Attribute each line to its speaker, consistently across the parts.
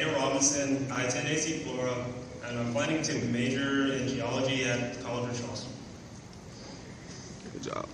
Speaker 1: Daniel Robinson. I attend AC Flora, and I'm planning to major in geology at College of Charleston.
Speaker 2: Good job.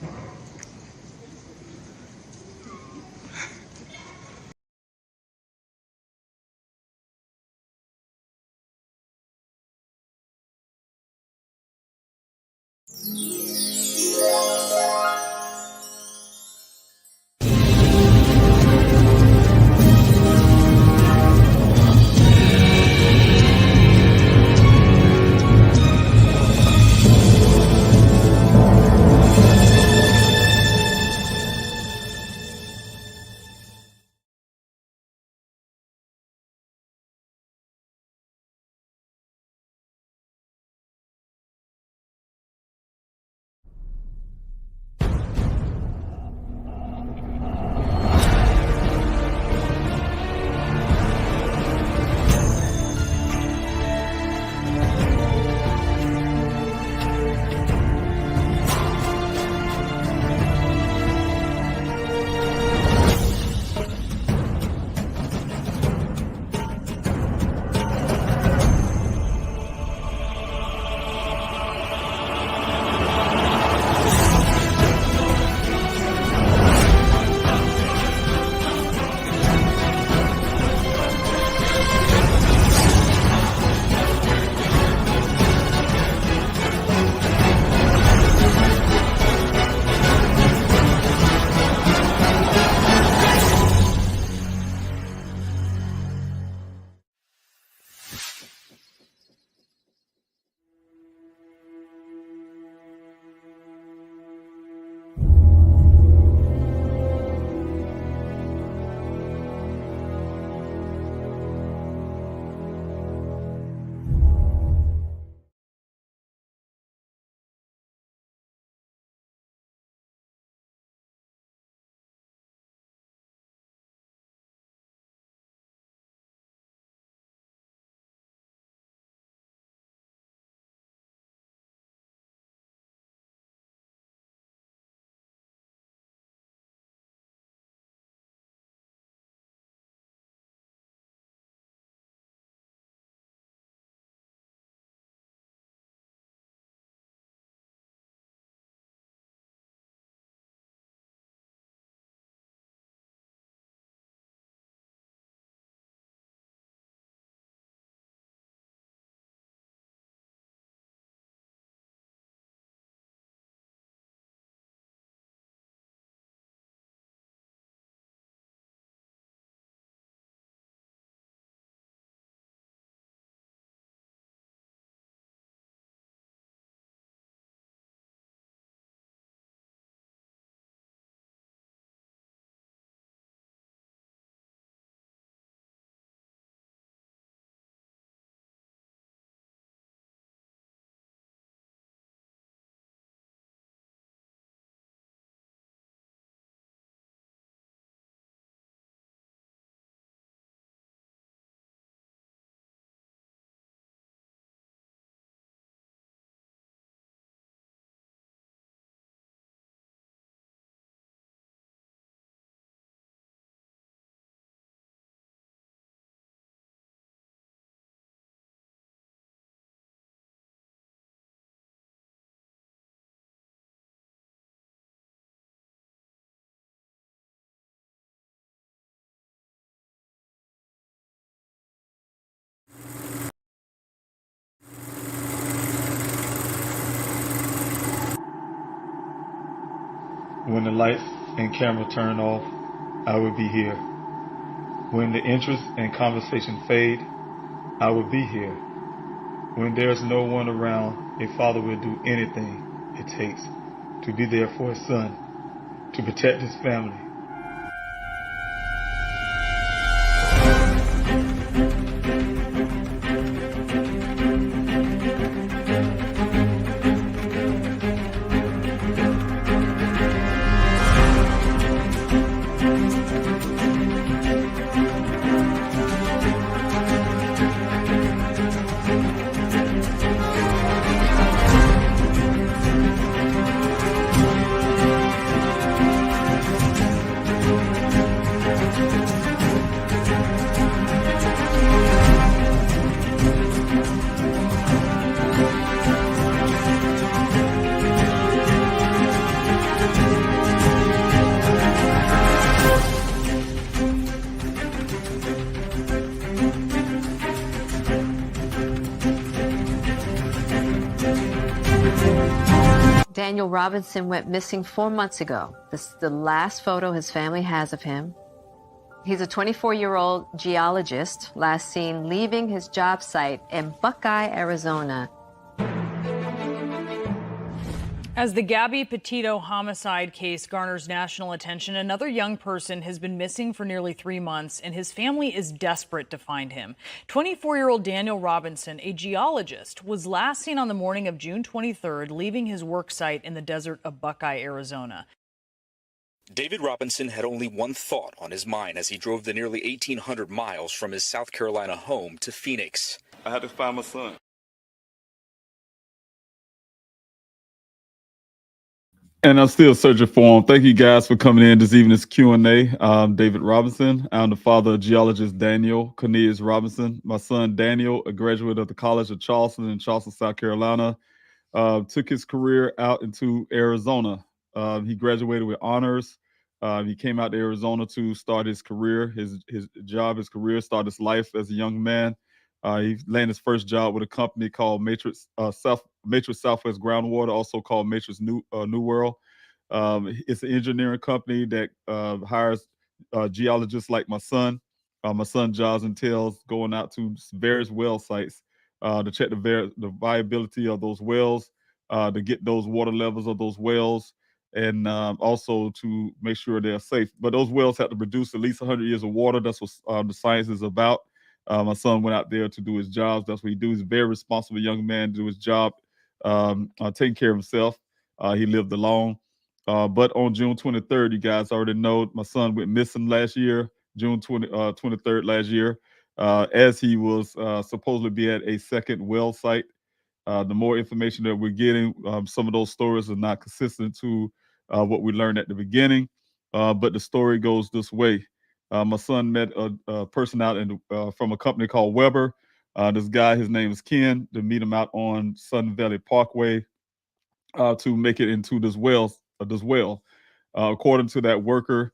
Speaker 3: When the lights and camera turn off, I will be here. When the interest and conversation fade, I will be here. When there's no one around, a father will do anything it takes to be there for his son, to protect his family.
Speaker 4: Daniel Robinson went missing 4 months ago. This is the last photo his family has of him. He's a 24-year-old geologist, last seen leaving his job site in Buckeye, Arizona.
Speaker 5: As the Gabby Petito homicide case garners national attention, another young person has been missing for nearly 3 months, and his family is desperate to find him. 24-year-old Daniel Robinson, a geologist, was last seen on the morning of June 23rd, leaving his work site in the desert of Buckeye, Arizona.
Speaker 6: David Robinson had only one thought on his mind as he drove the nearly 1,800 miles from his South Carolina home to Phoenix.
Speaker 2: I had to find my son.
Speaker 3: And I'm still searching for him. Thank you guys for coming in this evening's Q&A. I'm David Robinson. I'm the father of geologist Daniel Cornelius Robinson. My son Daniel, a graduate of the College of Charleston in Charleston, South Carolina, took his career out into Arizona. He graduated with honors. He came out to Arizona to start his career, his career, start his life as a young man. He landed his first job with a company called Matrix Southwest Groundwater, also called Matrix New World. It's an engineering company that hires geologists like my son. My son's jobs entails going out to various well sites to check the viability of those wells, to get those water levels of those wells, and also to make sure they're safe. But those wells have to produce at least 100 years of water. That's what the science is about. My son went out there to do his job. That's what he do. He's a very responsible young man to do his job, taking care of himself. He lived alone. But on June 23rd, you guys already know, my son went missing last year, June 23rd last year, as he was supposedly be at a second well site. The more information that we're getting, some of those stories are not consistent to what we learned at the beginning. But the story goes this way. My son met a person out from a company called Weber. This guy, his name is Ken, to meet him out on Sun Valley Parkway to make it into this well. According to that worker,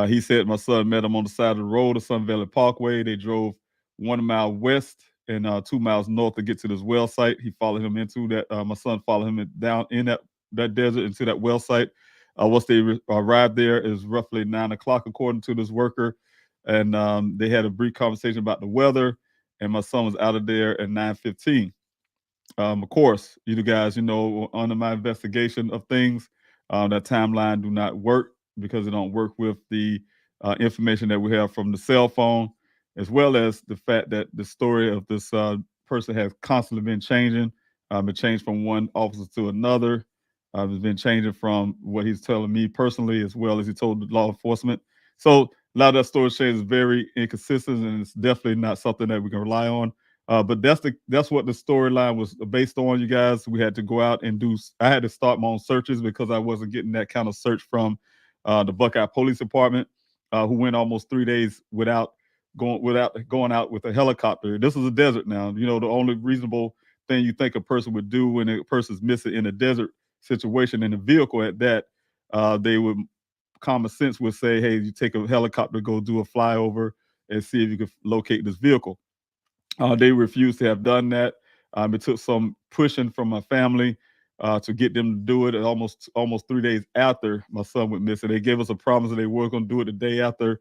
Speaker 3: he said my son met him on the side of the road of Sun Valley Parkway. They drove 1 mile west and 2 miles north to get to this well site. He followed him into that. My son followed him down in that desert into that well site. Once they arrived there, it was roughly 9 o'clock, according to this worker. And they had a brief conversation about the weather. And my son was out of there at 9:15. Of course, you guys, under my investigation of things, that timeline do not work because it don't work with the information that we have from the cell phone, as well as the fact that the story of this person has constantly been changing. It changed from one officer to another. It's been changing from what he's telling me personally, as well as he told the law enforcement. So a lot of that story change is very inconsistent, and it's definitely not something that we can rely on. But that's what the storyline was based on, you guys. We had to go out and I had to start my own searches because I wasn't getting that kind of search from the Buckeye Police Department, who went almost 3 days without going out with a helicopter. This is a desert now. The only reasonable thing you think a person would do when a person's missing in a desert situation in a vehicle at that, common sense would say, hey, you take a helicopter, go do a flyover and see if you can locate this vehicle. They refused to have done that. It took some pushing from my family to get them to do it. Almost 3 days after my son went missing, they gave us a promise that they were going to do it the day after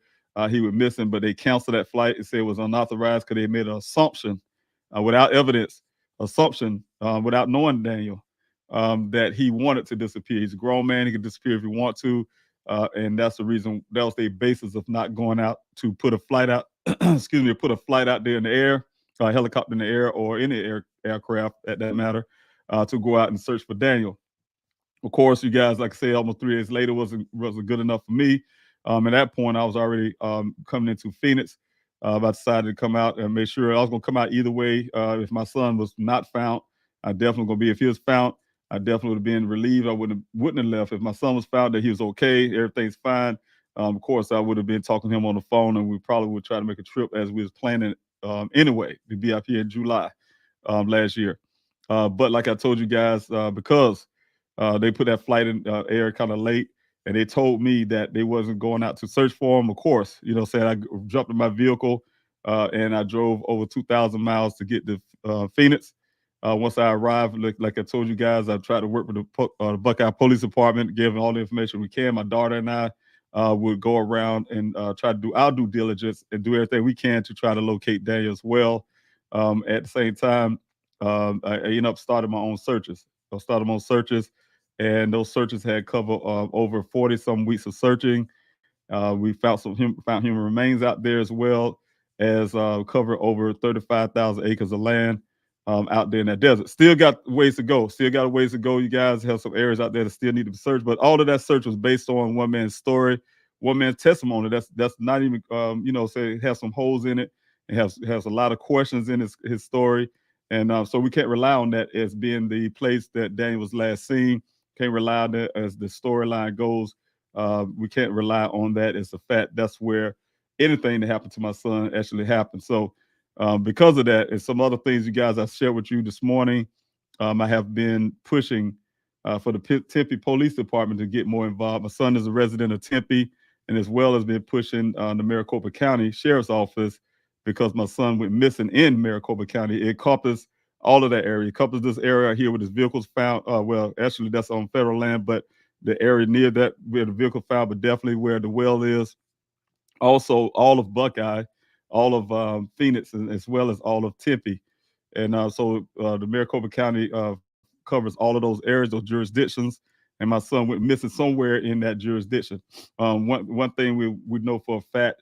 Speaker 3: he went missing, but they canceled that flight and said it was unauthorized because they made an assumption without evidence, without knowing Daniel, that he wanted to disappear. He's a grown man; he can disappear if he wants to, and that's the reason. That was the basis of not going out to put a flight out. Put a flight out there in the air. Helicopter in the air or any aircraft at that matter, to go out and search for Daniel. Of course, you guys, like I say, almost 3 days later wasn't good enough for me. At that point, I was already coming into Phoenix. I decided to come out and make sure I was going to come out either way. If my son was not found, I definitely going to be. If he was found, I definitely would have been relieved. I wouldn't have left. If my son was found, that he was okay, everything's fine. Of course, I would have been talking to him on the phone, and we probably would try to make a trip as we was planning anyway to be up here in July last year. But like I told you guys, because they put that flight in air kind of late, and they told me that they wasn't going out to search for him. Of course, saying I jumped in my vehicle and I drove over 2,000 miles to get to Phoenix. Once I arrived, like I told you guys, I tried to work with the Buckeye Police Department, giving all the information we can. My daughter and I would go around and try to do our due diligence and do everything we can to try to locate Daniel as well. At the same time, I ended up starting my own searches. I started my own searches, and those searches had covered over 40 some weeks of searching. We found found human remains out there as well as cover over 35,000 acres of land out there in that desert. Still got ways to go. Still got a ways to go. You guys have some areas out there that still need to be searched, but all of that search was based on one man's story, one man's testimony. That's not even say it has some holes in it. It has a lot of questions in his story, and so we can't rely on that as being the place that Daniel was last seen. Can't rely on that as the storyline goes. We can't rely on that as a fact. That's where anything that happened to my son actually happened. So because of that and some other things you guys I shared with you this morning, I have been pushing for the Tempe Police Department to get more involved. My son is a resident of Tempe, and as well as been pushing the Maricopa County Sheriff's Office because my son went missing in Maricopa County. It encompasses all of that area. It encompasses this area here where his vehicles found. Well, actually, that's on federal land, but the area near that where the vehicle found, but definitely where the well is. Also, all of Buckeye, all of Phoenix, as well as all of Tempe. And so the Maricopa County covers all of those areas, those jurisdictions. And my son went missing somewhere in that jurisdiction. One thing we know for a fact,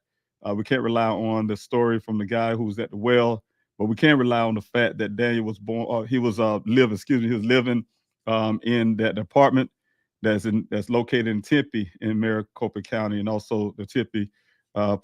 Speaker 3: we can't rely on the story from the guy who was at the well, but we can rely on the fact that Daniel was born. He was living. He was living in that apartment that's located in Tempe in Maricopa County, and also the Tempe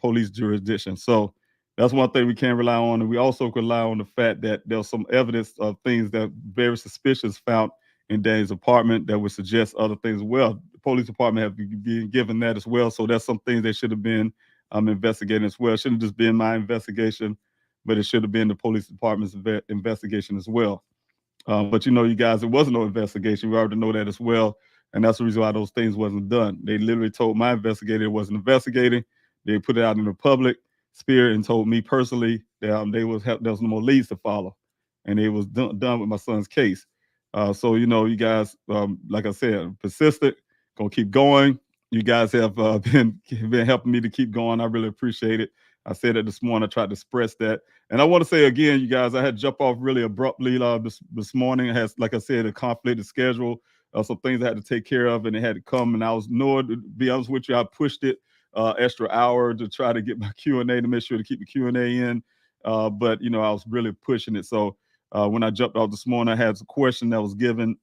Speaker 3: police jurisdiction. So that's one thing we can rely on, and we also can rely on the fact that there's some evidence of things that very suspicious found in Daniel's apartment that would suggest other things as well. The police department have been given that as well, so that's some things they should have been investigating as well. It shouldn't just been my investigation, but it should have been the police department's investigation as well. But you guys, it wasn't no investigation. We already know that as well, and that's the reason why those things wasn't done. They literally told my investigator it wasn't investigating. They put it out in the public sphere and told me personally that there was no more leads to follow, and it was done with my son's case. So you guys, like I said, persistent, gonna keep going. You guys have been helping me to keep going. I really appreciate it. I said it this morning. I tried to express that, and I want to say again, you guys, I had to jump off really abruptly this morning. I had, like I said, a conflicted schedule, some things I had to take care of, and it had to come. And I was to be honest with you, I pushed it extra hour to try to get my Q&A to make sure to keep the Q&A in. But I was really pushing it. So when I jumped off this morning, I had a question that was given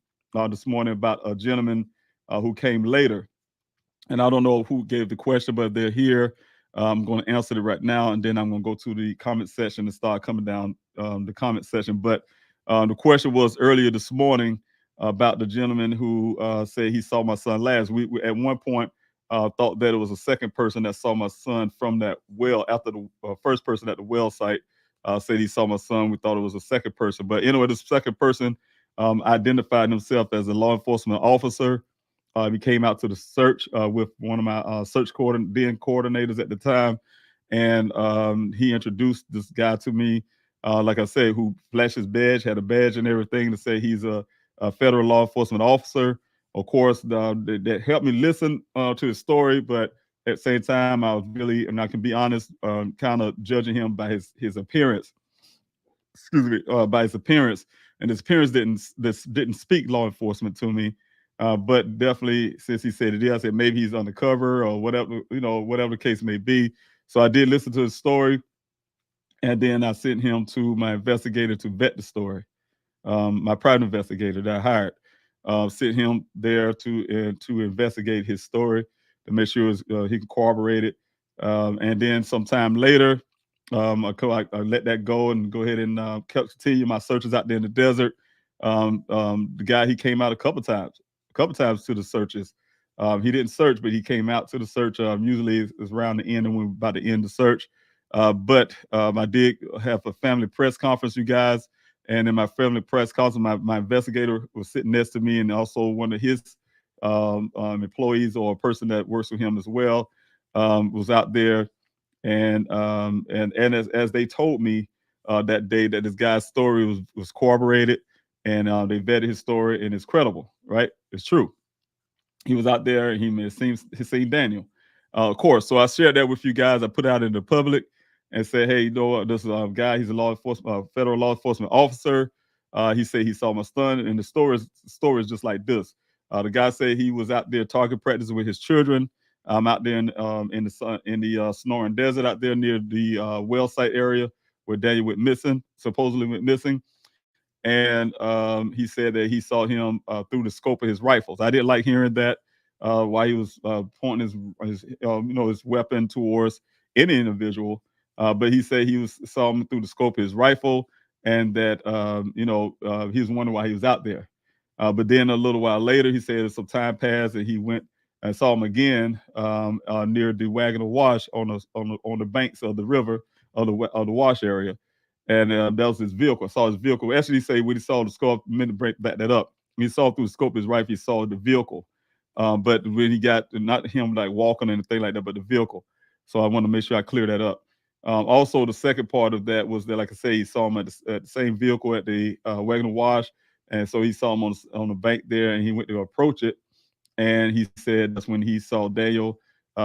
Speaker 3: this morning about a gentleman who came later. And I don't know who gave the question, but they're here. I'm going to answer it right now, and then I'm going to go to the comment section and start coming down the comment section. But the question was earlier this morning about the gentleman who said he saw my son last. We at one point thought that it was a second person that saw my son from that well after the first person at the well site said he saw my son. We thought it was a second person. But anyway, this second person identified himself as a law enforcement officer. He came out to the search with one of my search coordinators at the time, and he introduced this guy to me, like I said, who flashed his badge, had a badge and everything to say he's a federal law enforcement officer. Of course, that helped me listen to his story, but at the same time, I was really, and I can be honest, kind of judging him by his appearance. Excuse me, by his appearance, and his appearance didn't speak law enforcement to me. But definitely, since he said it, I said maybe he's undercover or whatever, whatever the case may be. So I did listen to his story, and then I sent him to my investigator to vet the story. My private investigator that I hired sent him there to investigate his story to make sure he could corroborate it. And then sometime later, I let that go and go ahead and continue my searches out there in the desert. The guy, he came out a couple times to the searches. He didn't search, but he came out to the search. Usually it's around the end and we're about to end the search. But I did have a family press conference, you guys. And in my family press conference, my investigator was sitting next to me, and also one of his employees or a person that works with him as well was out there. And as they told me that day that this guy's story was corroborated, and they vetted his story, and it's credible, right? It's true. He was out there, and he seen Daniel, of course. So I shared that with you guys. I put it out in the public and said, hey, you know what? This guy, he's a law enforcement, federal law enforcement officer. He said he saw my son, and the story is just like this. The guy said he was out there target practicing with his children. Out there in the Sonoran Desert, out there near the well site area where Daniel supposedly went missing. And he said that he saw him through the scope of his rifles. I didn't like hearing that while he was pointing his weapon towards any individual. But he said saw him through the scope of his rifle, and that he was wondering why he was out there. But then a little while later, he said some time passed, and he went and saw him again near the Wagner Wash on the banks of the river of the wash area. And that was his vehicle. I saw his vehicle. Actually, he said when he saw the scope, a minute break back that up. When he saw through the scope of his rifle, he saw the vehicle. But when he got, not him like walking or anything like that, but the vehicle. So I want to make sure I clear that up. Also, the second part of that was that, like I say, he saw him at the same vehicle at the Wagner Wash. And so he saw him on the bank there, and he went to approach it. And he said that's when he saw Daniel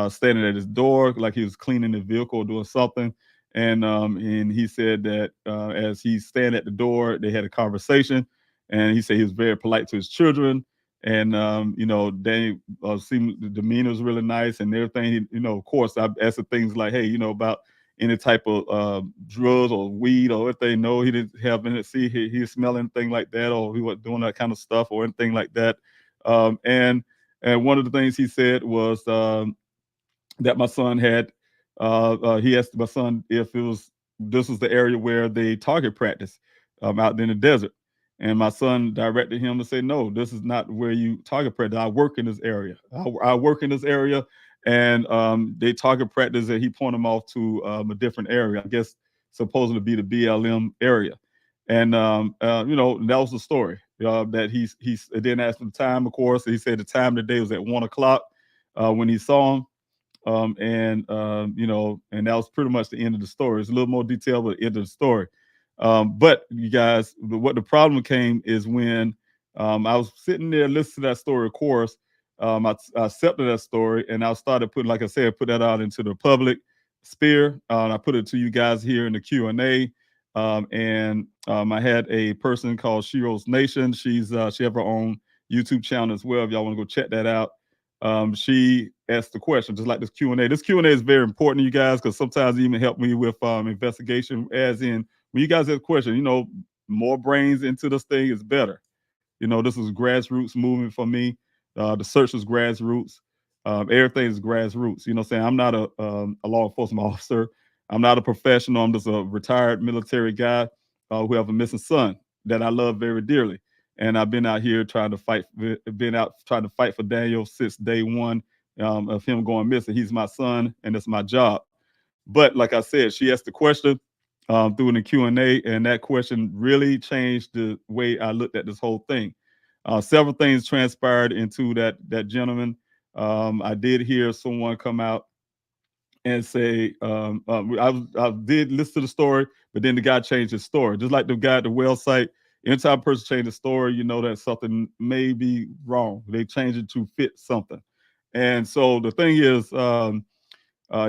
Speaker 3: standing at his door, like he was cleaning the vehicle or doing something. And he said that as he's standing at the door, they had a conversation, and he said he was very polite to his children. And Daniel seemed the demeanor was really nice and everything. Of course, I asked him things like, hey, about any type of drugs or weed or anything. No, he didn't have any. See, he didn't smell anything like that, or he wasn't doing that kind of stuff or anything like that. And one of the things he said was that my son had. He asked my son if this was the area where they target practice out in the desert. And my son directed him to say, no, this is not where you target practice. I work in this area. I work in this area. And they target practice, and he pointed him off to a different area, I guess supposed to be the BLM area. And, that was the story that he didn't ask for the time, of course. He said the time of the day was at 1:00 when he saw him. And that was pretty much the end of the story. It's a little more detail, but the end of the story. But you guys, what the problem came is when I was sitting there listening to that story, of course, I accepted that story, and I started putting, like I said, put that out into the public sphere. And I put it to you guys here in the Q&A. I had a person called Shiro's Nation. She have her own YouTube channel as well. If y'all want to go check that out. She asked the question, just like this Q&A. This Q&A is very important, you guys, because sometimes it even help me with investigation, as in when you guys have a question, more brains into this thing is better. This is grassroots movement for me. The search is grassroots. Everything is grassroots. You know what I'm saying? I'm not a law enforcement officer. I'm not a professional. I'm just a retired military guy who have a missing son that I love very dearly. And I've been out here trying to fight for Daniel since day one of him going missing. He's my son, and it's my job. But like I said, she asked the question through the Q&A, and that question really changed the way I looked at this whole thing. Several things transpired into that gentleman. I did hear someone come out and say, I did listen to the story, but then the guy changed his story. Just like the guy at the well site, anytime a person changes the story, that something may be wrong. They change it to fit something. And so the thing is,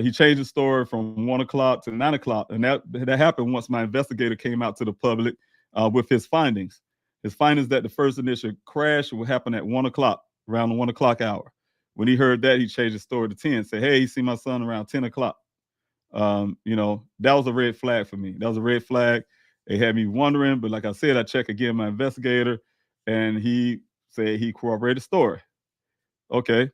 Speaker 3: he changed the story from 1:00 to 9:00. And that happened once my investigator came out to the public with his findings. His findings that the first initial crash would happen at 1:00, around the 1:00 hour. When he heard that, he changed his story to 10. Said, hey, he see my son around 10:00. That was a red flag for me. That was a red flag. It had me wondering, but like I said, I checked again my investigator, and he said he corroborated the story. Okay.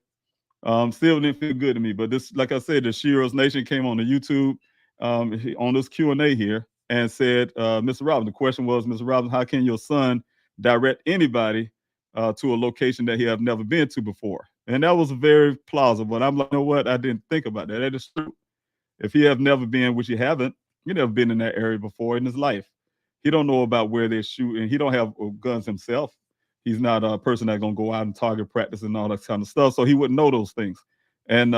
Speaker 3: Still didn't feel good to me, but this, like I said, the Shiro's Nation came on the YouTube on this Q&A here and said, Mr. Robbins, the question was, Mr. Robbins, how can your son direct anybody to a location that he have never been to before? And that was very plausible. And I'm like, you know what? I didn't think about that. That is true. If he have never been, which he haven't, you never been in that area before in his life. He don't know about where they're shooting. He don't have guns himself. He's not a person that's gonna go out and target practice and all that kind of stuff. So he wouldn't know those things, and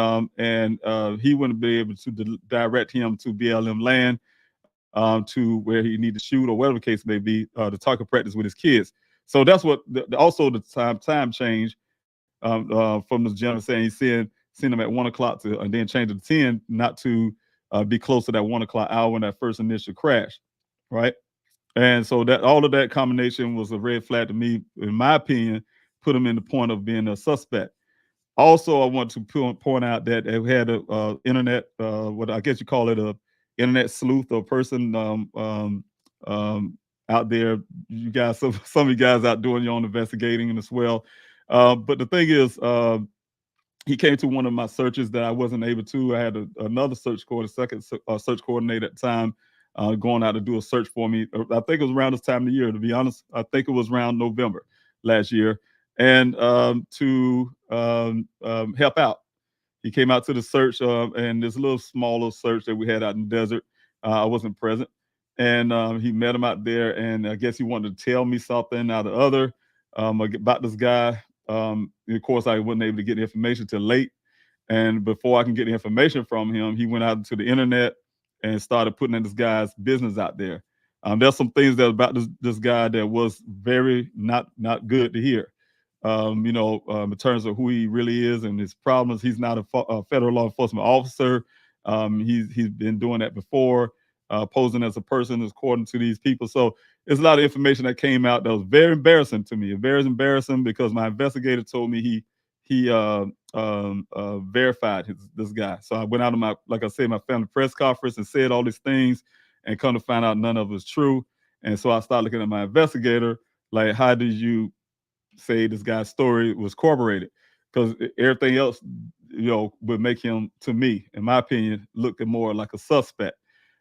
Speaker 3: he wouldn't be able to direct him to BLM land, to where he need to shoot or whatever the case may be, to target practice with his kids. So that's what also the time change from this gentleman saying he's seeing them at 1 o'clock and then change it to 10, not to be close to that 1 o'clock hour when that first initial crash, right? And so that all of that combination was a red flag to me, in my opinion, put him in the point of being a suspect. Also, I want to point out that they had a internet, what I guess you call it, a internet sleuth or person out there. You guys, some of you guys out doing your own investigating as well. But the thing is, he came to one of my searches that I wasn't able to. I had another search second search coordinator at the time, going out to do a search for me. I think it was around this time of the year, to be honest. I think it was around November last year. And to help out. He came out to the search, and this little smaller search that we had out in the desert. I wasn't present. And he met him out there, and I guess he wanted to tell me something out of other about this guy. Of course, I wasn't able to get the information till late. And before I can get the information from him, he went out to the internet and started putting in this guy's business out there. There's some things that about this guy that was very not good to hear. In terms of who he really is and his problems. He's not a federal law enforcement officer. He's been doing that before, posing as a person according to these people. So there's a lot of information that came out that was very embarrassing to me. Very embarrassing because my investigator told me he verified this guy. So I went out of like I said, my family press conference and said all these things, and come to find out none of it was true. And so I started looking at my investigator, like, how did you say this guy's story was corroborated? Because everything else, would make him, to me, in my opinion, look more like a suspect.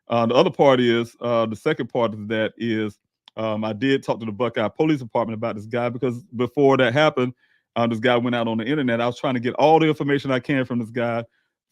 Speaker 3: The other part is, the second part of that is, I did talk to the Buckeye Police Department about this guy, because before that happened, this guy went out on the internet. I was trying to get all the information I can from this guy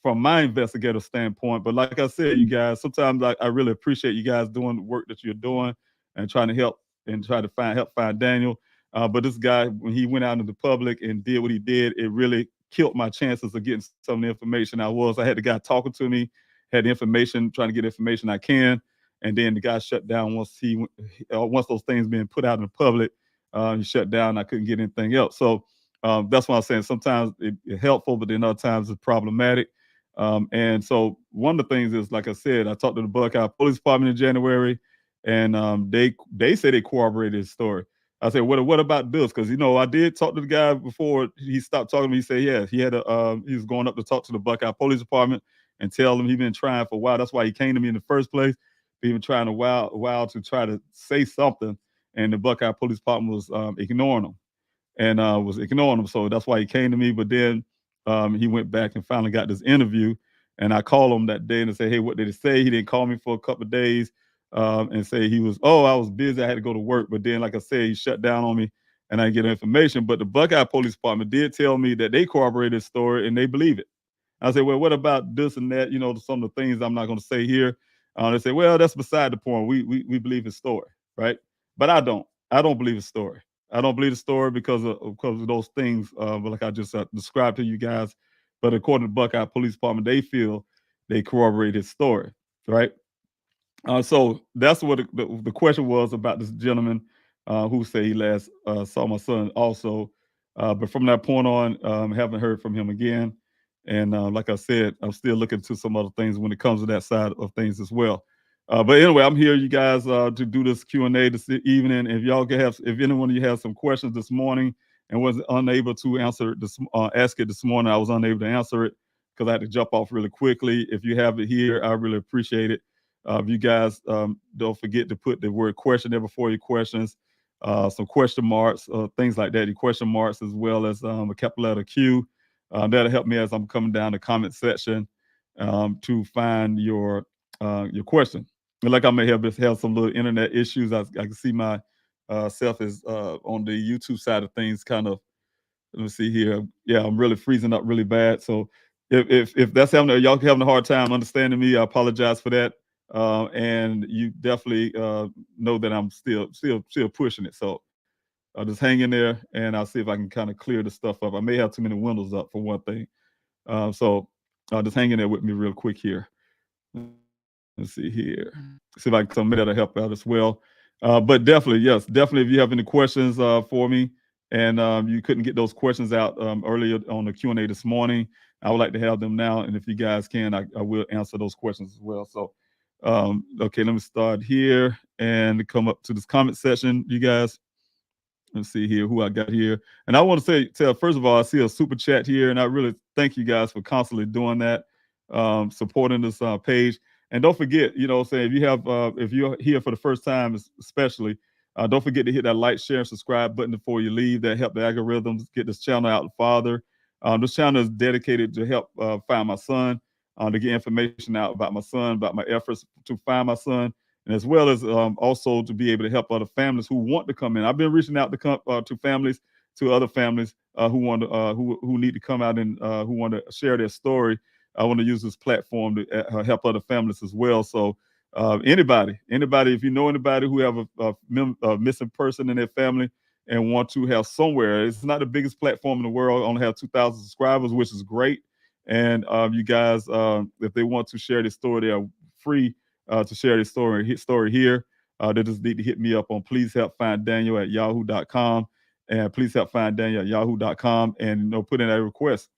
Speaker 3: from my investigative standpoint. But like I said, you guys, sometimes I really appreciate you guys doing the work that you're doing and trying to help and try to help find Daniel. But this guy, when he went out into the public and did what he did, it really killed my chances of getting some of the information I had the guy talking to me, had the information, trying to get information I can. And then the guy shut down once those things being put out in the public. He shut down. I couldn't get anything else. So that's why I'm saying sometimes it's helpful, but then other times it's problematic. And so one of the things is, like I said, I talked to the Buckeye Police Department in January, and they say they corroborated his story. I said, what about this? Because, I did talk to the guy before he stopped talking to me. He said, yeah, he was going up to talk to the Buckeye Police Department and tell them he'd been trying for a while. That's why he came to me in the first place. He'd been trying a while to try to say something, and the Buckeye Police Department was ignoring him. So that's why he came to me. But then he went back and finally got this interview, and I called him that day and said, hey, what did he say? He didn't call me for a couple of days. And say I was busy, I had to go to work. But then, like I said, he shut down on me and I didn't get information. But the Buckeye Police Department did tell me that they corroborated his story and they believe it. I said, well, what about this and that? Some of the things I'm not going to say here. They say, well, that's beside the point. We believe his story, right? But I don't believe his story. I don't believe the story because of those things, like I just described to you guys. But according to the Buckeye Police Department, they feel they corroborate his story, right? So that's what the question was about this gentleman who said he last saw my son also. But from that point on, haven't heard from him again. And like I said, I'm still looking to some other things when it comes to that side of things as well. But anyway, I'm here, you guys, to do this Q&A this evening. If anyone of you has some questions this morning and was unable to answer ask it this morning, I was unable to answer it because I had to jump off really quickly. If you have it here, I really appreciate it. You guys don't forget to put the word question there before your questions, some question marks, things like that, your question marks, as well as a capital letter Q. That'll help me as I'm coming down the comment section to find your question. And like I may have some little internet issues. I can see my self is on the YouTube side of things kind of, let me see here. Yeah, I'm really freezing up really bad. So if that's y'all having a hard time understanding me, I apologize for that. And you definitely know that I'm still pushing it. So I'll just hang in there, and I'll see if I can kind of clear the stuff up. I may have too many windows up for one thing. So I'll just hang in there with me real quick here. Let's see here. See if I can somebody that'll help out as well. But definitely, yes, definitely. If you have any questions for me, and you couldn't get those questions out earlier on the Q&A this morning, I would like to have them now. And if you guys can, I will answer those questions as well. So, okay, let me start here and come up to this comment section, you guys. Let's see here who I got here. And I want to tell first of all, I see a super chat here, and I really thank you guys for constantly doing that, supporting this page. And don't forget, saying if you're here for the first time, especially, don't forget to hit that like, share, and subscribe button before you leave. That help the algorithms get this channel out farther. This channel is dedicated to help find my son, to get information out about my son, about my efforts to find my son, and as well as also to be able to help other families who want to come in. I've been reaching out to families, to other families who want to who need to come out and who want to share their story. I want to use this platform to help other families as well. So anybody, if you know anybody who have a missing person in their family and want to have somewhere, it's not the biggest platform in the world. I only have 2,000 subscribers, which is great. And you guys, if they want to share their story, they are free to share their story here. They just need to hit me up on pleasehelpfinddaniel@yahoo.com, and pleasehelpfinddaniel@yahoo.com, and put in a request,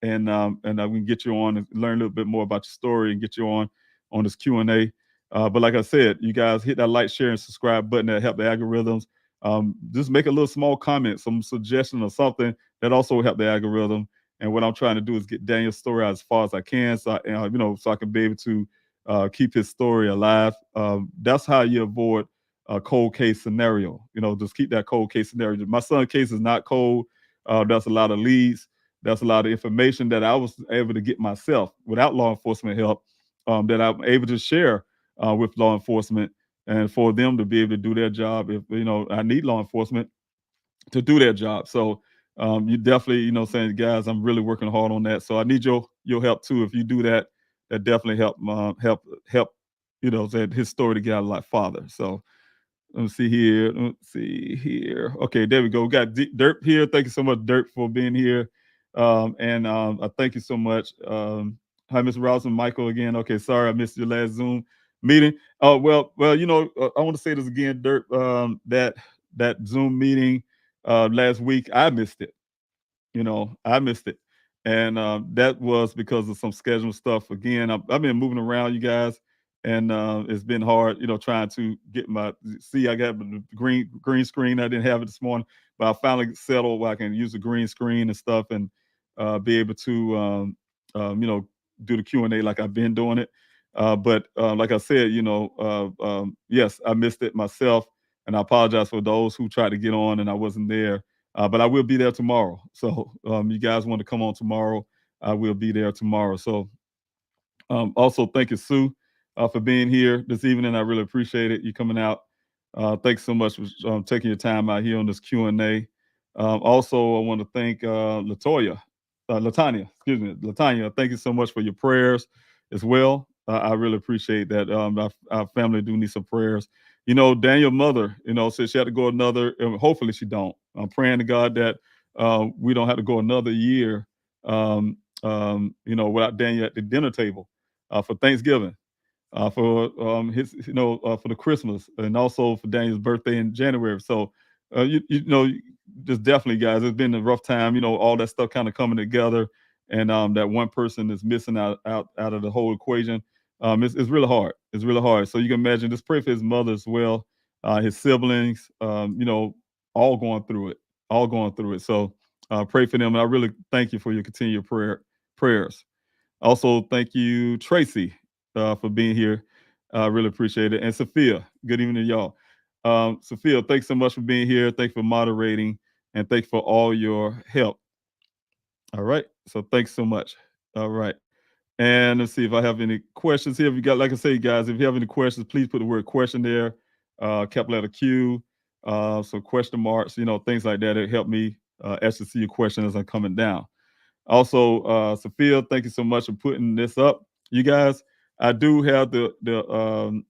Speaker 3: and we can get you on and learn a little bit more about your story and get you on this Q&A. But like I said, you guys hit that like, share, and subscribe button that help the algorithms. Just make a little small comment, some suggestion or something that also help the algorithm. And what I'm trying to do is get Daniel's story out as far as I can, so I can be able to keep his story alive. That's how you avoid a cold case scenario. Just keep that cold case scenario. My son's case is not cold. That's a lot of leads. That's a lot of information that I was able to get myself without law enforcement help, that I'm able to share with law enforcement, and for them to be able to do their job. If I need law enforcement to do their job. So you definitely, saying, guys, I'm really working hard on that. So I need your help too. If you do that, that definitely help, that his story to get out a lot farther. So let's see here. Okay, there we go. We got Dirk here. Thank you so much, Dirk, for being here. And I thank you so much. Hi, Mr. Robinson, Michael again. Okay, sorry I missed your last Zoom meeting. I want to say this again, Dirk. That Zoom meeting last week, I missed it. I missed it, and that was because of some schedule stuff. Again, I've been moving around, you guys, and it's been hard, trying to get I got the green screen. I didn't have it this morning, but I finally settled where I can use the green screen and stuff, and be able to do the Q&A like I've been doing it. But like I said, yes, I missed it myself, and I apologize for those who tried to get on and I wasn't there. But I will be there tomorrow. So you guys want to come on tomorrow, I will be there tomorrow. So also thank you, Sue, for being here this evening. I really appreciate it. You coming out. Thanks so much for taking your time out here on this Q&A. Also, I want to thank Latanya. Thank you so much for your prayers as well. I really appreciate that. Our family do need some prayers. Daniel's mother, said she had to go another, hopefully she don't. I'm praying to God that we don't have to go another year, without Daniel at the dinner table for Thanksgiving, for for the Christmas, and also for Daniel's birthday in January. So, just definitely, guys, it's been a rough time. All that stuff kind of coming together, and that one person is missing out of the whole equation. It's really hard. It's really hard. So you can imagine. Just pray for his mother as well, his siblings. All going through it. So pray for them. And I really thank you for your continued prayers. Also, thank you, Tracy, for being here. I really appreciate it. And Sophia, good evening, y'all. Sophia, thanks so much for being here. Thanks for moderating, and thanks for all your help. All right. So thanks so much. All right. And let's see if I have any questions here. If you got, like I say, guys, if you have any questions, please put the word question there, capital letter Q, so question marks, things like that. It help me actually see your question as I'm coming down. Also, Sophia, thank you so much for putting this up. You guys, I do have the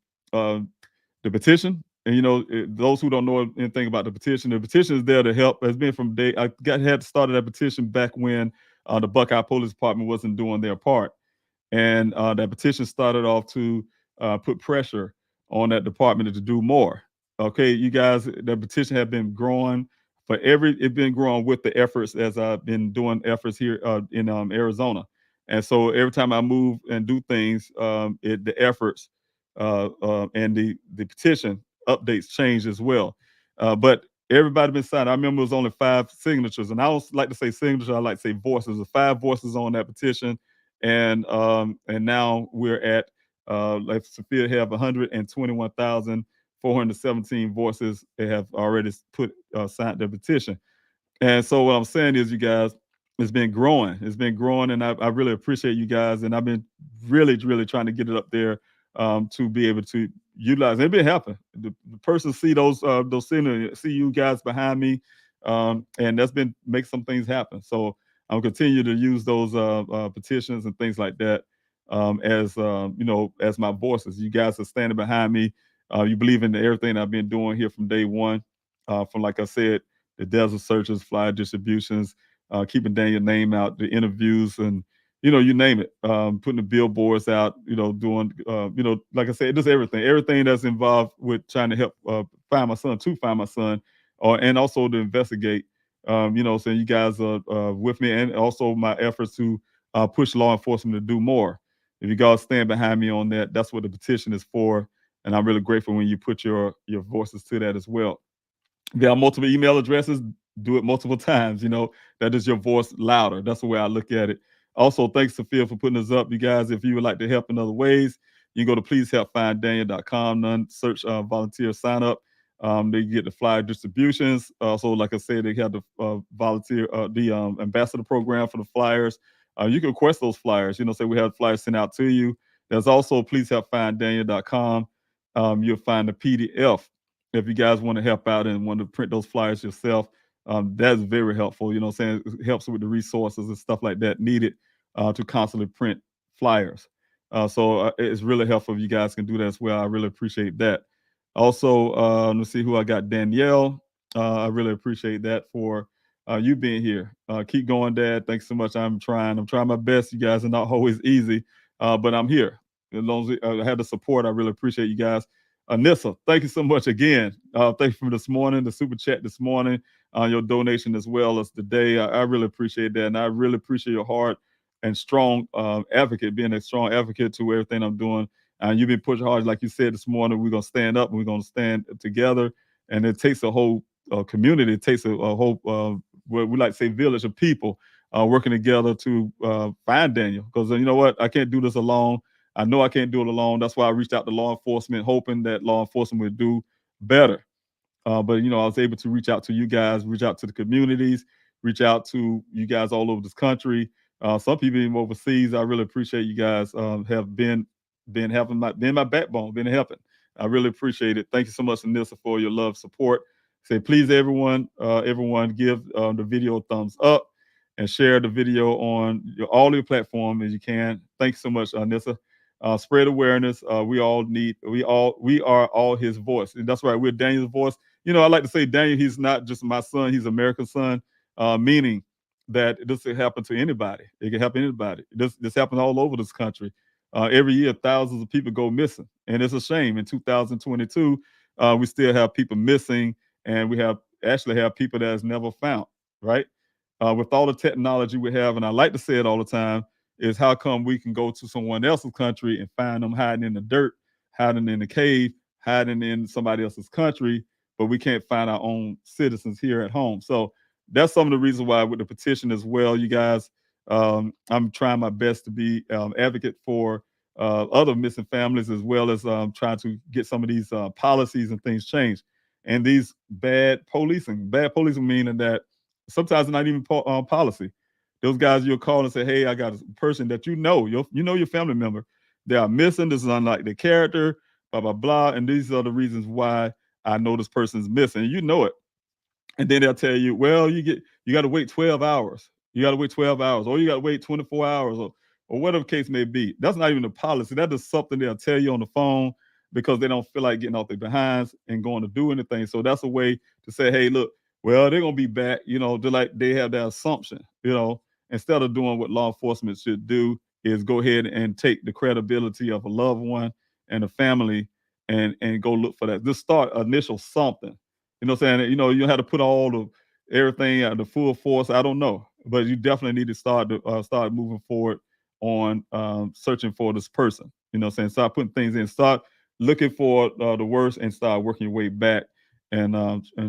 Speaker 3: petition. And those who don't know anything about the petition is there to help. It's been from day I had started that petition back when the Buckeye Police Department wasn't doing their part. And that petition started off to put pressure on that department to do more. Okay, you guys, the petition have been growing it's been growing with the efforts as I've been doing efforts here in Arizona. And so every time I move and do things, the efforts and the petition updates change as well. But everybody been signed. I remember it was only 5 signatures, and I don't like to say signatures. I like to say voices. There's 5 voices on that petition, and now we're at like Sophia have 121,417 voices. They have already signed their petition. And so what I'm saying is, you guys, it's been growing. It's been growing, and I really appreciate you guys. And I've been really, really trying to get it up there to be able to utilize. It's been happening. The person see those see you guys behind me, and that's been make some things happen. So I'll continue to use those petitions and things like that as as my voices. You guys are standing behind me. You believe in everything I've been doing here from day one. From like I said, the desert searches, flyer distributions, keeping Daniel's name out, the interviews, and you name it, putting the billboards out, doing, like I said, just everything that's involved with trying to help find my son, and also to investigate, so you guys are with me, and also my efforts to push law enforcement to do more. If you guys stand behind me on that, that's what the petition is for, and I'm really grateful when you put your voices to that as well. There are multiple email addresses. Do it multiple times. That is your voice louder. That's the way I look at it. Also, thanks to Phil for putting this up. You guys, if you would like to help in other ways, you can go to pleasehelpfinddaniel.com. None search volunteer sign up. They get the flyer distributions. Also, like I said, they have the volunteer the ambassador program for the flyers. You can request those flyers. Say we have flyers sent out to you. There's also pleasehelpfinddaniel.com. You'll find the PDF. If you guys want to help out and want to print those flyers yourself, that's very helpful. Saying it helps with the resources and stuff like that needed to constantly print flyers. So it's really helpful if you guys can do that as well. I really appreciate that. Also, let's see who I got. Danielle, I really appreciate that for you being here. Keep going, Dad. Thanks so much. I'm trying my best. You guys are not always easy, but I'm here. As long as I have the support, I really appreciate you guys. Anissa, thank you so much again. Thank you for this morning, the super chat this morning, your donation as well as today. I really appreciate that. And I really appreciate your heart and strong advocate, being a strong advocate to everything I'm doing. And you've been pushing hard. Like you said this morning, we're going to stand up and we're going to stand together. And it takes a whole community. It takes a whole, what we like to say, village of people working together to find Daniel. Because you know what? I can't do this alone. I know I can't do it alone. That's why I reached out to law enforcement, hoping that law enforcement would do better. But I was able to reach out to you guys, reach out to the communities, reach out to you guys all over this country. Some people even overseas. I really appreciate you guys have been my backbone, been helping. I really appreciate it. Thank you so much, Anissa, for your love, support. Say please, everyone give the video a thumbs up and share the video on all your platforms as you can. Thanks so much, Anissa. Spread awareness. We are all his voice. And that's right. We're Daniel's voice. I like to say Daniel, he's not just my son. He's America's son, meaning that this can happen to anybody. It can happen to anybody. This happens all over this country. Every year, thousands of people go missing. And it's a shame. In 2022, we still have people missing, and we actually have people that is never found, right? With all the technology we have, and I like to say it all the time, is how come we can go to someone else's country and find them hiding in the dirt, hiding in the cave, hiding in somebody else's country, but we can't find our own citizens here at home. So that's some of the reasons why with the petition as well, you guys, I'm trying my best to be advocate for other missing families, as well as trying to get some of these policies and things changed. And these bad policing meaning that sometimes it's not even policy. Those guys you'll call and say, hey, I got a person that your family member. They are missing. This is unlike their character, blah, blah, blah. And these are the reasons why I know this person's missing. You know it. And then they'll tell you, well, you got to wait 12 hours. You got to wait 12 hours, or you got to wait 24 hours, or whatever the case may be. That's not even a policy. That is something they'll tell you on the phone because they don't feel like getting off their behinds and going to do anything. So that's a way to say, hey, look, well, they're going to be back. They're like they have that assumption, instead of doing what law enforcement should do is go ahead and take the credibility of a loved one and a family and go look for that. Just start initial something. You know what I'm saying? You know, you have to put all the everything at the full force. I don't know, but you definitely need to start moving forward on searching for this person. You know what I'm saying? Start putting things in. Start looking for the worst and start working your way back and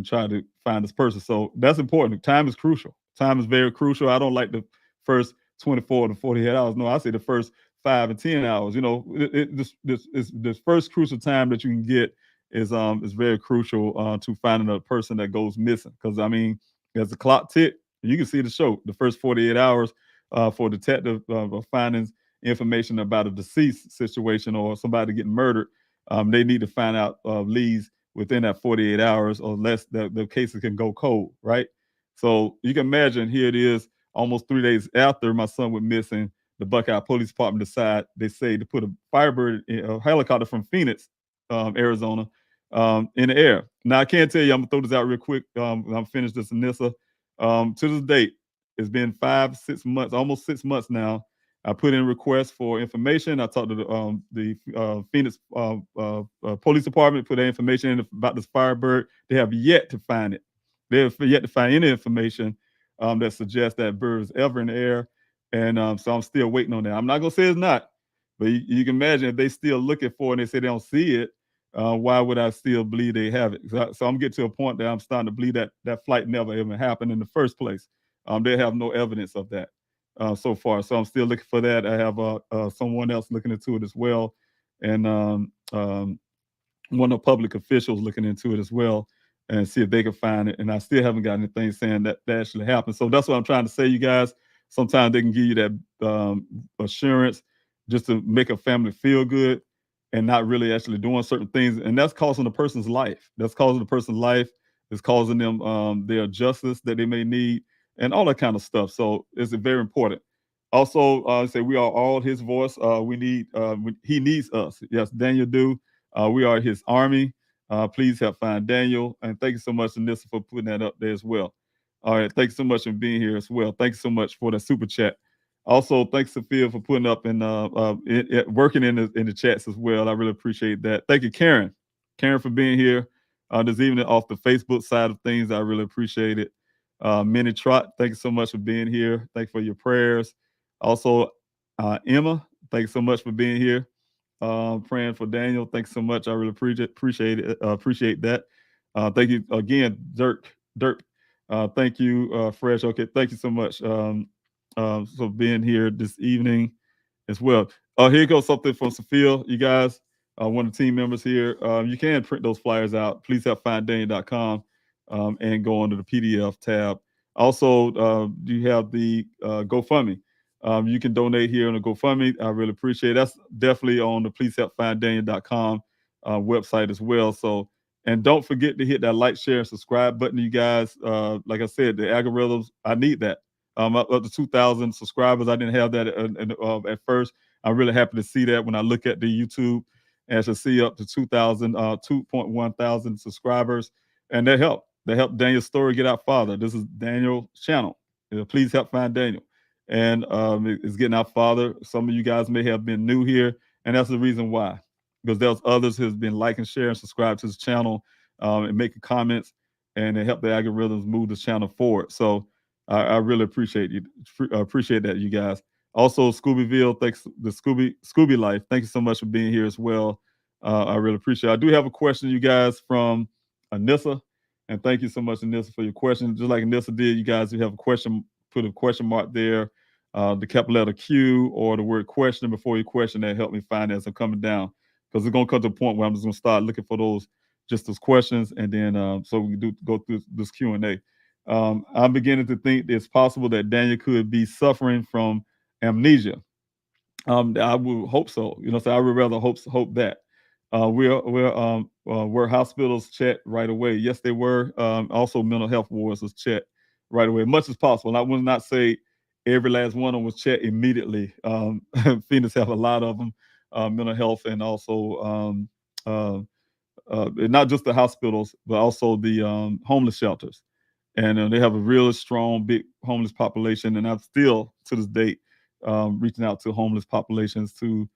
Speaker 3: try to find this person. So that's important. Time is crucial. Time is very crucial. I don't like the first 24 to 48 hours. No, I say the first 5 and 10 hours. You know, this first crucial time that you can get is very crucial to finding a person that goes missing. Because I mean, as the clock tick, you can see the show. The first 48 hours for detective finding information about a deceased situation or somebody getting murdered, they need to find out leads within that 48 hours or less. The cases can go cold, right? So you can imagine here it is almost 3 days after my son went missing. The Buckeye Police Department they say to put a Firebird, a helicopter from Phoenix, Arizona, in the air. Now I can't tell you. I'm gonna throw this out real quick. I'm finished this Anissa. To this date, it's been 5-6 months, almost 6 months now. I put in requests for information. I talked to the Phoenix Police Department, put that information in about this Firebird. They have yet to find it. They have yet to find any information that suggests that bird is ever in the air. And so I'm still waiting on that. I'm not going to say it's not, but you can imagine if they still looking for it and they say they don't see it, why would I still believe they have it? So I'm getting to a point that I'm starting to believe that flight never even happened in the first place. They have no evidence of that so far. So I'm still looking for that. I have someone else looking into it as well. And one of the public officials looking into it as well and see if they can find it. And I still haven't got anything saying that actually happened. So that's what I'm trying to say, you guys. Sometimes they can give you that assurance just to make a family feel good and not really actually doing certain things. And that's costing the person's life. That's causing the person's life. It's causing them their justice that they may need and all that kind of stuff. So it's very important. Also, say we are all his voice. He needs us. Yes, Daniel do. We are his army. Please help find Daniel. And thank you so much, Anissa, for putting that up there as well. All right. Thanks so much for being here as well. Thanks so much for the super chat. Also, thanks, Sophia, for putting up and working in the chats as well. I really appreciate that. Thank you, Karen. Karen, for being here this evening off the Facebook side of things. I really appreciate it. Minnie Trot, thank you so much for being here. Thank you for your prayers. Also, Emma, thanks so much for being here. Praying for Daniel. Thanks so much. I really appreciate it. Appreciate that. Thank you again, Dirk. Thank you, Fresh. Okay, thank you so much for being here this evening as well. Here goes something from Sophia, you guys. One of the team members here. You can print those flyers out. Please help find Daniel.com and go under the PDF tab. Also, you have the GoFundMe. You can donate here on the GoFundMe. I really appreciate it. That's definitely on the Please Help Find Daniel.com website as well. So, and don't forget to hit that like, share, and subscribe button, you guys. Like I said, the algorithms, I need that. Up to 2,000 subscribers. I didn't have that at first. I'm really happy to see that when I look at the YouTube and to see up to 2.1 thousand subscribers. And that helped. That helped Daniel's story get out farther. This is Daniel's channel. Please help find Daniel. And it's getting out farther. Some of you guys may have been new here, and that's the reason why. Because there's others who's been liking, sharing, subscribe to this channel, and making comments, and they help the algorithms move this channel forward. So I really appreciate you. Appreciate that, you guys. Also, Scoobyville, thanks. The Scooby Life, thank you so much for being here as well. I really appreciate it. I do have a question, you guys, from Anissa, and thank you so much, Anissa, for your question. Just like Anissa did, you guys, if you have a question, put a question mark there, the capital letter Q or the word question before your question. That helped me find as I'm coming down, because it's gonna come to a point where I'm just gonna start looking for those questions, and then so we can go through this Q&A. I'm beginning to think it's possible that Daniel could be suffering from amnesia. I would hope so. So I would rather hope that. Were hospitals checked right away? Yes, they were. Also, mental health wards was checked right away, much as possible. And I would not say every last one of them was checked immediately. Phoenix have a lot of them, mental health, and also not just the hospitals, but also the homeless shelters. And they have a really strong, big homeless population. And I'm still, to this date, reaching out to homeless populations to,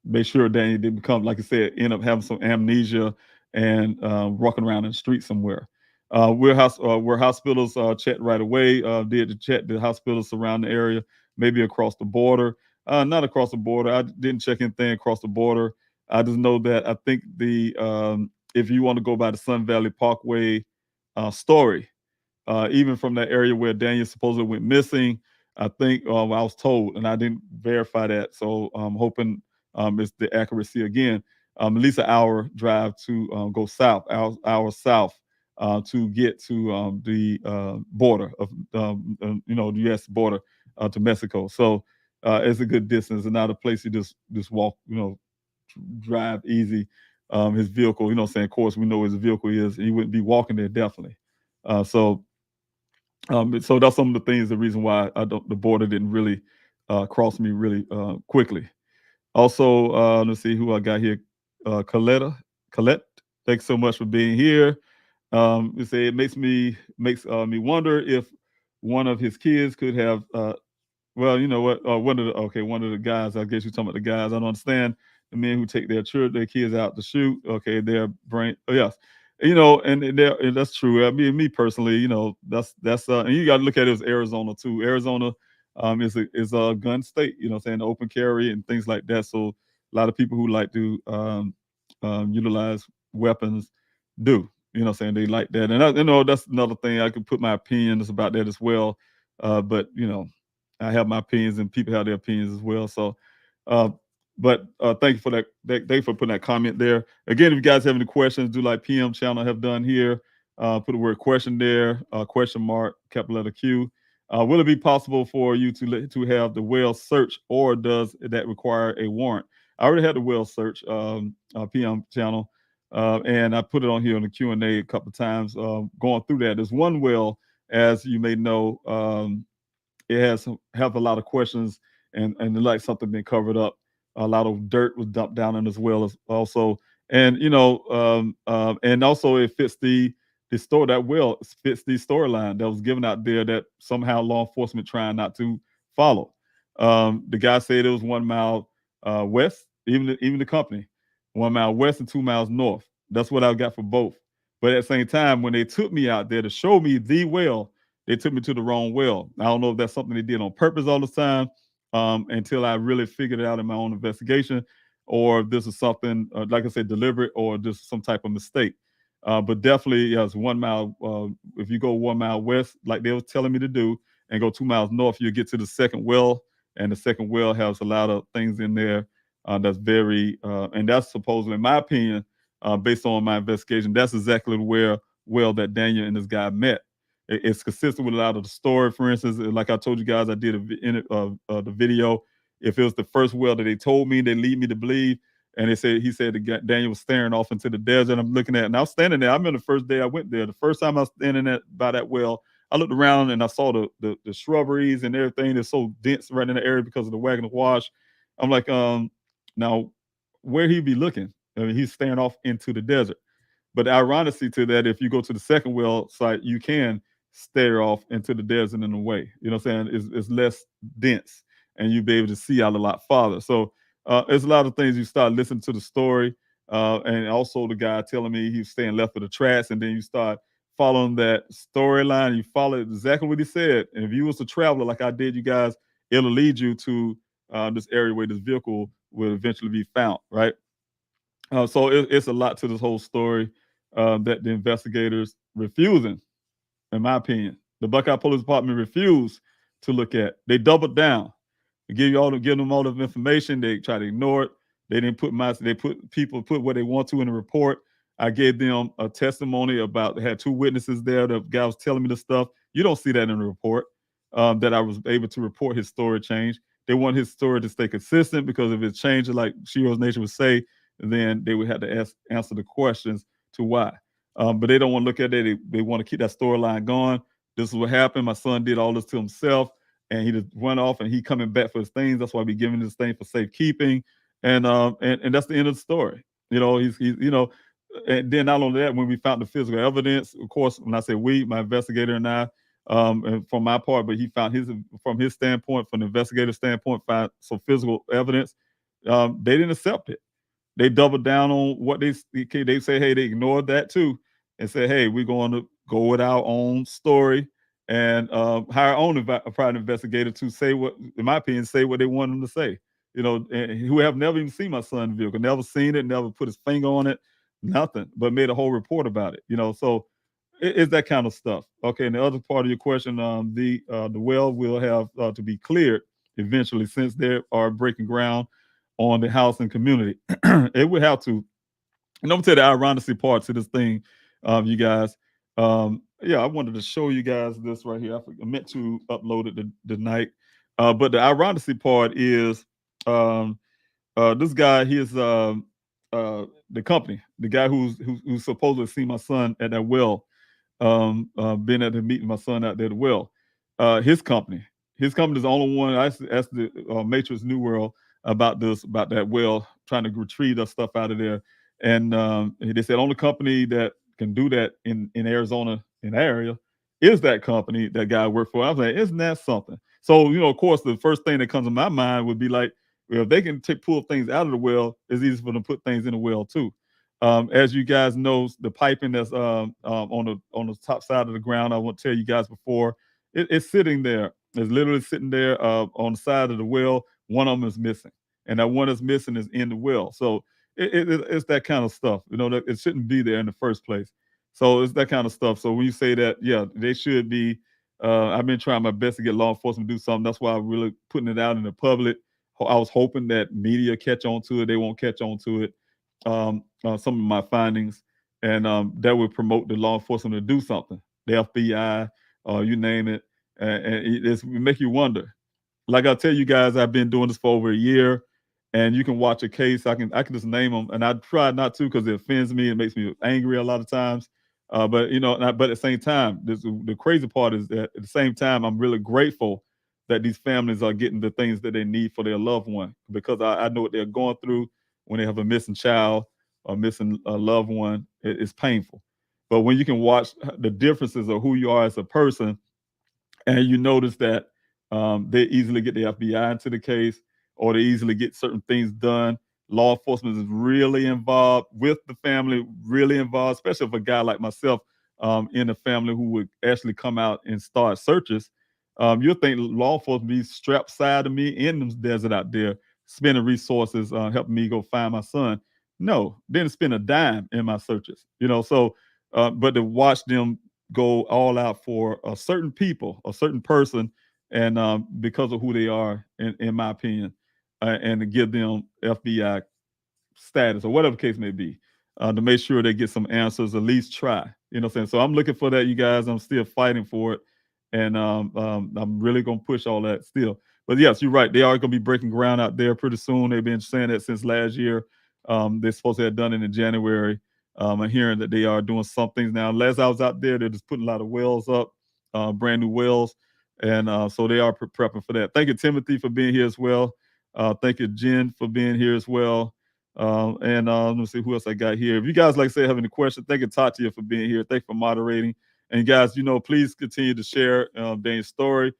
Speaker 3: make sure Daniel didn't become, like I said, end up having some amnesia and walking around in the street somewhere. Where hospitals checked right away, did check the hospitals surrounding the area, maybe across the border. Not across the border. I didn't check anything across the border. I just know that I think if you want to go by the Sun Valley Parkway story, even from that area where Daniel supposedly went missing, I think I was told, and I didn't verify that. So I'm hoping it's the accuracy again. At least an hour drive to go south, hour south to get to the border of the U.S. border to Mexico. So it's a good distance, and not a place you just walk, drive easy. His vehicle, saying, of course, we know his vehicle is. He wouldn't be walking there definitely. So that's some of the things, the reason why the border didn't really cross me really quickly. Also, let's see who I got here. Colette, thanks so much for being here. You say it makes me wonder if one of his kids could have well, you know what? One of the guys. I guess you're talking about the guys. I don't understand the men who take their kids out to shoot. Okay, their brain. Oh, yes, and that's true. I mean, me personally, that's and you got to look at it as Arizona too. Arizona is a gun state. Saying open carry and things like that. So a lot of people who like to utilize weapons do. Saying they like that, and that's another thing. I could put my opinions about that as well. But I have my opinions, and people have their opinions as well. So, but thank you for that. Thank you for putting that comment there. Again, if you guys have any questions, do like PM channel have done here. Put the word question there, question mark, capital letter Q. Will it be possible for you to have the well search, or does that require a warrant? I already had the well search PM channel, and I put it on here on the Q&A a couple of times. Going through that, there's one well, as you may know. It have a lot of questions, and like something being covered up. A lot of dirt was dumped down in as well as also, and and also it fits the story. That well fits the storyline that was given out there that somehow law enforcement trying not to follow. The guy said it was 1 mile west, even the company, 1 mile west and 2 miles north. That's what I got for both. But at the same time, when they took me out there to show me the well, they took me to the wrong well. I don't know if that's something they did on purpose all the time, until I really figured it out in my own investigation, or if this is something, like I said, deliberate, or just some type of mistake. But definitely, yes, 1 mile. If you go 1 mile west, like they were telling me to do, and go 2 miles north, you get to the second well, and the second well has a lot of things in there that's very, and that's supposedly, in my opinion, based on my investigation, that's exactly where well that Daniel and this guy met. It's consistent with a lot of the story. For instance, like I told you guys, I did the video. If it was the first well that they told me, they lead me to believe, and he said that Daniel was staring off into the desert. I'm looking at, and I was standing there. I remember the first day I went there. The first time I was standing by that well, I looked around and I saw the shrubberies and everything. It's so dense right in the area because of the wagon wash. I'm like, now where he be looking? I mean, he's staring off into the desert. But the ironically to that, if you go to the second well site, you can stare off into the desert in a way. You know what I'm saying? It's less dense, and you'll be able to see out a lot farther. So there's a lot of things. You start listening to the story, and also the guy telling me he was staying left of the tracks, and then you start following that storyline. You follow exactly what he said. And if you was a traveler like I did, you guys, it'll lead you to this area where this vehicle will eventually be found, right? So it's a lot to this whole story that the investigators refusing, in my opinion. The Buckeye Police Department refused to look at. They doubled down. They give them all the information. They try to ignore it. They didn't put put what they want to in the report. I gave them a testimony about, they had 2 witnesses there. The guy was telling me the stuff. You don't see that in the report, that I was able to report his story change. They want his story to stay consistent, because if it changes, like Shiro's Nation would say, then they would have to answer the questions to why. But they don't want to look at it. They want to keep that storyline going. This is what happened. My son did all this to himself, and he just went off, and he coming back for his things. That's why we giving this thing for safekeeping, and that's the end of the story. He's and then not only that, when we found the physical evidence, of course, when I say we, my investigator and I, and from my part, but he found from his standpoint, from the investigator standpoint, found some physical evidence. They didn't accept it. They doubled down on what they say. Hey, they ignored that too, and said, hey, we're going to go with our own story and hire our own private investigator to say what, in my opinion, say what they want them to say. And who have never even seen my son's vehicle, never seen it, never put his finger on it, nothing, but made a whole report about it. So it's that kind of stuff. Okay, and the other part of your question, the well will have to be cleared eventually, since they are breaking ground on the house and community. It would have to. And I'm gonna tell the ironically part to this thing, you guys. I wanted to show you guys this right here. I meant to upload it tonight, but the ironically part is this guy. He is the company, the guy who's supposedly seen my son at that well, been at the meeting my son out there at the well. His company is the only one. I asked the Matrix New World about that well, trying to retrieve that stuff out of there. And they said only company that can do that in Arizona, in the area, is that company that guy worked for. I was like, isn't that something? So, of course, the first thing that comes to my mind would be like, well, if they can pull things out of the well, it's easy for them to put things in the well too. As you guys know, the piping that's on the top side of the ground, I won't tell you guys before, it's sitting there. It's literally sitting there on the side of the well. One of them is missing, and that one that's missing is in the well. So it's that kind of stuff, that it shouldn't be there in the first place. So it's that kind of stuff. So when you say that, yeah, they should be. I've been trying my best to get law enforcement to do something. That's why I'm really putting it out in the public. I was hoping that media catch on to it. They won't catch on to it. Some of my findings, and that would promote the law enforcement to do something. The FBI, you name it, and it make you wonder. Like I tell you guys, I've been doing this for over a year, and you can watch a case. I can just name them, and I try not to because it offends me. It makes me angry a lot of times. But but at the same time, the crazy part is that at the same time, I'm really grateful that these families are getting the things that they need for their loved one, because I know what they're going through when they have a missing child or missing a loved one. It's painful. But when you can watch the differences of who you are as a person, and you notice that they easily get the FBI into the case, or they easily get certain things done. Law enforcement is really involved with the family, really involved, especially if a guy like myself in the family who would actually come out and start searches. You'll think law enforcement be strapped side of me in the desert out there, spending resources helping me go find my son. No, they didn't spend a dime in my searches, So, but to watch them go all out for a certain people, a certain person, and because of who they are, in my opinion, and to give them FBI status or whatever the case may be, to make sure they get some answers, at least try. You know what I'm saying? So I'm looking for that, you guys. I'm still fighting for it, and I'm really gonna push all that still. But yes, you're right. They are gonna be breaking ground out there pretty soon. They've been saying that since last year. They're supposed to have done it in January. I'm hearing that they are doing some things now. Last I was out there, they're just putting a lot of wells up, brand new wells, and so they are prepping for that. Thank you, Timothy, for being here as well. Thank you, Jen, for being here as well. And let me see who else I got here. If you guys, like I say, have any questions, thank you, Tatia, for being here. Thank you for moderating. And guys, please continue to share Dane's story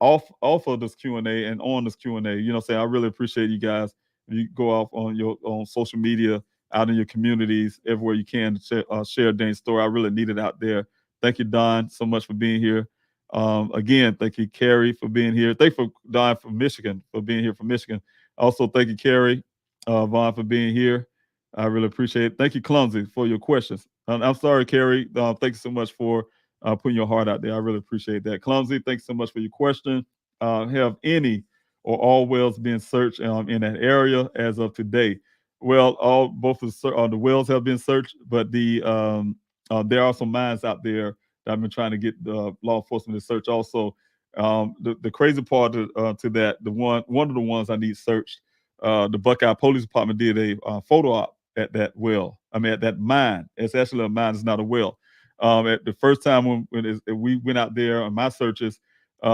Speaker 3: off of this Q&A and on this Q&A. I really appreciate you guys. You go off on your social media, out in your communities, everywhere you can, share Dane's story. I really need it out there. Thank you, Don, so much for being here. Again, thank you, Carrie, for being here. Thank you, Don, from Michigan, for being here from Michigan. Also, thank you, Carrie, Vaughn, for being here. I really appreciate it. Thank you, Clumsy, for your questions. I'm sorry, Carrie. Thank you so much for putting your heart out there. I really appreciate that. Clumsy, thanks so much for your question. Have any or all wells being searched in that area as of today? Well, both of the wells have been searched, but there are some mines out there that I've been trying to get the law enforcement to search. Also, the crazy part to that, one of the ones I need searched, the Buckeye Police Department did a photo op at that well. I mean, at that mine. It's actually a mine. It's not a well. At the first time when we went out there on my searches, we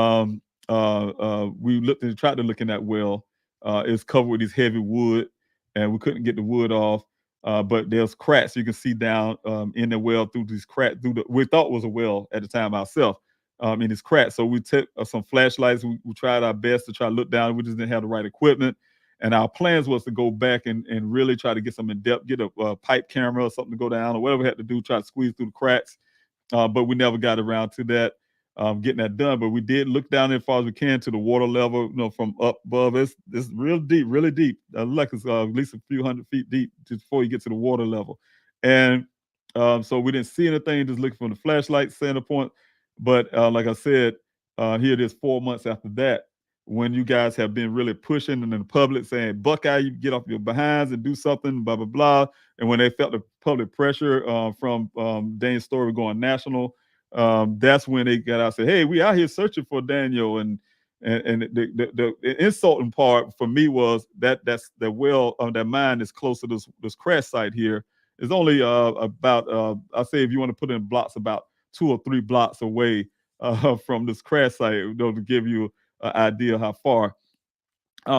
Speaker 3: tried to look in that well. It's covered with this heavy wood, and we couldn't get the wood off. But there's cracks you can see down in the well through these cracks. We thought was a well at the time ourselves, in this crack. So we took some flashlights. We tried our best to try to look down. We just didn't have the right equipment. And our plans was to go back and really try to get some in-depth, get a pipe camera or something to go down or whatever we had to do, try to squeeze through the cracks. But we never got around to that, getting that done. But we did look down as far as we can to the water level, from up above. It's real deep, really deep. Like it's at least a few hundred feet deep just before you get to the water level. And so we didn't see anything, just looking from the flashlight center point. But like I said, here it is 4 months after that, when you guys have been really pushing and in the public saying, Buckeye, you get off your behinds and do something, blah, blah, blah. And when they felt the public pressure from Daniel's story going national, that's when they got out and said, hey, we out here searching for Daniel. And the insulting part for me was that's the well that mine is close to this crash site here. It's only about, I say if you want to put in blocks, about 2 or 3 blocks away from this crash site, to give you an idea how far.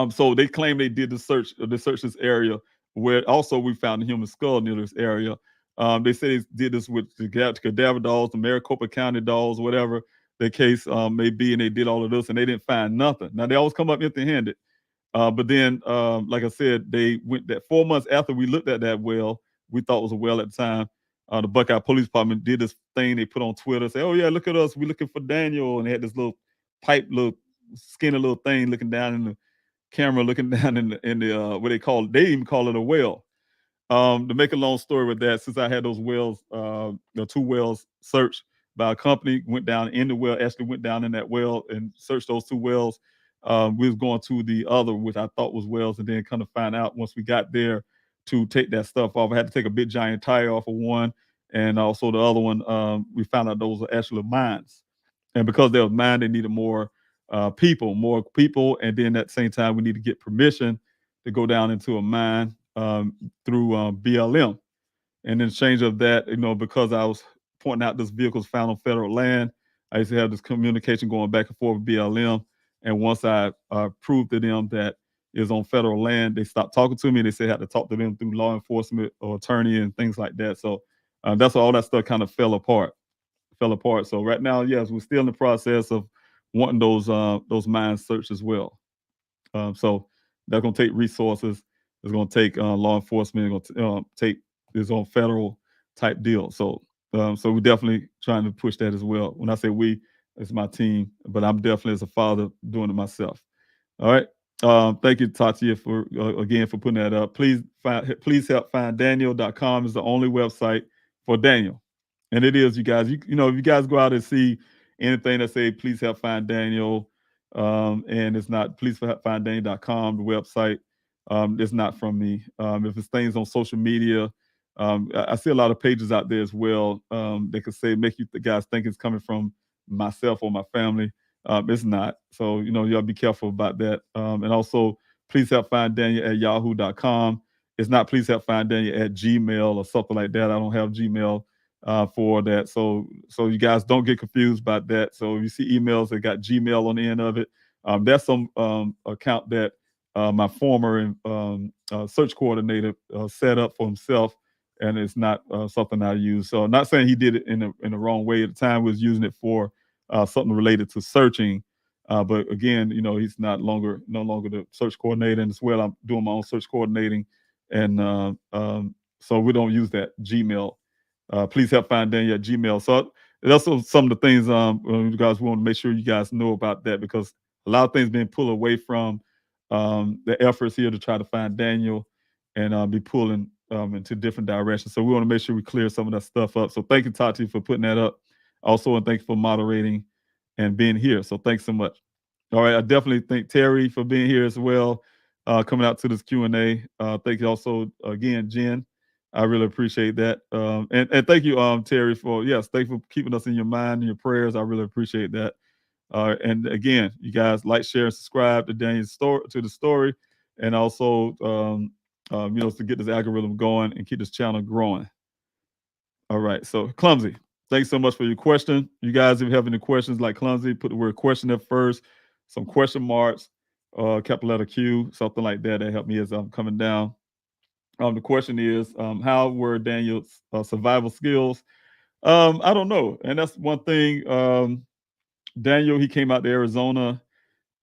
Speaker 3: So they claim they did the search this area, where also we found a human skull near this area. They say they did this with the cadaver dogs, the Maricopa County dogs, whatever the case may be, and they did all of this, and they didn't find nothing. Now, they always come up empty-handed. But then, like I said, they went that 4 months after we looked at that well, we thought it was a well at the time. The Buckeye Police Department did this thing they put on Twitter, say, oh, yeah, look at us. We're looking for Daniel. And they had this little pipe, little skinny little thing looking down in the camera, looking down in the what they even call it a well. To make a long story with that, since I had those wells, the 2 wells searched by a company, went down in the well, actually went down in that well and searched those 2 wells. We was going to the other, which I thought was wells, and then kind of find out once we got there to take that stuff off. I had to take a big giant tire off of one, and also the other one, we found out those are actually mines. And because they were mine, they needed more people, and then at the same time, we need to get permission to go down into a mine through BLM. And in exchange of that, because I was pointing out this vehicle's found on federal land, I used to have this communication going back and forth with BLM. And once I proved to them that it was on federal land, they stopped talking to me. They said I had to talk to them through law enforcement or attorney and things like that. So that's why all that stuff kind of fell apart. So right now, yes, we're still in the process of wanting those mines searched as well. So that's going to take resources. It's going to take law enforcement. It's going to take this on federal type deal. So we're definitely trying to push that as well. When I say we, it's my team, but I'm definitely as a father doing it myself. All right. Thank you, Tatia, for again for putting that up. Please help find Daniel.com is the only website for Daniel. And it is, you guys. If you guys go out and see anything that say please help find Daniel, and it's not please help find Daniel.com, the website, it's not from me. If it's things on social media, I see a lot of pages out there as well. They could say make you the guys think it's coming from myself or my family. It's not. So, y'all be careful about that. And also, please help find Daniel at yahoo.com. It's not please help find Daniel at Gmail or something like that. I don't have Gmail for that. So you guys don't get confused about that. So if you see emails that got Gmail on the end of it, that's some account that my former search coordinator set up for himself, and it's not something I use. So I'm not saying he did it in the wrong way. At the time, we was using it for something related to searching. But again, he's no longer the search coordinator, and as well, I'm doing my own search coordinating. And so we don't use that Gmail. Please help find Daniel at Gmail. So that's some of the things you guys want to make sure you guys know about that, because a lot of things being pulled away from the efforts here to try to find Daniel and be pulling into different directions. So we want to make sure we clear some of that stuff up. So thank you, Tati, for putting that up. Also, and thank you for moderating and being here. So thanks so much. All right, I definitely thank Terry for being here as well, coming out to this Q&A. Thank you also again, Jen. I really appreciate that. And thank you, Terry, thank you for keeping us in your mind and your prayers. I really appreciate that. And again, you guys like, share, and subscribe to Daniel's story, and also to get this algorithm going and keep this channel growing. All right, so Clumsy, thanks so much for your question. You guys, if you have any questions like Clumsy, put the word question up first, some question marks, capital letter Q, something like that. That helped me as I'm coming down. The question is, how were Daniel's survival skills? I don't know, and that's one thing. Daniel, he came out to Arizona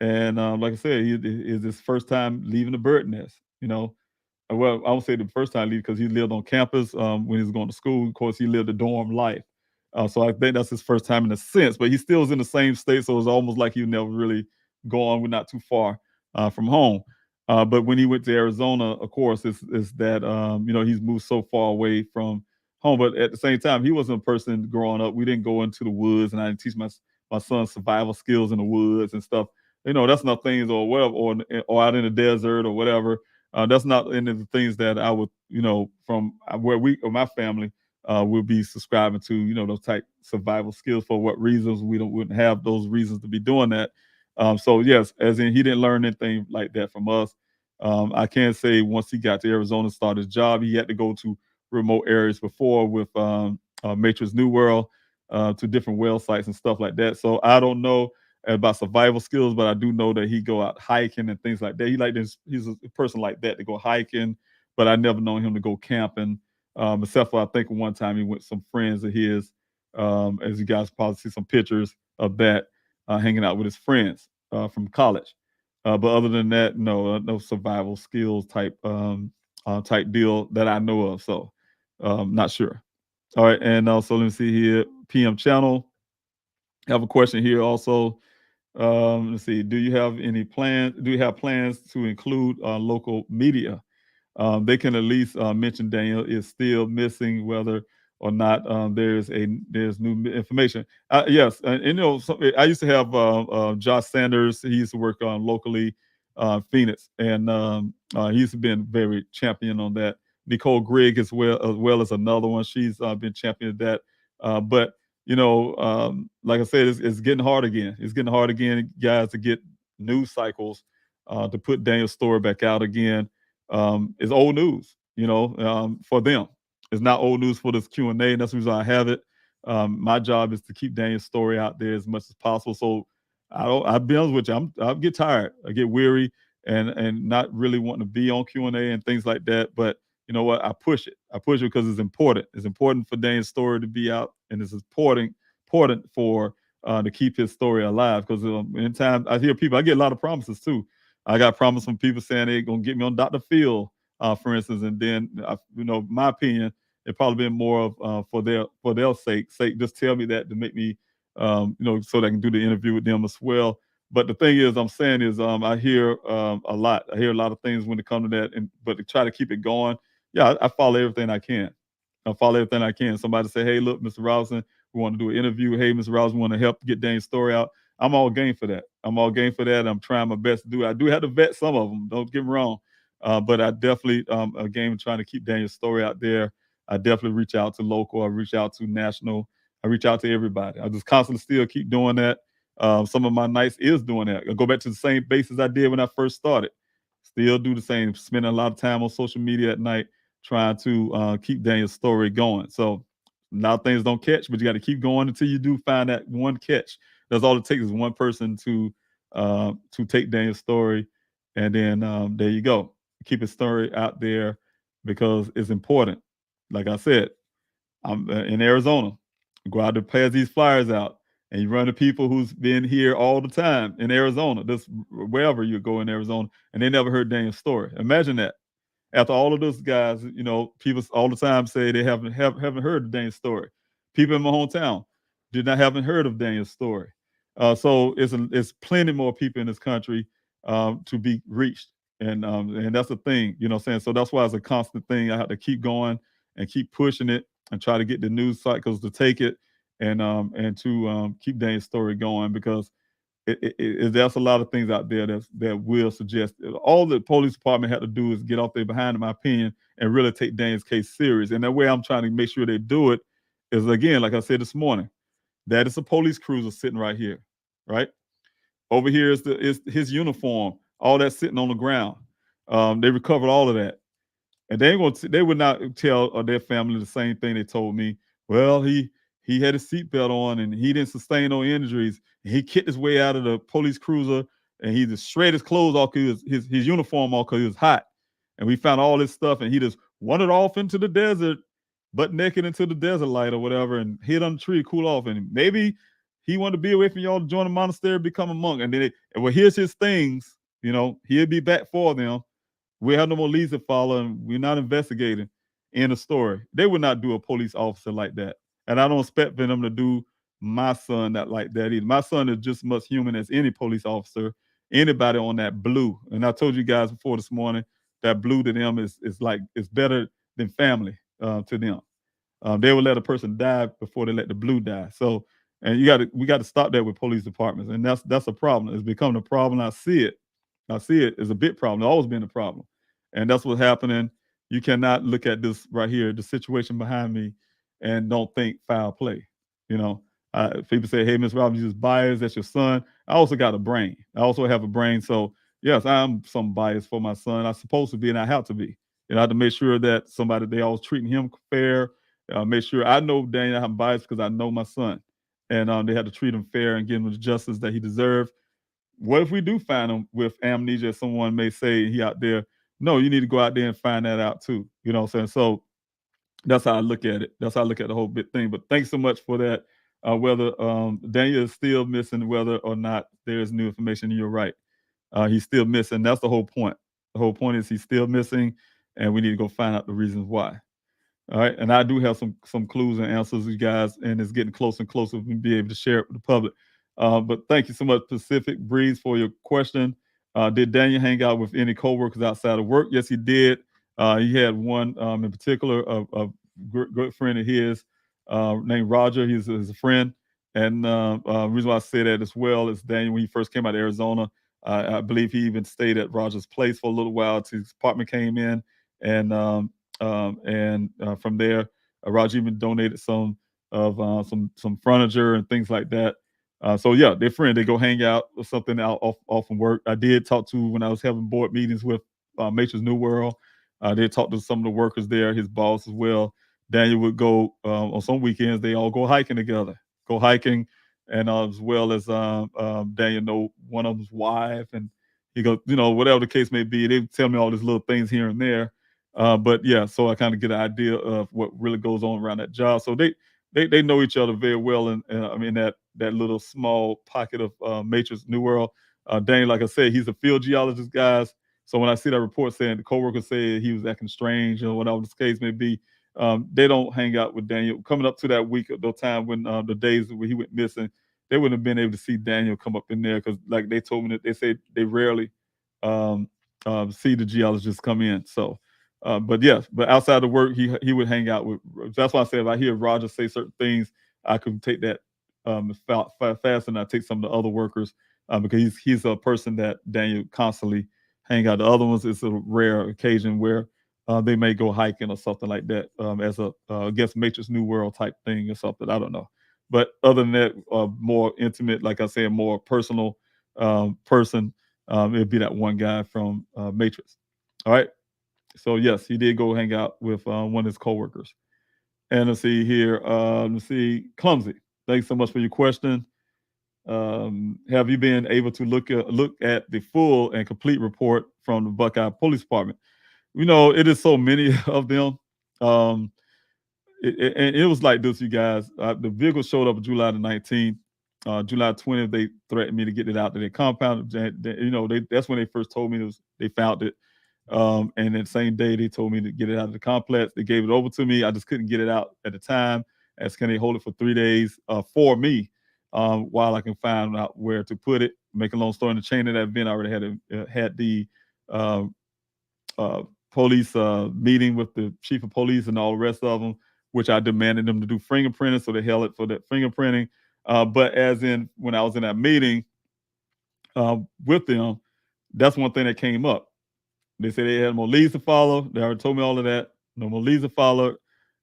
Speaker 3: And like I said, is his first time leaving the bird nest. Well, I won't say the first time leave because he lived on campus when he was going to school. Of course, he lived a dorm life. So I think that's his first time in a sense, but he still was in the same state. So it was almost like he never really gone. We're not too far from home. But when he went to Arizona, of course, it's that, he's moved so far away from home. But at the same time, he wasn't a person growing up. We didn't go into the woods, and I didn't teach my son survival skills in the woods and stuff. That's not things or whatever, or out in the desert or whatever. That's not any of the things that I would, from where we or my family will be subscribing to, those type survival skills. For what reasons we wouldn't have those reasons to be doing that. So yes, as in he didn't learn anything like that from us. I can say once he got to Arizona, started his job, he had to go to remote areas before with Matrix New World to different well sites and stuff like that. So I don't know about survival skills, but I do know that he go out hiking and things like that. He's a person like that to go hiking, but I never known him to go camping. Except for I think one time he went with some friends of his, as you guys probably see some pictures of that, hanging out with his friends from college. But other than that, no survival skills type deal that I know of. So not sure. All right, and also let me see here. PM channel. I have a question here also. Let's see. Do you have plans to include local media? They can at least mention Daniel is still missing, whether or not there's new information. Yes, and I used to have Josh Sanders. He used to work locally, Phoenix, and he's been very champion on that. Nicole Grigg as well as another one. She's been champion of that. But like I said, it's getting hard again. It's getting hard again, guys, to get news cycles to put Daniel's story back out again. Is old news, for them. It's not old news for this Q&A, and that's the reason I have it. My job is to keep Daniel's story out there as much as possible. So I'll be honest with you, I get tired, I get weary, and not really wanting to be on Q&A and things like that. But you know what? I push it because it's important. It's important for Daniel's story to be out, and it's important for to keep his story alive. Because in time, I hear people, I get a lot of promises too. I got promise from people saying they're gonna get me on Dr. Phil, for instance, and then my opinion, it probably been more of for their sake. Just tell me that to make me, so that I can do the interview with them as well. But the thing is, I'm saying is, I hear a lot. I hear a lot of things when it comes to that, but to try to keep it going, yeah, I follow everything I can. I follow everything I can. Somebody say, hey, look, Mr. Robinson, we want to do an interview. Hey, Mr. Robinson, we want to help get Dane's story out. I'm all game for that. I'm trying my best to do it. I do have to vet some of them. Don't get me wrong. But I definitely a game trying to keep Daniel's story out there. I definitely reach out to local. I reach out to national. I reach out to everybody. I just constantly still keep doing that. Some of my nights is doing that. I go back to the same basis I did when I first started. Still do the same. Spending a lot of time on social media at night trying to keep Daniel's story going. So a lot of things don't catch, but you got to keep going until you do find that one catch. That's all it takes is one person to take Daniel's story, and then there you go. Keep his story out there because it's important. Like I said, I'm in Arizona. Go out to pass these flyers out, and you run to people who's been here all the time in Arizona, just wherever you go in Arizona, and they never heard Daniel's story. Imagine that. After all of those guys, people all the time say they haven't heard of Daniel's story. People in my hometown haven't heard of Daniel's story. So it's plenty more people in this country to be reached, and that's the thing, what I'm saying. So that's why it's a constant thing. I have to keep going and keep pushing it and try to get the news cycles to take it and to keep Daniel's story going, because there's a lot of things out there that will suggest all the police department had to do is get off their behind, in my opinion, and really take Daniel's case serious. And the way I'm trying to make sure they do it is, again, like I said this morning, that is a police cruiser sitting right here, right? Over here is his uniform, all that sitting on the ground. They recovered all of that. And they would not tell their family the same thing they told me. Well, he had his seatbelt on and he didn't sustain no injuries. He kicked his way out of the police cruiser and he just shredded his clothes off, his uniform off, because he was hot. And we found all this stuff, and he just wandered off into the desert, butt naked into the desert light or whatever, and hid on the tree to cool off. And maybe He wanted to be away from y'all to join the monastery, become a monk. And then, well, here's his things. He'll be back for them. We have no more leads to follow, and we're not investigating. In the story, they would not do a police officer like that, and I don't expect for them to do my son not like that either. My son is just as much human as any police officer, anybody on that blue. And I told you guys before this morning that blue to them is like it's better than family to them. They will let a person die before they let the blue die. So, and we got to stop that with police departments, and that's a problem. It's becoming a problem. I see it as a big problem. It's always been a problem, and that's what's happening. You cannot look at this right here, the situation behind me, and don't think foul play. People say, "Hey, Miss Robbins, you just biased. That's your son." I also got a brain. I also have a brain. So yes, I'm some bias for my son. I'm supposed to be, and I have to be. I have to make sure that they always treating him fair. Make sure I know Daniel I'm biased because I know my son, and they had to treat him fair and give him the justice that he deserved. What if we do find him with amnesia? As someone may say he out there. No, you need to go out there and find that out too. You know what I'm saying? So that's how I look at it. That's how I look at the whole big thing. But thanks so much for that. Whether Daniel is still missing, whether or not there is new information, you're right. He's still missing. That's the whole point. The whole point is he's still missing, and we need to go find out the reasons why. All right, and I do have some clues and answers, you guys, and it's getting closer and closer to be able to share it with the public. But thank you so much, Pacific Breeze, for your question. Did Daniel hang out with any coworkers outside of work? Yes, he did. He had one in particular, a good friend of his named Roger. He's a friend, and the reason why I say that as well is Daniel, when he first came out of Arizona, I believe he even stayed at Roger's place for a little while till his apartment came in, and from there, Roger even donated some of some furniture and things like that. So yeah, they're friends. They go hang out or something out off from work. I did talk to when I was having board meetings with Matrix New World. They talked to some of the workers there, his boss as well. Daniel would go on some weekends. They all go hiking together, and as well as Daniel know one of them's wife, and he goes, whatever the case may be. They tell me all these little things here and there. But yeah, so I kind of get an idea of what really goes on around that job. So they know each other very well, and I mean that little small pocket of Matrix New World. Daniel, like I said, he's a field geologist, guys. So when I see that report saying the coworker said he was acting strange or whatever the case may be, they don't hang out with Daniel. Coming up to that week of the time when the days where he went missing, they wouldn't have been able to see Daniel come up in there because, like they told me, that they said they rarely see the geologists come in. So. But outside of work, he would hang out with. That's why I said if I hear Roger say certain things, I could take that fast, and I take some of the other workers because he's a person that Daniel constantly hang out. The other ones is a rare occasion where they may go hiking or something like that as a against Matrix New World type thing or something. I don't know. But other than that, more intimate, like I said, more personal person, it'd be that one guy from Matrix. All right. So yes, he did go hang out with one of his coworkers. And let's see here. Clumsy. Thanks so much for your question. Have you been able to look at the full and complete report from the Buckeye Police Department? It is so many of them. It was like this, you guys. The vehicle showed up July the 19th. July 20th, they threatened me to get it out to their compound. That's when they first told me they found it. And then the same day they told me to get it out of the complex. They gave it over to me. I just couldn't get it out at the time. Asked, can they hold it for 3 days for me while I can find out where to put it. Make a long story in the chain of that event, I already had the police meeting with the chief of police and all the rest of them, which I demanded them to do fingerprinting, so they held it for that fingerprinting. But as in when I was in that meeting with them, that's one thing that came up. They said they had more leads to follow. They already told me all of that. No more leads to follow.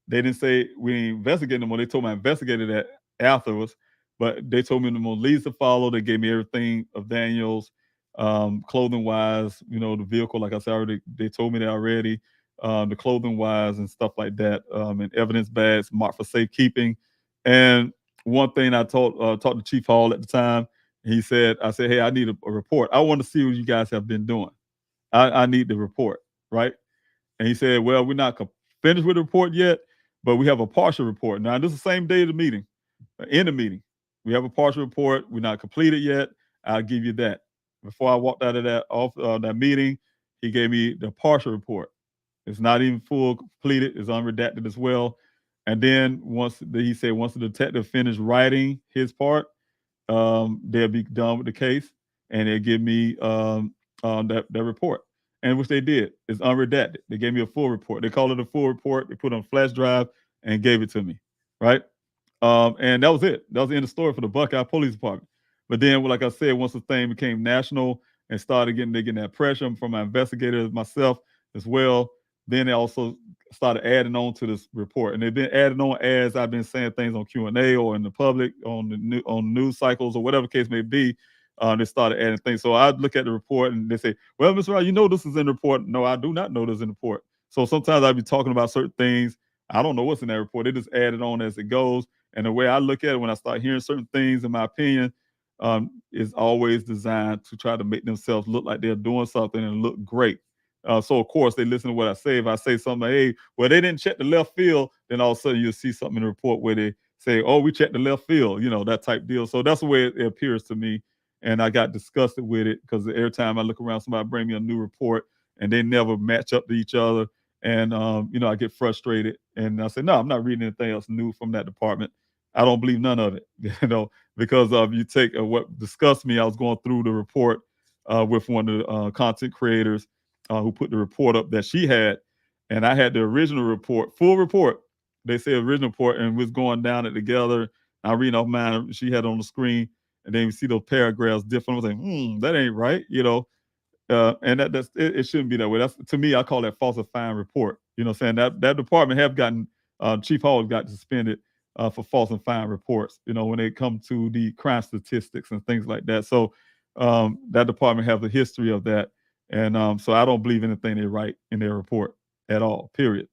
Speaker 3: They didn't say we ain't investigating no more. They told me I investigated that afterwards, but they told me no more leads to follow. They gave me everything of Daniel's, clothing wise, the vehicle, like I said already, they told me that already, the clothing wise and stuff like that, and evidence bags marked for safekeeping. And one thing I talked to Chief Hall at the time, I said, hey, I need a report. I want to see what you guys have been doing. I need the report, right? And he said, well, we're not finished with the report yet, but we have a partial report. Now, this is the same day of the meeting, in the meeting. We have a partial report. We're not completed yet. I'll give you that. Before I walked out of that meeting, he gave me the partial report. It's not even full completed. It's unredacted as well. And then he said once the detective finished writing his part, they'll be done with the case and they'll give me that report. And which they did. It's unredacted. They gave me a full report. They called it a full report. They put it on a flash drive and gave it to me. Right. And that was it. That was the end of the story for the Buckeye Police Department. But then, like I said, once the thing became national and started getting that pressure from my investigators, myself as well, then they also started adding on to this report. And they've been adding on as I've been saying things on Q&A or in the public, on news cycles or whatever the case may be. They started adding things. So I'd look at the report and they say, well, Mr. Ryan, you know this is in the report. No, I do not know this is in the report. So sometimes I'd be talking about certain things. I don't know what's in that report. They just add it on as it goes. And the way I look at it when I start hearing certain things, in my opinion, is always designed to try to make themselves look like they're doing something and look great. So, of course, they listen to what I say. If I say something like, hey, well, they didn't check the left field, then all of a sudden you'll see something in the report where they say, oh, we checked the left field, that type deal. So that's the way it appears to me. And I got disgusted with it because every time I look around, somebody bring me a new report and they never match up to each other. And, I get frustrated. And I say, no, I'm not reading anything else new from that department. I don't believe none of it, because you take what disgusts me. I was going through the report with one of the content creators who put the report up that she had. And I had the original report, full report. They say original report, and was going down it together. I read off mine. She had it on the screen, and then you see those paragraphs different. I was like, that ain't right, and it shouldn't be that way. That's, to me, I call that falsifying report. You know what I'm saying? That department have gotten, Chief Hall got suspended for falsifying reports, when it comes to the crime statistics and things like that. So that department have a history of that. And so I don't believe anything they write in their report at all, period.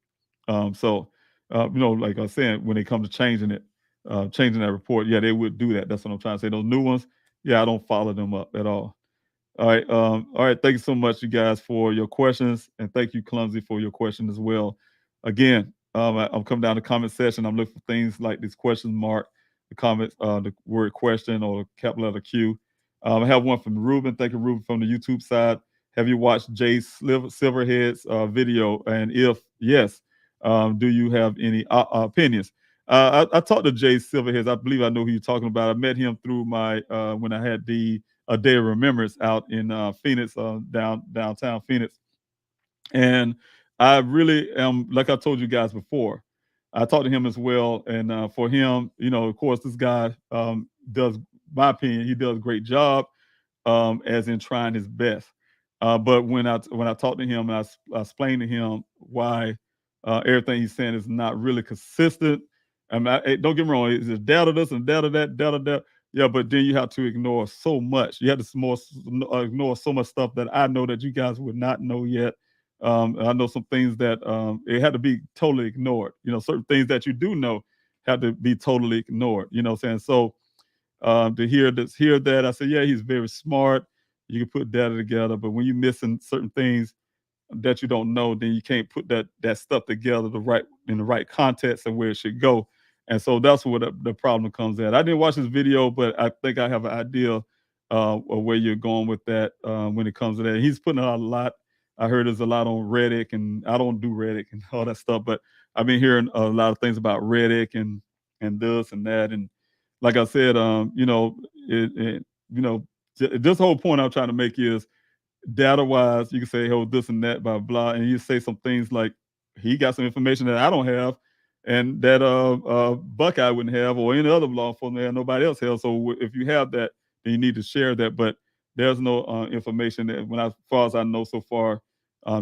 Speaker 3: Like I was saying, when it comes to changing that report, yeah, they would do that. That's what I'm trying to say. Those new ones, yeah, I don't follow them up at all. All right. Thank you so much, you guys, for your questions. And thank you, Clumsy, for your question as well. Again, I'm coming down to the comment section. I'm looking for things like this question mark, the comments, the word question or capital letter Q. I have one from Ruben. Thank you, Ruben, from the YouTube side. Have you watched Jay Silverhead's video? And if yes, do you have any opinions? I talked to Jay Silverhead. I believe I know who you're talking about. I met him through my when I had a Day of Remembrance out in Phoenix, downtown Phoenix. And I really am, like I told you guys before, I talked to him as well. And for him, of course, this guy does, my opinion, he does a great job, as in trying his best. But when I talked to him and I explained to him why everything he's saying is not really consistent. Don't get me wrong, it's just data this and data that, data that. Yeah, but then you have to ignore so much. You have to ignore so much stuff that I know that you guys would not know yet. I know some things that it had to be totally ignored. Certain things that you do know had to be totally ignored. You know what I'm saying? So to hear that, I said, yeah, he's very smart. You can put data together, but when you're missing certain things that you don't know, then you can't put that stuff together in the right context and where it should go. And so that's where the problem comes at. I didn't watch this video, but I think I have an idea of where you're going with that when it comes to that. He's putting out a lot. I heard there's a lot on Reddit, and I don't do Reddit and all that stuff, but I've been hearing a lot of things about Reddit and this and that. And like I said, this whole point I'm trying to make is, data-wise, you can say, oh, this and that, blah, blah, and you say some things like, he got some information that I don't have, and that Buckeye wouldn't have, or any other law enforcement, nobody else has. So if you have that, then you need to share that. But there's no information that, as far as I know so far,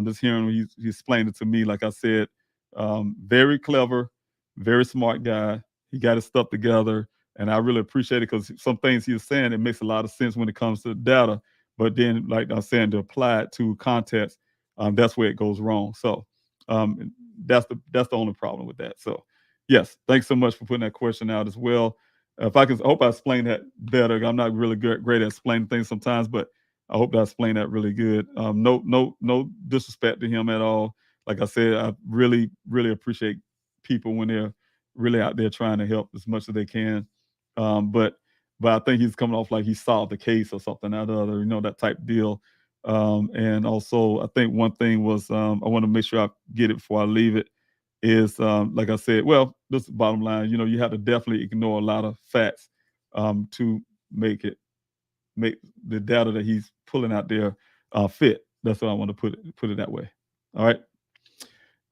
Speaker 3: just hearing when he explained it to me, like I said, very clever, very smart guy. He got his stuff together, and I really appreciate it because some things he was saying, it makes a lot of sense when it comes to data. But then, like I was saying, to apply it to context, that's where it goes wrong. So that's the only problem with that. So yes, thanks so much for putting that question out as well. I hope I explained that better. I'm not really great at explaining things sometimes, but I hope I explained that really good. No disrespect to him at all. Like I said, I really, really appreciate people when they're really out there trying to help as much as they can. But but I think he's coming off like he solved the case or something, that other, that type deal. And also, I think one thing was, I want to make sure I get it before I leave it, is, like I said, well, this is the bottom line. You have to definitely ignore a lot of facts to make the data that he's pulling out there fit. That's what I want to put it that way. All right.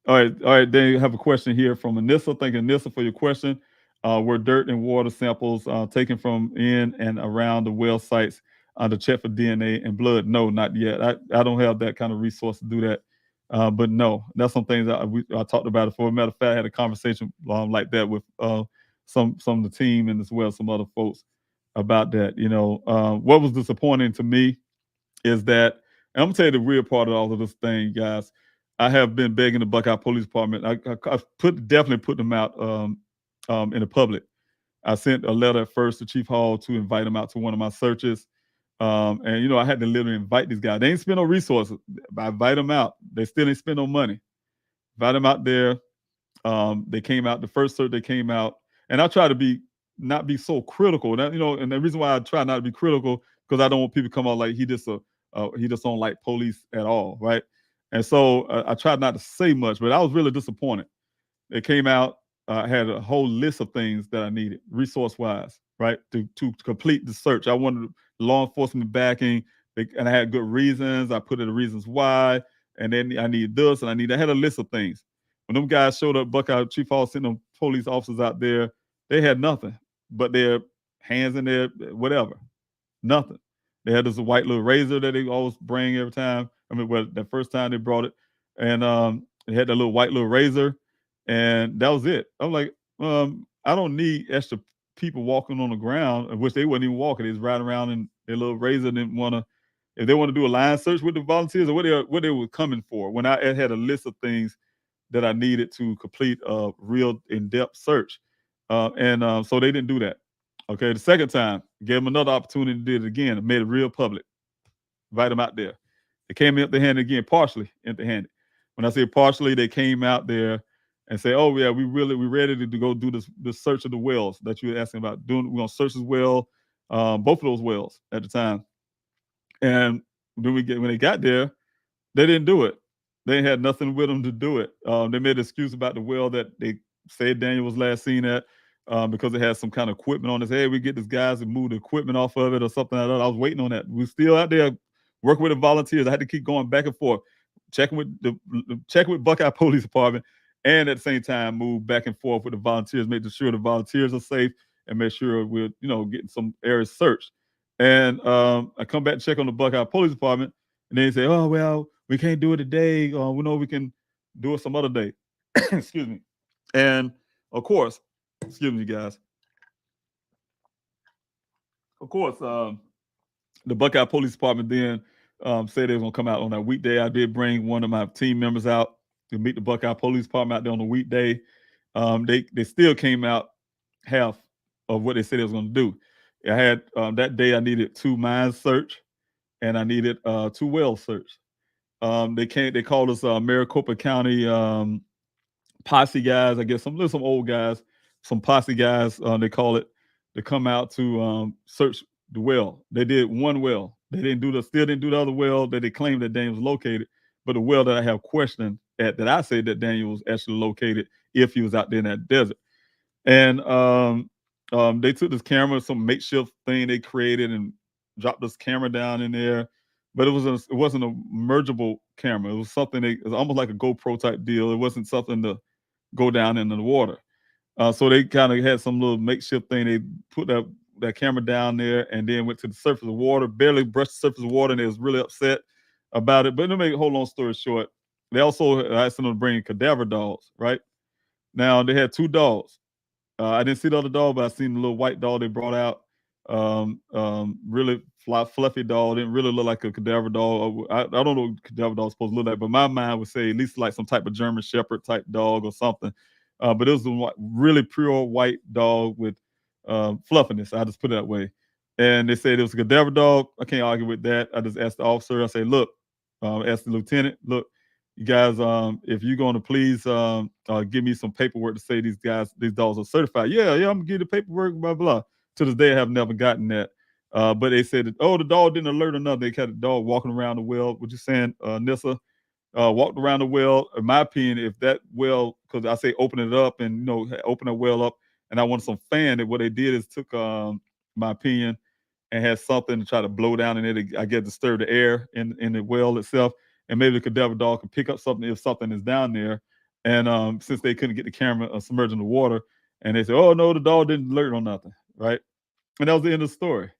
Speaker 3: All right. Then you have a question here from Anissa. Thank you, Anissa, for your question. Were dirt and water samples taken from in and around the well sites to check for DNA and blood? No, not yet. I don't have that kind of resource to do that. But no, that's some things I talked about it. For a matter of fact, I had a conversation like that with some of the team and as well some other folks about that. What was disappointing to me is that, and I'm gonna tell you the real part of all of this thing, guys. I have been begging the Buckeye Police Department. I definitely put them out in the public. I sent a letter at first to Chief Hall to invite him out to one of my searches. And I had to literally invite these guys. They ain't spend no resources. I invite them out. They still ain't spend no money. Invite them out there. They came out, the first search they came out, and I try to not be so critical. That, and the reason why I try not to be critical, because I don't want people to come out like he just don't like police at all, right? And so I tried not to say much, but I was really disappointed. They came out, had a whole list of things that I needed, resource-wise, right, to complete the search. I wanted law enforcement backing, and I had good reasons. I put in the reasons why, and then I need this, and I had a list of things. When them guys showed up, Buckeye Chief Hall sent them police officers out there, they had nothing but their hands in their whatever, nothing. They had this white little razor that they always bring every time. I mean, the first time they brought it, and they had that little white little razor, and that was it. I'm like, I don't need extra people walking on the ground, which they wasn't even walking. They was riding around in their little razor. Didn't want to, if they want to do a line search with the volunteers or what they were coming for. When I had a list of things that I needed to complete a real in-depth search, and so they didn't do that. Okay, the second time, gave them another opportunity to do it again and made it real public. Invite them out there. They came empty-handed again, partially empty-handed. When I say partially, they came out there and say, "Oh yeah, we're ready to go do this search of the wells that you were asking about. We're gonna search this well, both of those wells at the time." And then when they got there, they didn't do it. They had nothing with them to do it. They made an excuse about the well that they said Daniel was last seen at, because it had some kind of equipment on it. Hey, we get these guys and move the equipment off of it or something like that. I was waiting on that. We're still out there working with the volunteers. I had to keep going back and forth, checking with Buckeye Police Department, and at the same time move back and forth with the volunteers, making sure the volunteers are safe and make sure we're getting some areas searched. And I come back and check on the Buckeye Police Department, and they say, "Oh well, we can't do it today. We know we can do it some other day." Excuse me. And of course, excuse me, guys. Of course, the Buckeye Police Department then said they were going to come out on that weekday. I did bring one of my team members out to meet the Buckeye Police Department out there on the weekday. They still came out half of what they said they was going to do. I had that day I needed 2 mines search, and I needed 2 wells search. They called us Maricopa County posse guys. I guess some old guys, some posse guys, they call it, to come out to search the well. They did 1 well. They still didn't do the other well that they claimed that Daniel was located, but the well that I have questioned that I say that Daniel was actually located if he was out there in that desert. And they took this camera, some makeshift thing they created, and dropped this camera down in there. But it wasn't a mergeable camera. It was something it was almost like a GoPro type deal. It wasn't something to go down into the water. So they kind of had some little makeshift thing. They put that camera down there and then went to the surface of the water, barely brushed the surface of the water, and they was really upset about it. But to make a whole long story short, they also asked them to bring cadaver dogs, right? Now, they had 2 dogs. I didn't see the other dog, but I seen the little white dog they brought out. Really fluffy dog. Didn't really look like a cadaver dog. I don't know what cadaver dog is supposed to look like, but my mind would say at least like some type of German Shepherd type dog or something. But it was a really pure white dog with fluffiness. I just put it that way. And they said it was a cadaver dog. I can't argue with that. I just asked the officer. I say, look, asked the lieutenant, look, you guys, if you're going to please give me some paperwork to say these dogs are certified. Yeah, I'm gonna give you the paperwork, blah blah. To this day, I have never gotten that. But they said, that, oh, the dog didn't alert or nothing. They had the dog walking around the well. What you saying, Nissa? Walked around the well. In my opinion, if that well, because I say open it up and, open a well up, and I wanted some fan, and what they did is took, my opinion, and had something to try to blow down in it, I guess, disturb the air in the well itself. And maybe the cadaver dog can pick up something if something is down there. And since they couldn't get the camera submerged in the water, and they said, oh, no, the dog didn't alert on nothing, right? And that was the end of the story.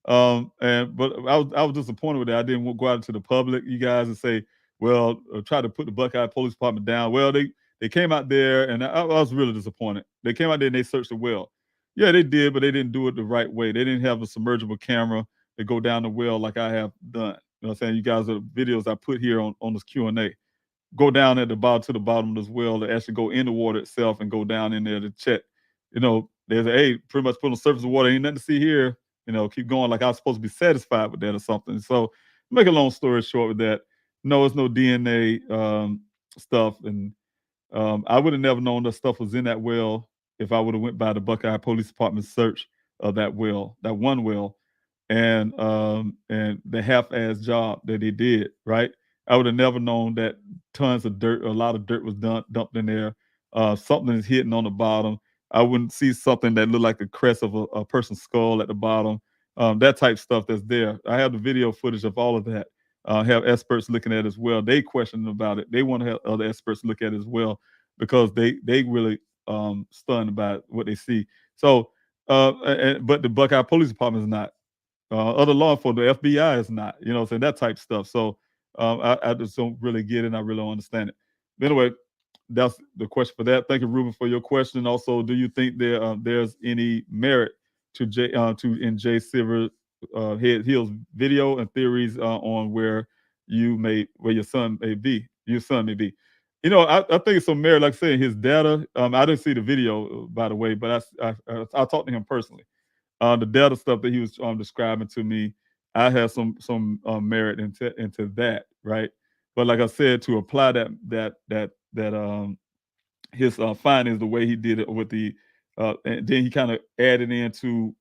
Speaker 3: But I was disappointed with that. I didn't go out to the public, you guys, and say, well, try to put the Buckeye Police Department down. Well, they came out there, and I was really disappointed. They came out there and they searched the well. Yeah, they did, but they didn't do it the right way. They didn't have a submergible camera to go down the well like I have done. You know what I'm saying? You guys are videos I put here on this Q&A. Go down at the bottom to the bottom of this well to actually go in the water itself and go down in there to check. There's pretty much put on the surface of water. Ain't nothing to see here. Keep going like I was supposed to be satisfied with that or something. So make a long story short with that. No, it's no DNA stuff. And I would have never known that stuff was in that well if I would have went by the Buckeye Police Department search of that well, that one well, and the half-ass job that they did, right? I would have never known that tons of dirt, a lot of dirt was dumped in there. Something is hidden on the bottom. I wouldn't see something that looked like the crest of a person's skull at the bottom. That type of stuff that's there. I have the video footage of all of that. Have experts looking at it as well. They questioned about it. They want to have other experts look at it as well because they really stunned about what they see. So, but the Buckeye Police Department is not. Other law enforcement, the FBI is not. So that type of stuff. So I just don't really get it. And I really don't understand it. But anyway, that's the question for that. Thank you, Ruben, for your question. Also, do you think there's any merit to Jay Silver's Head Hills video and theories on where your son may be? Your son may be. I think it's some merit. Like saying his data. I didn't see the video, by the way, but I talked to him personally. The data stuff that he was describing to me, I had some merit into that, right? But like I said, to apply that his findings the way he did it with the and then he kind of added into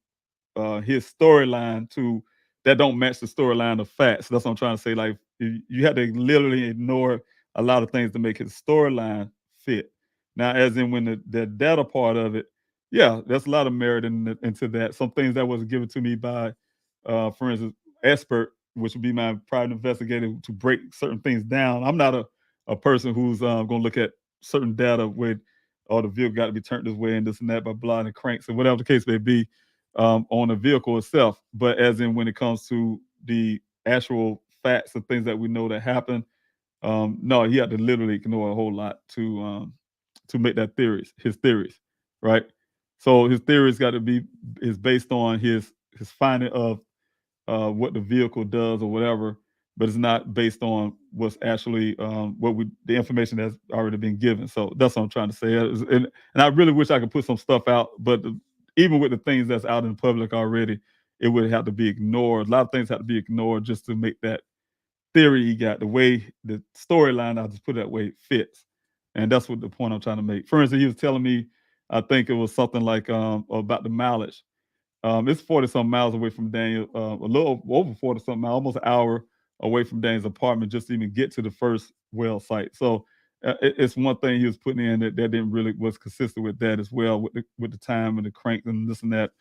Speaker 3: his storyline to that don't match the storyline of facts. That's what I'm trying to say. Like you had to literally ignore a lot of things to make his storyline fit. Now, as in when the data part of it, yeah, there's a lot of merit into that. Some things that was given to me by, for instance, expert, which would be my private investigator to break certain things down. I'm not a person who's going to look at certain data with, the vehicle got to be turned this way and this and that, blah, and cranks and whatever the case may be on the vehicle itself. But as in when it comes to the actual facts and things that we know that happen, no, he had to literally ignore a whole lot to make that his theories, right? So his theories got to be is based on his finding of what the vehicle does or whatever, but it's not based on what's actually the information that's already been given. So that's what I'm trying to say. And I really wish I could put some stuff out, but even with the things that's out in the public already, it would have to be ignored. A lot of things have to be ignored just to make that theory he got, the way the storyline, I'll just put it that way, fits. And that's what the point I'm trying to make. For instance, he was telling me, I think it was something like about the mileage. It's 40-something miles away from Daniel, a little over 40-something miles, almost an hour away from Daniel's apartment just to even get to the first well site. So it's one thing he was putting in that didn't really was consistent with that as well, with the time and the crank and this and that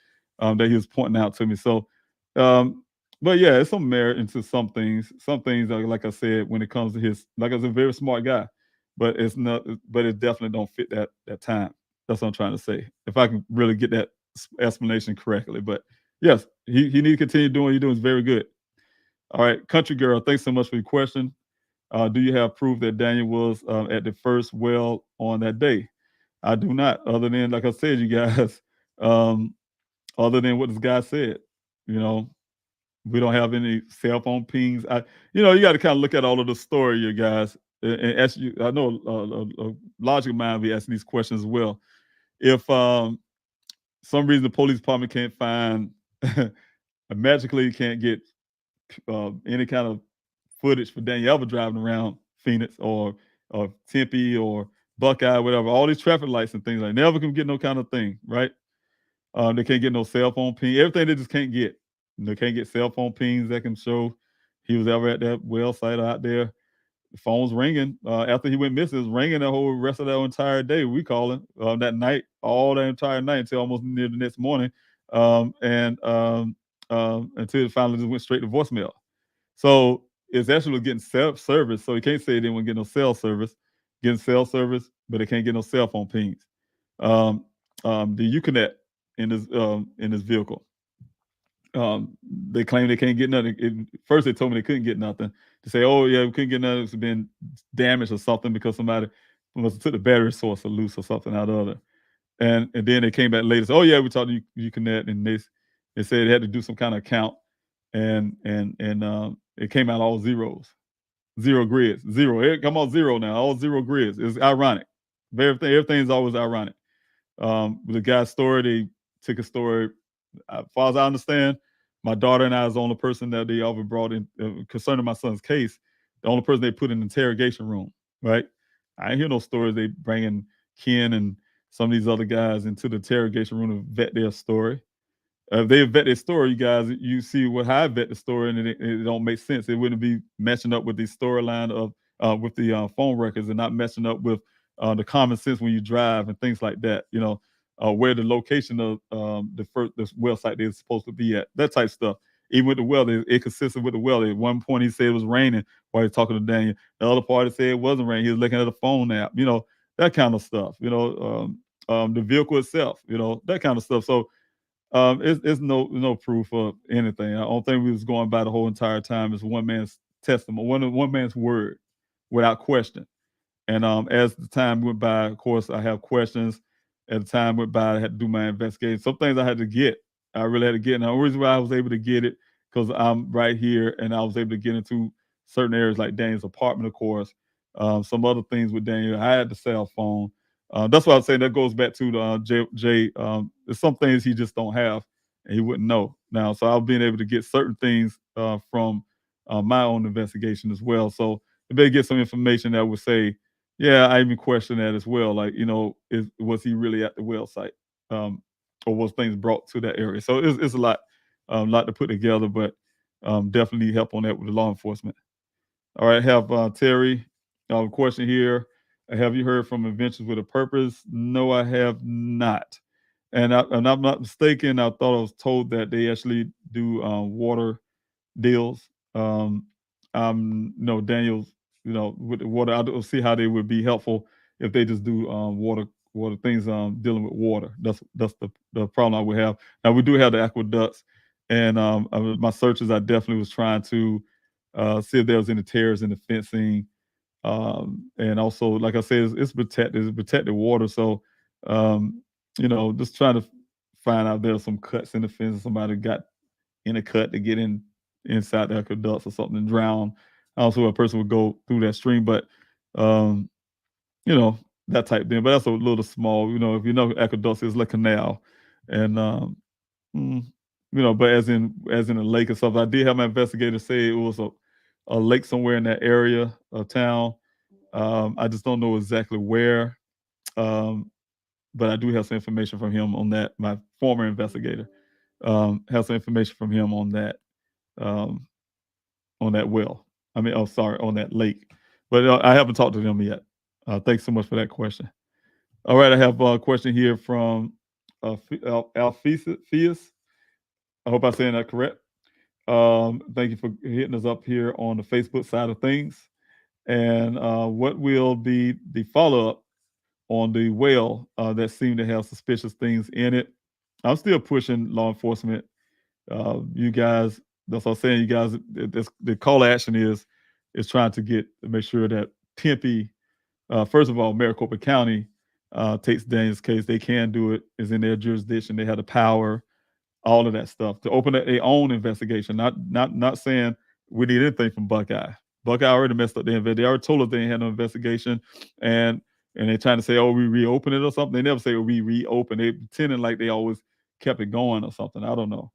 Speaker 3: that he was pointing out to me. So, but yeah, it's some merit into some things. Some things, like I said, when it comes to his, like I was a very smart guy, but it's not. But it definitely don't fit that time. That's what I'm trying to say. If I can really get that explanation correctly, but yes, he need to continue doing what he's doing. Is very good. All right, country girl, thanks so much for your question. Do you have proof that Daniel was at the first well on that day? I do not. Other than, like I said, you guys, other than what this guy said, we don't have any cell phone pings. You got to kind of look at all of the story, you guys, and ask you. I know a logical mind will be asking these questions as well. If some reason the police department can't find, magically can't get any kind of footage for Daniel ever driving around Phoenix or Tempe or Buckeye, whatever, all these traffic lights and things, like never can get no kind of thing, right? They can't get no cell phone ping. Everything they just can't get. They can't get cell phone pings that can show he was ever at that well site out there. The phone's ringing. After he went missing, it was ringing the whole rest of that entire day. We calling that night, all that entire night until almost near the next morning, until it finally just went straight to voicemail. So it's actually getting cell service. So you can't say they didn't get no cell service, getting cell service, but they can't get no cell phone pings. The Uconnect in this vehicle. They claim they can't get nothing. First, they told me they couldn't get nothing. To say, oh yeah, we couldn't get nothing. It's been damaged or something because somebody must have took the battery source or loose or something out of it. And then they came back later. Said, oh yeah, we talked to Uconnect, and they said they had to do some kind of count, and it came out all zeros, 0 grids, 0. It come out 0 now, all 0 grids. It's ironic. Everything's always ironic. The guy's story, they took a story. As far as I understand, my daughter and I is the only person that they ever brought in concerning my son's case. The only person they put in the interrogation room, right? I didn't hear no stories they bringing Ken and some of these other guys into the interrogation room to vet their story. If they vet their story, you guys, you see how I vet the story, and it don't make sense. It wouldn't be matching up with the storyline of with the phone records, and not matching up with the common sense when you drive and things like that. Where the location of the well site they're supposed to be at, that type of stuff. Even with the weather, it consistent with the weather. At one point, he said it was raining while he was talking to Daniel. The other party said it wasn't raining. He was looking at a phone app. That kind of stuff. The vehicle itself. That kind of stuff. So it's no proof of anything. The only thing we was going by the whole entire time is one man's testimony, one man's word, without question. And as the time went by, of course, I have questions. As the time went by, I had to do my investigation. Some things I had to get. I really had to get. And the reason why I was able to get it, because I'm right here, and I was able to get into certain areas like Daniel's apartment, of course. Some other things with Daniel. I had the cell phone. That's why I was saying that goes back to the Jay. There's some things he just don't have, and he wouldn't know now. So I've been able to get certain things from my own investigation as well. So if they get some information that would say, yeah, I even question that as well. Like, was he really at the well site, or was things brought to that area? So it's a lot to put together, but definitely help on that with the law enforcement. All right, have Terry. Question here. Have you heard from Adventures with a Purpose? No, I have not. And I'm not mistaken. I thought I was told that they actually do water deals. Daniel's, with the water. I don't see how they would be helpful if they just do water things dealing with water. That's the problem I would have. Now we do have the aqueducts, and my searches, I definitely was trying to see if there was any tears in the fencing. And also, like I said, it's protected water. So, just trying to find out there's some cuts in the fence. Somebody got in a cut to get inside the aqueducts or something and drown. Also, a person would go through that stream, but that type thing. But that's a little small. If you know aqueducts is like a canal, and but as in a lake or something. I did have my investigator say it was a lake somewhere in that area of town. I just don't know exactly where, but I do have some information from him on that. My former investigator has some information from him on that well. On that lake. But I haven't talked to them yet. Thanks so much for that question. All right, I have a question here from Alpheus. I hope I'm saying that correct. Thank you for hitting us up here on the Facebook side of things. And what will be the follow-up on the well that seemed to have suspicious things in it? I'm still pushing law enforcement. You guys, that's what I'm saying. You guys, the call to action is trying to make sure that Tempe, first of all, Maricopa County takes Daniel's case. They can do it. It's in their jurisdiction. They have the power, all of that stuff to open their own investigation. Not saying we need anything from Buckeye. Buckeye already messed up the investigation. They already told us they ain't had no investigation, and they're trying to say, oh, we reopen it or something. They never say we reopen. They pretending like they always kept it going or something. I don't know.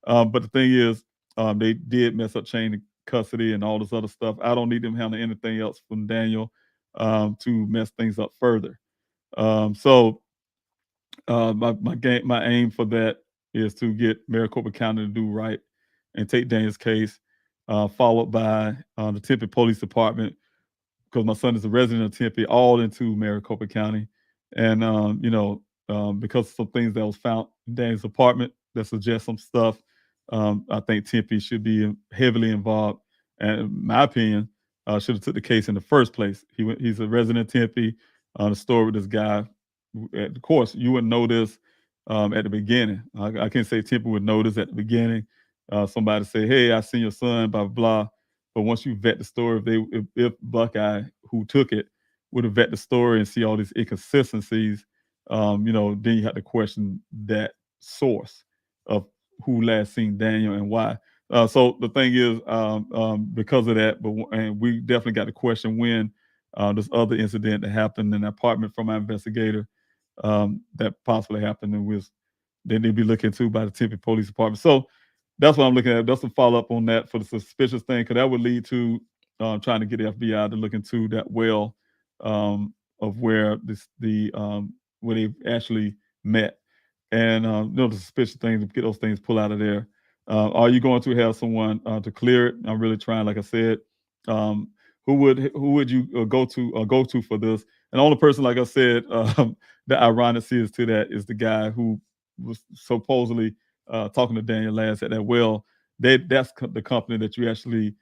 Speaker 3: But the thing is, they did mess up chain of custody and all this other stuff. I don't need them handling anything else from Daniel to mess things up further. So my aim for that is to get Maricopa County to do right and take Daniel's case, followed by the Tempe Police Department, because my son is a resident of Tempe, all into Maricopa County. And, because of some things that was found in Daniel's apartment that suggest some stuff, I think Tempe should be heavily involved. And in my opinion, should have took the case in the first place. He's a resident of Tempe on a story with this guy. Of course, you wouldn't know this at the beginning. I can't say Tempe would know this at the beginning. Somebody say, "Hey, I seen your son," blah, blah, blah. But once you vet the story, if Buckeye, who took it, would have vet the story and see all these inconsistencies, then you have to question that source of who last seen Daniel and why. So the thing is, because of that, and we definitely got to question when this other incident that happened in the apartment from our investigator that possibly happened, and then they'd be looked into by the Tempe Police Department. So that's what I'm looking at. That's a follow up on that for the suspicious thing, because that would lead to trying to get the FBI to look into that well of where where they actually met, and the suspicious things, to get those things pulled out of there. Are you going to have someone to clear it? I'm really trying, like I said. Who would you go to for this? And the only person, like I said, the irony is to that is the guy who was supposedly talking to Daniel last at that well. That's the company that you actually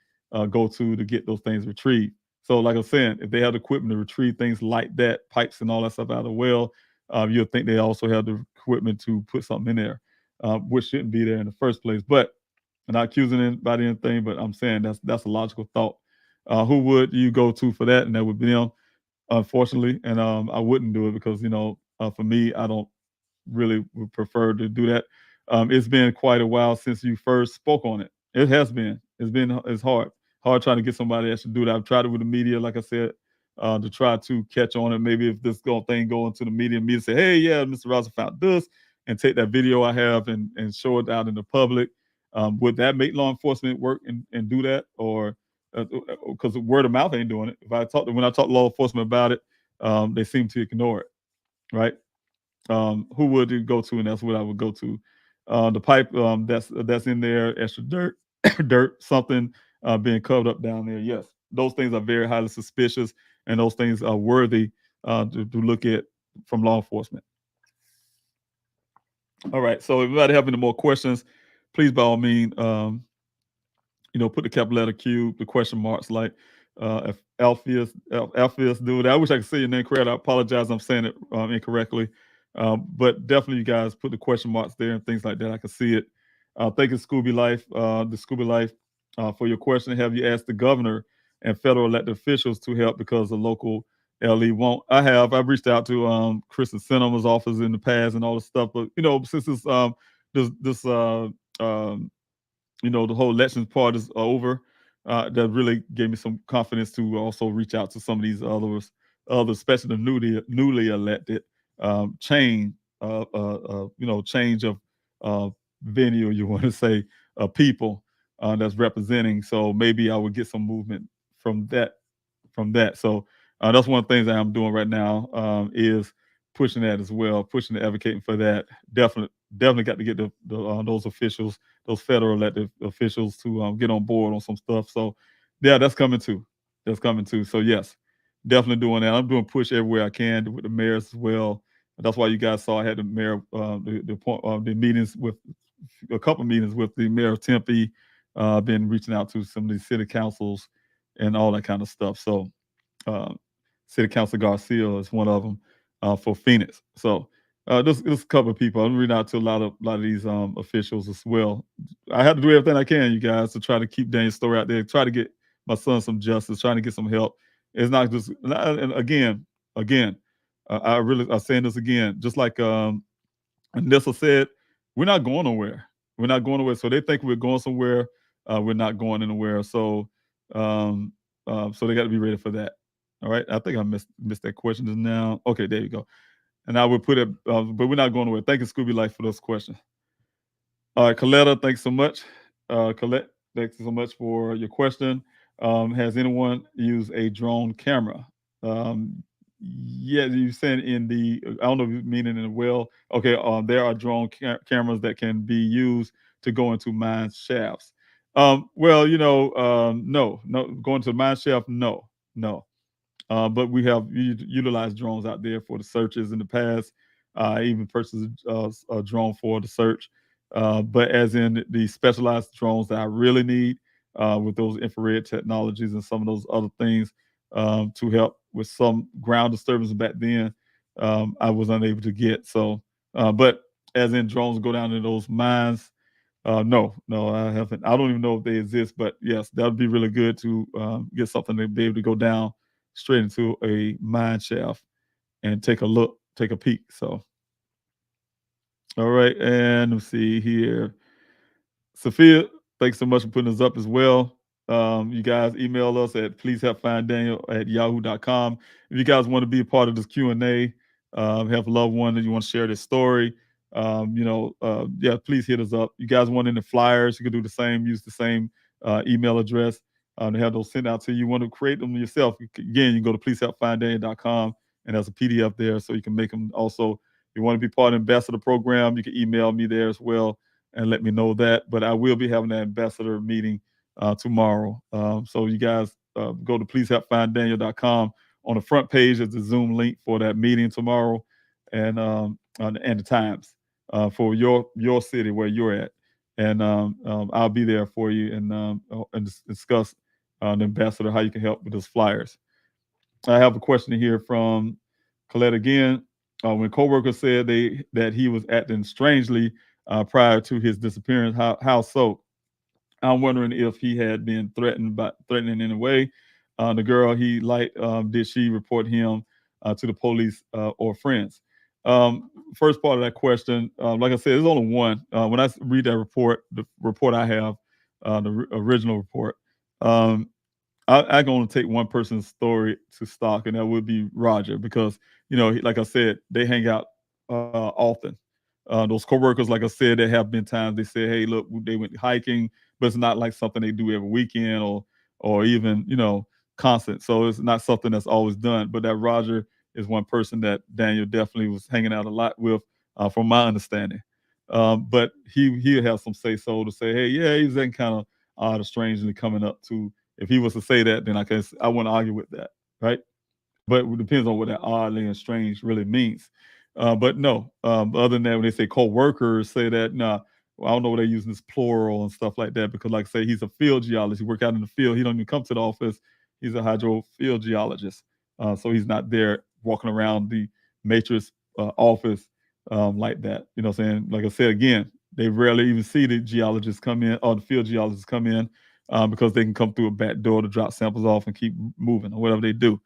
Speaker 3: go to get those things retrieved. So, like I was saying, if they have the equipment to retrieve things like that, pipes and all that stuff out of the well, you'll think they also have the equipment to put something in there, which shouldn't be there in the first place. But I'm not accusing anybody of anything, but I'm saying that's a logical thought. Who would you go to for that? And that would be them, unfortunately. And I wouldn't do it because, for me, I don't really would prefer to do that. It's been quite a while since you first spoke on it. It has been. It's hard trying to get somebody else to do that. I've tried it with the media, like I said, to try to catch on it. Maybe if this thing go into the media say, "Hey, yeah, Mr. Rosa found this," and take that video I have and show it out in the public. Would that make law enforcement work and do that? Or because word of mouth ain't doing it. When I talk to law enforcement about it, they seem to ignore it, right? Who would you go to? And that's what I would go to. The pipe that's in there, extra dirt, something being covered up down there. Yes, those things are very highly suspicious, and those things are worthy to look at from law enforcement. All right. So if anybody have any more questions, please by all means, put the capital letter Q, the question marks, like if Alpheus dude. I wish I could say your name correct. I apologize, I'm saying it incorrectly. But definitely, you guys put the question marks there and things like that. I can see it. Thank you, Scooby Life, for your question. Have you asked the governor and federal elected officials to help because the local LE won't? I've reached out to Kristen Sinema's office in the past and all this stuff, but since it's the whole elections part is over, that really gave me some confidence to also reach out to some of these others, especially the newly elected, change of venue, you want to say, people that's representing. So maybe I would get some movement from that. So that's one of the things that I'm doing right now, is pushing that as well, pushing and advocating for that. Definitely got to get those officials, those federal elected officials, to get on board on some stuff. So yeah, that's coming too. So yes, definitely doing that. I'm doing push everywhere I can with the mayors as well. That's why you guys saw I had the mayor, the meetings with a couple of meetings with the mayor of Tempe. Been reaching out to some of these city councils and all that kind of stuff. So City Council Garcia is one of them for Phoenix. So this a couple of people. I'm reading out to a lot of these officials as well. I have to do everything I can, you guys, to try to keep Daniel's story out there. Try to get my son some justice. Trying to get some help. It's not just. And again, I'm saying this again. Just like Nessa said, we're not going nowhere. We're not going nowhere. So they think we're going somewhere. We're not going anywhere. So so they got to be ready for that. All right. I think I missed that question just now. Okay, there you go. And I would put it, but we're not going away. Thank you, Scooby Life, for those questions. All right, Coletta, thanks so much. Colette, thanks so much for your question. Has anyone used a drone camera? Yeah, you said in the, I don't know if you mean it in the well. Okay, there are drone cameras that can be used to go into mine shafts. Well, no, going to the mine shaft, no. But we have utilized drones out there for the searches in the past. I even purchased a drone for the search. But as in the specialized drones that I really need with those infrared technologies and some of those other things to help with some ground disturbance back then, I was unable to get. So, but as in drones go down in those mines, no, I haven't. I don't even know if they exist, but yes, that would be really good to get something to be able to go down straight into a mine shaft and take a look, take a peek. So, all right, and let's see here. Sophia, thanks so much for putting us up as well. You guys email us at pleasehelpfinddaniel@yahoo.com. If you guys want to be a part of this Q&A, have a loved one that you want to share this story, yeah, please hit us up. You guys want any flyers, you can do the same, use the same email address to have those sent out to you. You want to create them yourself, again, you can go to pleasehelpfinddaniel.com, and there's a PDF there so you can make them also. If you want to be part of the ambassador program, you can email me there as well and let me know that. But I will be having an ambassador meeting tomorrow. So you guys go to pleasehelpfinddaniel.com. On the front page is the Zoom link for that meeting tomorrow, and the times for your city where you're at. And I'll be there for you and discuss the ambassador, how you can help with those flyers. I have a question here from Colette again. When coworkers said that he was acting strangely prior to his disappearance, how so? I'm wondering if he had been threatening in a way. The girl he liked, did she report him to the police or friends? First part of that question, like I said, there's only one. When I read that report, the report I have, the original report, I can only take one person's story to stock, and that would be Roger, because like I said, they hang out often. Those coworkers, like I said, there have been times they say, "Hey, look, they went hiking," but it's not like something they do every weekend or even constant. So it's not something that's always done. But that Roger is one person that Daniel definitely was hanging out a lot with, from my understanding. But he'll have some say so to say, "Hey, yeah, he's that kind of odd or strangely coming up to." If he was to say that, then I wouldn't argue with that, right? But it depends on what that oddly and strange really means. But no, other than that, when they say co-workers say that, nah, well, I don't know what they're using this plural and stuff like that, because like I say, he's a field geologist. He work out in the field. He don't even come to the office. He's a hydrofield geologist. So he's not there walking around the matrix office like that. You know what I'm saying? Like I said, again, they rarely even see the geologists come in or the field geologists come in because they can come through a back door to drop samples off and keep moving or whatever they do.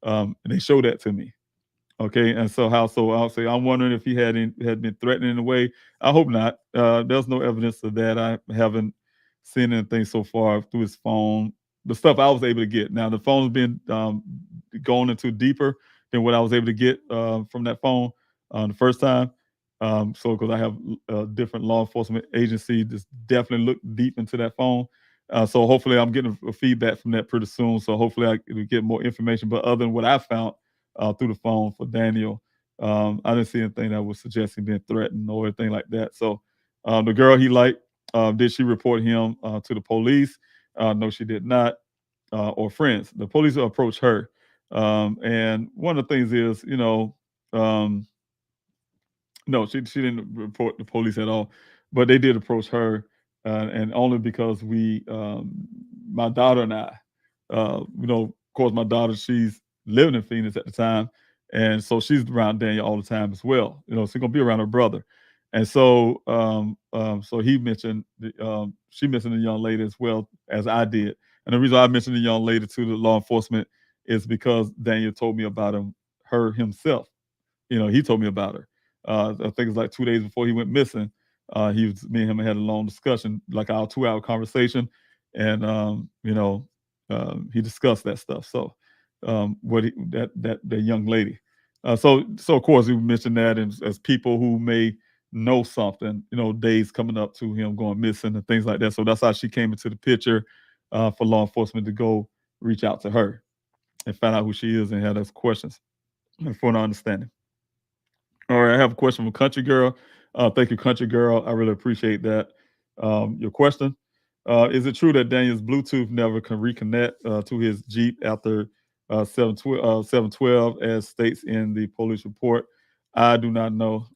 Speaker 3: And they show that to me. Okay, and so I'll say I'm wondering if he had been threatening in a way. I hope not. There's no evidence of that. I haven't seen anything so far through his phone. The stuff I was able to get. Now the phone's been going into deeper than what I was able to get from that phone the first time. So because I have a different law enforcement agency that's definitely looked deep into that phone. So hopefully I'm getting a feedback from that pretty soon. So hopefully I will get more information. But other than what I found through the phone for Daniel, I didn't see anything that was suggesting being threatened or anything like that. So the girl he liked, did she report him to the police? No, she did not. Or friends. The police approached her. And one of the things is, no, she didn't report the police at all, but they did approach her, and only because my daughter and I, of course, my daughter, she's living in Phoenix at the time, and so she's around Daniel all the time as well. She's gonna be around her brother, and so so she mentioned the young lady as well as I did, and the reason I mentioned the young lady to the law enforcement is because Daniel told me about her himself. He told me about her. I think it was like 2 days before he went missing. Me and him had a long discussion, like our 2-hour conversation, and he discussed that stuff. So that young lady. So of course we mentioned that as people who may know something, days coming up to him going missing and things like that. So that's how she came into the picture for law enforcement to go reach out to her and find out who she is and have those questions. for an understanding. All right, I have a question from Country Girl. Thank you, Country Girl. I really appreciate that. Your question. Is it true that Daniel's Bluetooth never can reconnect to his Jeep after 712, as states in the police report? I do not know.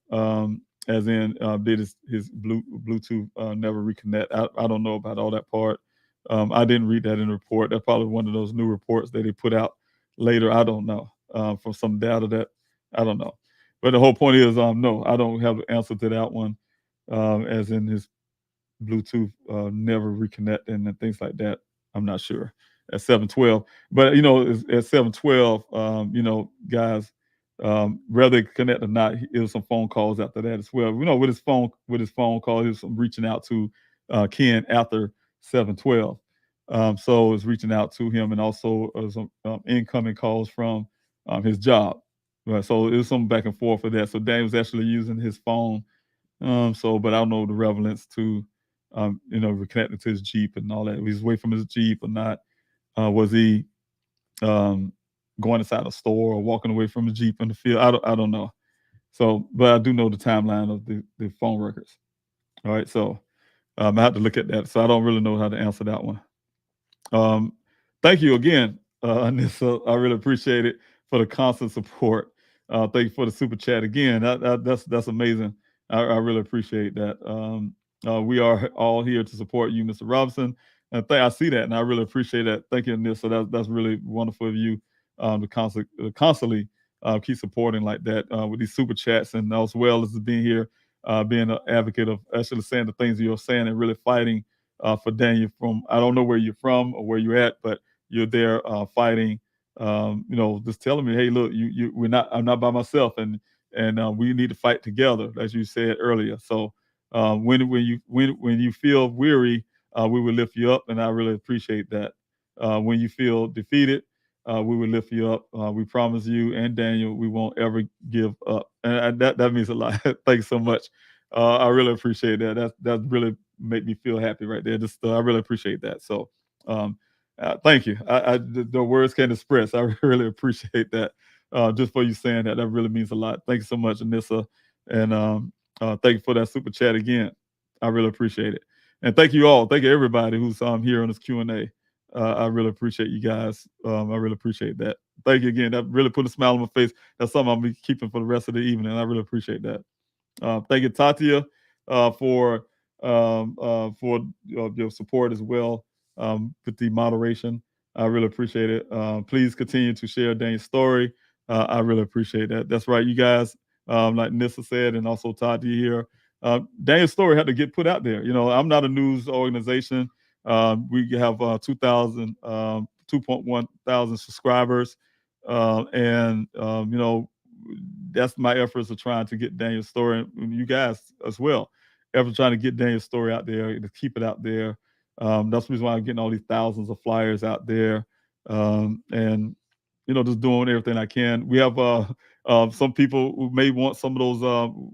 Speaker 3: As in, did his Bluetooth never reconnect? I don't know about all that part. I didn't read that in the report. That's probably one of those new reports that they put out later. I don't know. From some data that I don't know. But the whole point is, no, I don't have the answer to that one. As in his Bluetooth never reconnecting and things like that. I'm not sure at 712, but at 712, guys, whether it connect or not, it was some phone calls after that as well. With his phone call, he was reaching out to Ken after 712. So it's reaching out to him, and also some incoming calls from his job. Right, so it was some back and forth for that. So Dan was actually using his phone. But I don't know the relevance to, reconnecting to his Jeep and all that. If he's away from his Jeep or not. Was he going inside a store or walking away from his Jeep in the field? I don't know. So, but I do know the timeline of the phone records. All right, so I have to look at that. So I don't really know how to answer that one. Thank you again, Anissa. I really appreciate it for the constant support. Thank you for the super chat again. That's amazing. I really appreciate that. We are all here to support you, Mr. Robinson. And I see that, and I really appreciate that. Thank you, Anissa. That's really wonderful of you to constantly keep supporting like that with these super chats, and as well as being here, being an advocate of actually saying the things you're saying and really fighting for Daniel. From I don't know where you're from or where you're at, but you're there fighting. Just telling me, hey, look, I'm not by myself, and we need to fight together, as you said earlier. So when you feel weary, we will lift you up, and I really appreciate that. When you feel defeated, we will lift you up. We promise you and Daniel we won't ever give up, and that means a lot. Thanks so much. I really appreciate that. That really make me feel happy right there. Just I really appreciate that. So thank you. The words can't express. I really appreciate that. Just for you saying that really means a lot. Thank you so much, Anissa, and thank you for that super chat again. I really appreciate it, and thank you all. Thank you everybody who's here on this Q&A. I really appreciate you guys. I really appreciate that. Thank you again. That really put a smile on my face. That's something I'll be keeping for the rest of the evening. I really appreciate that. Thank you, Tatia, for your support as well with the moderation. I really appreciate it. Please continue to share Daniel's story. I really appreciate that. That's right, you guys. Like Nissa said, and also Tatia here. Daniel's story had to get put out there. I'm not a news organization. We have 2.1 thousand subscribers, and that's my efforts of trying to get Daniel's story, and you guys as well. Efforts trying to get Daniel's story out there, to keep it out there. That's the reason why I'm getting all these thousands of flyers out there, and just doing everything I can. We have some people who may want some of those.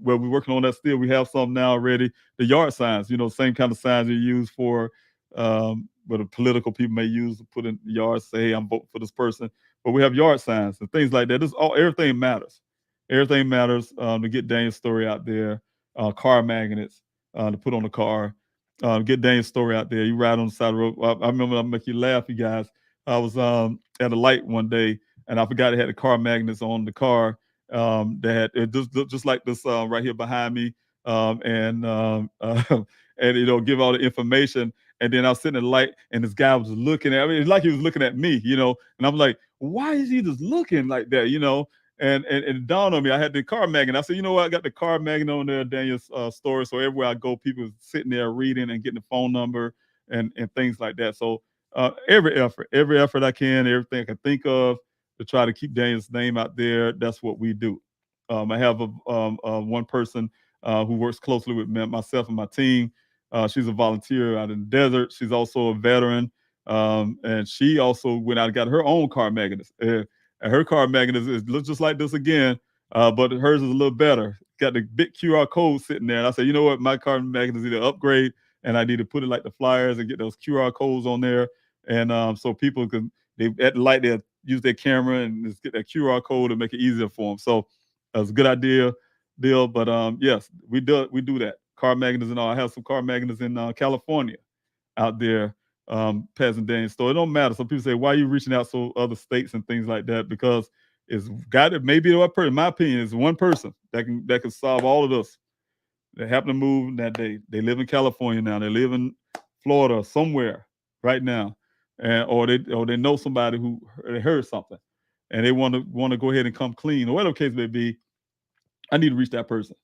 Speaker 3: We're working on that still. We have some now already. The yard signs, same kind of signs you use for what the political people may use to put in the yard, say, hey, I'm voting for this person. But we have yard signs and things like that. Everything matters. Everything matters to get Daniel's story out there. Car magnets to put on the car. Get Daniel's story out there. You ride on the side of the road. I remember, I'll make you laugh, you guys. I was at a light one day, and I forgot it had the car magnets on the car. That it just like this right here behind me, and give all the information. And then I was sitting at the light, and this guy was looking at me. It's like he was looking at me, and I'm like, why is he just looking like that, And it dawned on me, I had the car magnet. I said, you know what? I got the car magnet on there, Daniel's story. So everywhere I go, people sitting there reading and getting the phone number and things like that. So every effort I can, everything I can think of to try to keep Daniel's name out there, that's what we do. I have one person who works closely with myself and my team. She's a volunteer out in the desert. She's also a veteran. And she also went out and got her own car magnet. And her car magnet looks just like this again, but hers is a little better. Got the big QR code sitting there. And I said, you know what? My car magnet is either upgrade, and I need to put it like the flyers and get those QR codes on there. And so people can, at the light, they'll use their camera and just get that QR code and make it easier for them. So that's a good deal. But yes, we do that. Car magnets and all. I have some car magnets in California out there passing Daniel's store. It don't matter. Some people say, why are you reaching out to other states and things like that? Because it's got it. Maybe one person. In my opinion, it's one person that can solve all of this. They happen to move that day. They live in California now. They live in Florida somewhere right now, and or they know somebody who they heard something, and they want to go ahead and come clean or whatever case may be. I need to reach that person,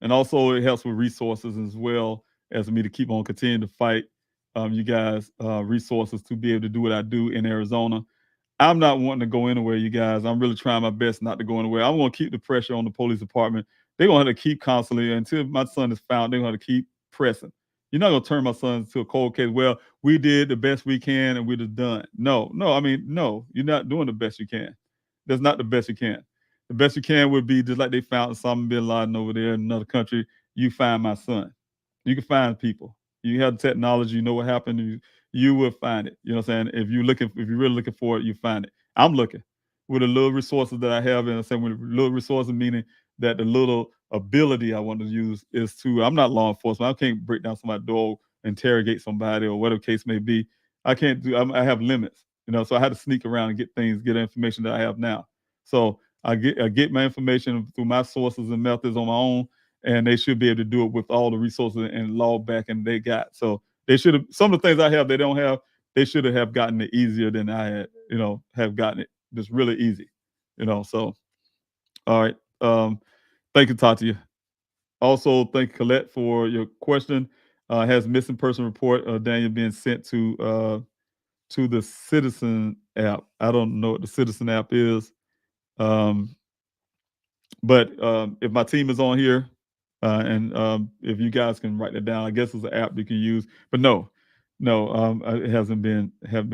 Speaker 3: and also it helps with resources as well as me to keep on continuing to fight. You guys, resources to be able to do what I do in Arizona. I'm not wanting to go anywhere, you guys. I'm really trying my best not to go anywhere. I'm going to keep the pressure on the police department. They're going to have to keep constantly until my son is found. They're going to have to keep pressing. You're not going to turn my son into a cold case. Well, we did the best we can and we're just done. No. You're not doing the best you can. That's not the best you can. The best you can would be just like they found Osama bin Laden over there in another country. You find my son. You can find people. You have the technology. You know what happened. You will find it. You know what I'm saying? If you're really looking for it, you find it. I'm looking with the little resources that I have, and I'm saying with little resources, meaning that the little ability I want to use is to. I'm not law enforcement. I can't break down somebody's door, interrogate somebody, or whatever case may be. I can't do. I have limits. So I had to sneak around and get information that I have now. So I get my information through my sources and methods on my own, and they should be able to do it with all the resources and law backing they got. So they should have some of the things I have they don't have. They should have gotten it easier than I had. Have gotten it just really easy. So all right. Thank you, Tatia. Also, thank you, Colette, for your question. Has missing person report Daniel being sent to the Citizen app? I don't know what the Citizen app is. But if my team is on here, and if you guys can write that down, I guess it's an app you can use. But no, it hasn't been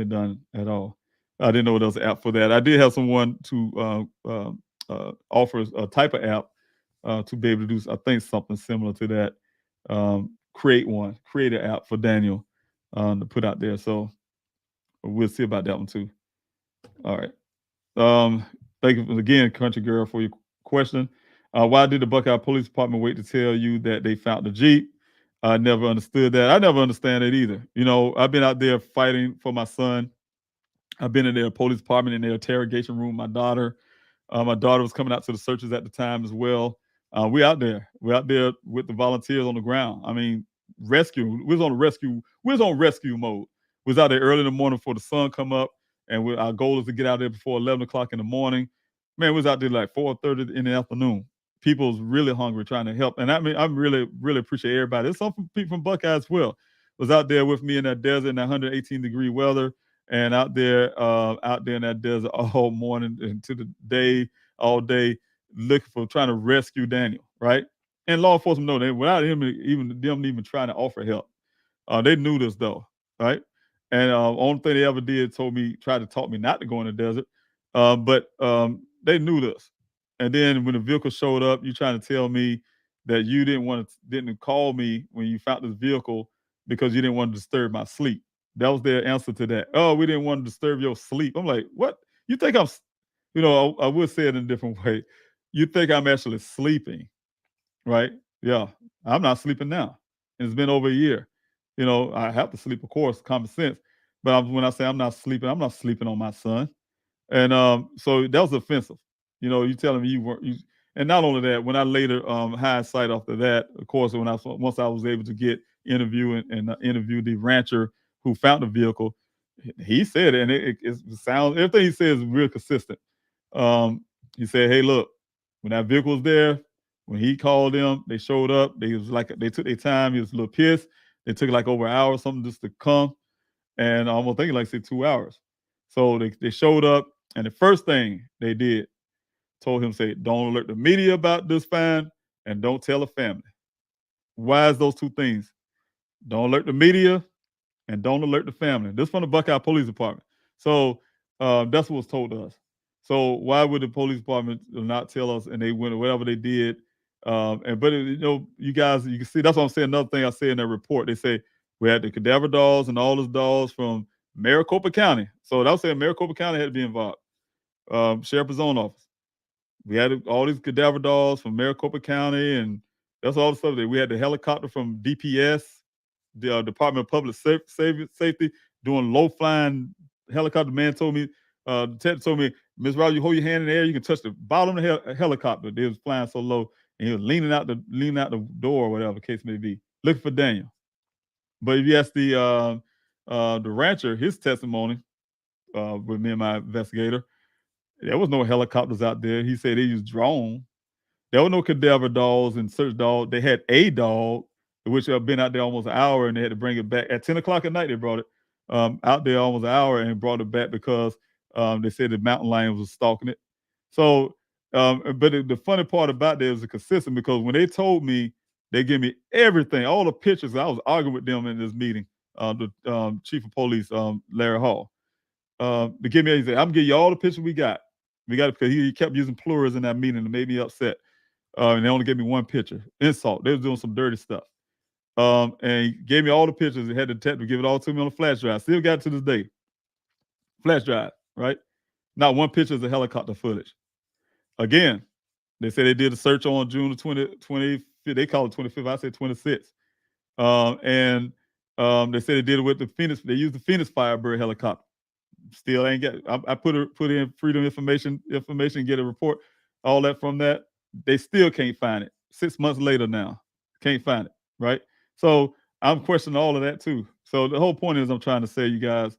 Speaker 3: done at all. I didn't know there was an app for that. I did have someone to offer a type of app to be able to do, I think, something similar to that. Create an app for Daniel to put out there. So we'll see about that one too. All right. Thank you again, Country Girl, for your question. Why did the Buckeye Police Department wait to tell you that they found the Jeep? I never understood that. I never understand it either. I've been out there fighting for my son. I've been in their police department in their interrogation room. My daughter was coming out to the searches at the time as well. We're out there with the volunteers on the ground. I mean, rescue. We was on rescue mode. We was out there early in the morning before the sun come up. And our goal is to get out there before 11 o'clock in the morning. Man, we was out there like 4:30 in the afternoon. People's really hungry trying to help. And I mean, I really, really appreciate everybody. There's some people from Buckeye as well. Was out there with me in that desert in that 118-degree weather and out there in that desert all morning into the day, all day, looking for trying to rescue Daniel, right? And law enforcement know that without them even trying to offer help. They knew this though, right? And only thing they ever did tried to talk me not to go in the desert. But they knew this. And then when the vehicle showed up, you trying to tell me that you didn't call me when you found this vehicle because you didn't want to disturb my sleep. That was their answer to that. Oh, we didn't want to disturb your sleep. I'm like, what? You think I'm, I would say it in a different way. You think I'm actually sleeping, right? Yeah, I'm not sleeping now. It's been over a year. I have to sleep, of course, common sense. But when I say I'm not sleeping on my son. And so that was offensive. You telling me you weren't. And not only that, when I later hindsight after that, of course, once I was able to get interview and interview the rancher who found the vehicle, he said it, and it sounds everything he says is real consistent. He said, "Hey, look, when that vehicle was there, when he called them, they showed up. They took their time. He was a little pissed. They took like over an hour or something just to come, and almost thinking like say 2 hours. So they showed up, and the first thing they did, told him, say, don't alert the media about this find, and don't tell the family. Why is those two things? Don't alert the media, and don't alert the family. This from the Buckeye Police Department. So that's what was told to us. So why would the police department not tell us? And they went whatever they did. You guys, you can see that's what I'm saying. Another thing I say in that report, they say we had the cadaver dolls and all those dolls from Maricopa County. So that was saying Maricopa County had to be involved. Sheriff's own office. We had all these cadaver dolls from Maricopa County, and that's all the stuff that we had. The helicopter from DPS, the Department of Public Safety, doing low flying helicopter. Man told me, the detective told me, Miss Rowell, you hold your hand in the air, you can touch the bottom of the helicopter. They was flying so low, and he was leaning out the door, or whatever the case may be, looking for Daniel. But if you ask the rancher, his testimony with me and my investigator, there was no helicopters out there. He said they used drones. There were no cadaver dogs and search dogs. They had a dog, which had been out there almost an hour, and they had to bring it back at 10 o'clock at night. They brought it out there almost an hour and brought it back because they said the mountain lion was stalking it. So, but the funny part about that is it consistent, because when they told me, they gave me everything, all the pictures. I was arguing with them in this meeting, the chief of police, Larry Hall. To give me, he said, I'm gonna give you all the pictures we got. We got it, because he kept using plurals in that meeting and made me upset. And they only gave me one picture. Insult. They was doing some dirty stuff. And he gave me all the pictures. He had the detective give it all to me on a flash drive. Still got it to this day. Flash drive, right? Not one picture is a helicopter footage. Again, they say they did a search on June the 25th. They call it 25th. I say 26th. And they said they did it with the Phoenix. They used the Phoenix Firebird helicopter. Still ain't get. I put in Freedom Information, get a report, all that from that. They still can't find it. 6 months later now, can't find it. Right. So I'm questioning all of that too. So the whole point is, I'm trying to say, you guys,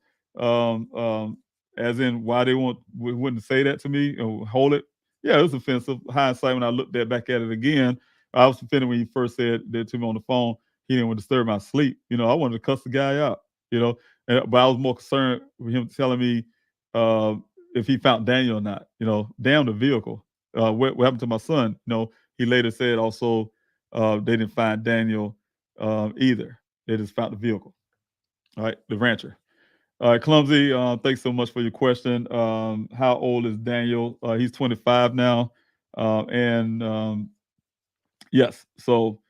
Speaker 3: as in why they wouldn't say that to me or hold it. Yeah, it was offensive. Hindsight, when I looked back at it again, I was offended when he first said that to me on the phone. He didn't want to disturb my sleep. I wanted to cuss the guy out. But I was more concerned with him telling me if he found Daniel or not. Damn the vehicle. What happened to my son? He later said also they didn't find Daniel either. They just found the vehicle. All right, the rancher. All right, Clumsy, thanks so much for your question. How old is Daniel? He's 25 now. Yes, so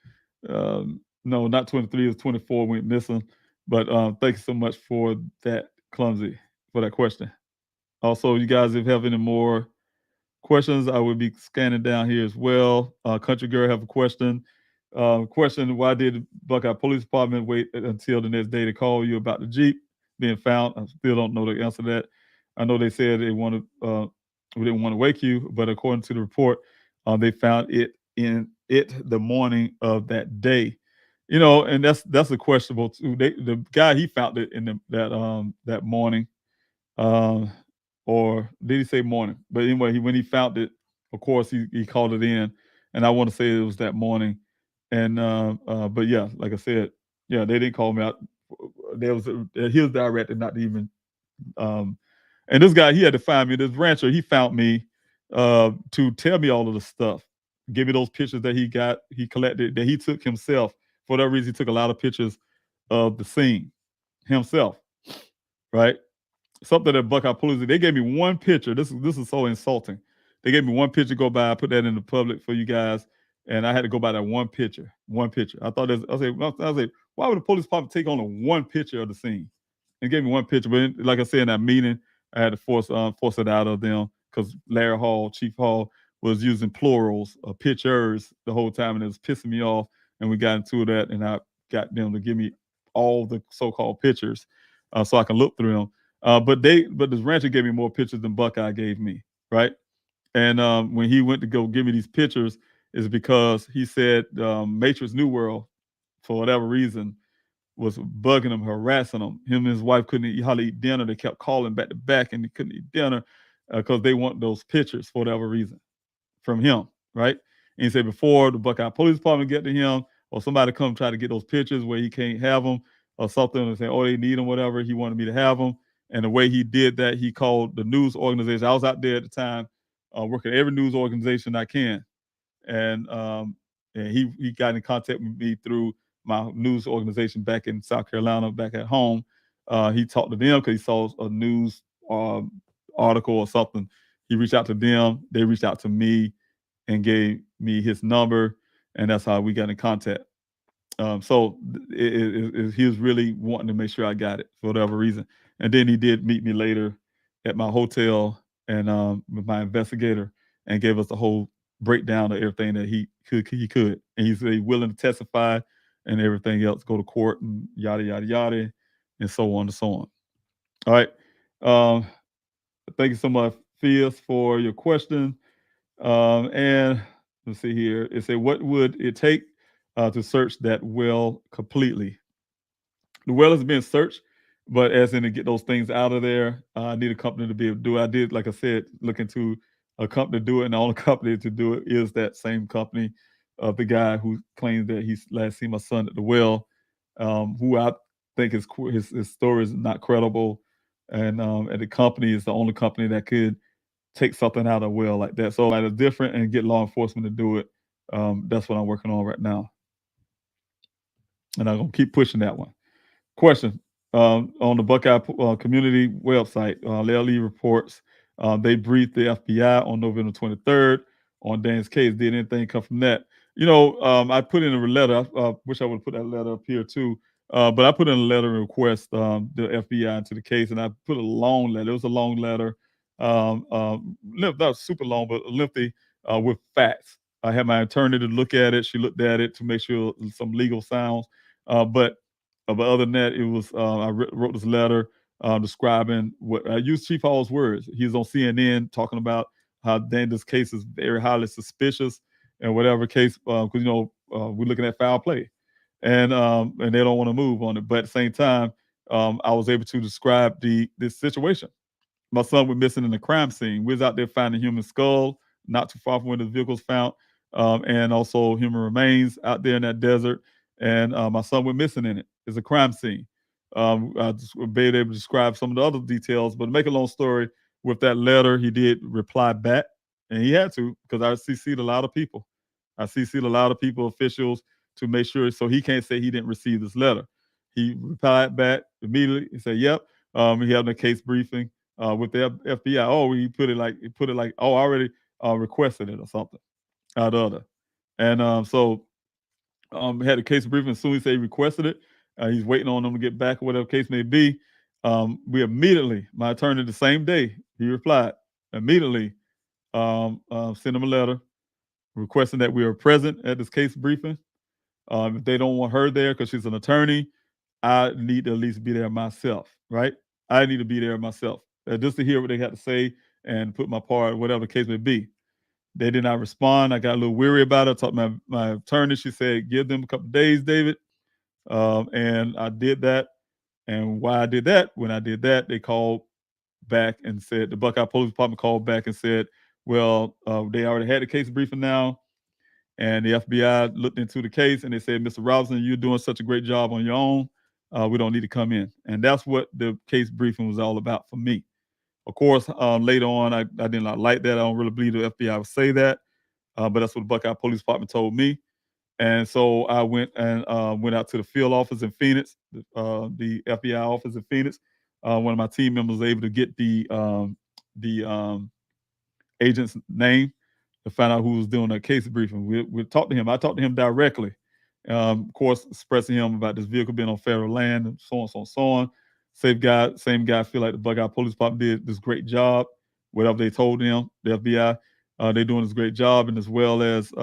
Speaker 3: no, not 23, it was 24, went missing. But thank you so much for that, Clumsy, for that question. Also, you guys, if you have any more questions, I will be scanning down here as well. Country Girl have a question. Question, why did Buckeye Police Department wait until the next day to call you about the Jeep being found? I still don't know the answer to that. I know they said we didn't want to wake you, but according to the report, they found it the morning of that day. And that's a questionable too. The guy, he found it in that morning, or did he say morning? But anyway, when he found it, of course he called it in, and I want to say it was that morning. And but yeah, like I said, yeah, they didn't call me out. He was directed not to even. And this guy, he had to find me. This rancher, he found me to tell me all of the stuff, give me those pictures that he collected, that he took himself. For that reason, he took a lot of pictures of the scene himself, right? Something that Buckeye Police, they gave me one picture. This is so insulting. They gave me one picture to go by. I put that in the public for you guys, and I had to go by that one picture. One picture. I thought I was like, why would the police department take on one picture of the scene? And gave me one picture, but like I said in that meeting, I had to force it out of them, because Larry Hall, Chief Hall, was using plurals, pictures the whole time, and it was pissing me off. And we got into that, and I got them to give me all the so-called pictures so I can look through them. But this rancher gave me more pictures than Buckeye gave me, right? And when he went to go give me these pictures, is because he said Matrix New World, for whatever reason, was bugging him, harassing him. Him and his wife couldn't hardly eat dinner. They kept calling back to back, and they couldn't eat dinner because they want those pictures for whatever reason from him, right? And he said before the Buckeye Police Department get to him, or somebody come try to get those pictures where he can't have them or something, and say, oh, they need them, whatever, he wanted me to have them. And the way he did that, he called the news organization. I was out there at the time working at every news organization I can. And he got in contact with me through my news organization back in South Carolina, back at home. He talked to them because he saw a news article or something. He reached out to them. They reached out to me and gave me his number, and that's how we got in contact. So he was really wanting to make sure I got it for whatever reason. And then he did meet me later at my hotel and with my investigator, and gave us the whole breakdown of everything that he could. And he said he's willing to testify and everything else, go to court and yada, yada, yada, and so on and so on. All right. Thank you so much, Fias, for your question. And let's see here. It said, what would it take to search that well completely? The well is being searched, but as in to get those things out of there, I need a company to be able to do it. I did, like I said, look into a company to do it, and the only company to do it is that same company of the guy who claims that he's last seen my son at the well, who I think his story is not credible, and the company is the only company that could take something out of a well like that. So it's different and get law enforcement to do it. That's what I'm working on right now, and I'm gonna keep pushing that one. Question on the Buckeye community website, LLE reports they briefed the FBI on November 23rd on Dan's case. Did anything come from that? I put in a letter. I wish I would have put that letter up here too. But I put in a letter and request the FBI into the case, and I put a long letter. It was a long letter, not super long, but lengthy with facts. I had my attorney to look at it. She looked at it to make sure some legal sounds. But other than that, it was I wrote this letter describing what I used Chief Hall's words. He was on CNN talking about how Dan's case is very highly suspicious and whatever case, because we're looking at foul play, and they don't want to move on it. But at the same time, I was able to describe this situation. My son was missing in the crime scene. We was out there finding human skull, not too far from where the vehicle was found, and also human remains out there in that desert. And my son went missing in it. It's a crime scene. I just been able to describe some of the other details, but to make a long story, with that letter, he did reply back, and he had to, because I CC'd a lot of people. I CC'd a lot of people, officials, to make sure, so he can't say he didn't receive this letter. He replied back immediately. He said, "Yep." He had a case briefing with the FBI. Oh, he put it like, oh, I already requested it or something out of other. And so had a case briefing as soon as he requested it. He's waiting on them to get back or whatever case may be. We immediately, my attorney the same day, he replied, immediately sent him a letter requesting that we are present at this case briefing. If they don't want her there because she's an attorney, I need to at least be there myself, right? I need to be there myself just to hear what they had to say and put my part, whatever the case may be. They did not respond. I got a little weary about it. I talked to my attorney. She said, give them a couple of days, David. And I did that. And why I did that, when I did that, they called back and said, the Buckeye Police Department called back and said, well, they already had the case briefing now. And the FBI looked into the case and they said, Mr. Robinson, you're doing such a great job on your own. We don't need to come in. And that's what the case briefing was all about for me. Of course, later on, I did not like that. I don't really believe the FBI would say that, but that's what the Buckeye Police Department told me. And so I went out to the field office in Phoenix, the FBI office in Phoenix. One of my team members was able to get the agent's name to find out who was doing that case briefing. We talked to him. I talked to him directly, of course, expressing him about this vehicle being on federal land and so on, so on, so on. Same guy feel like the Buckeye Police Department did this great job. Whatever they told him, the FBI, they're doing this great job, and as well as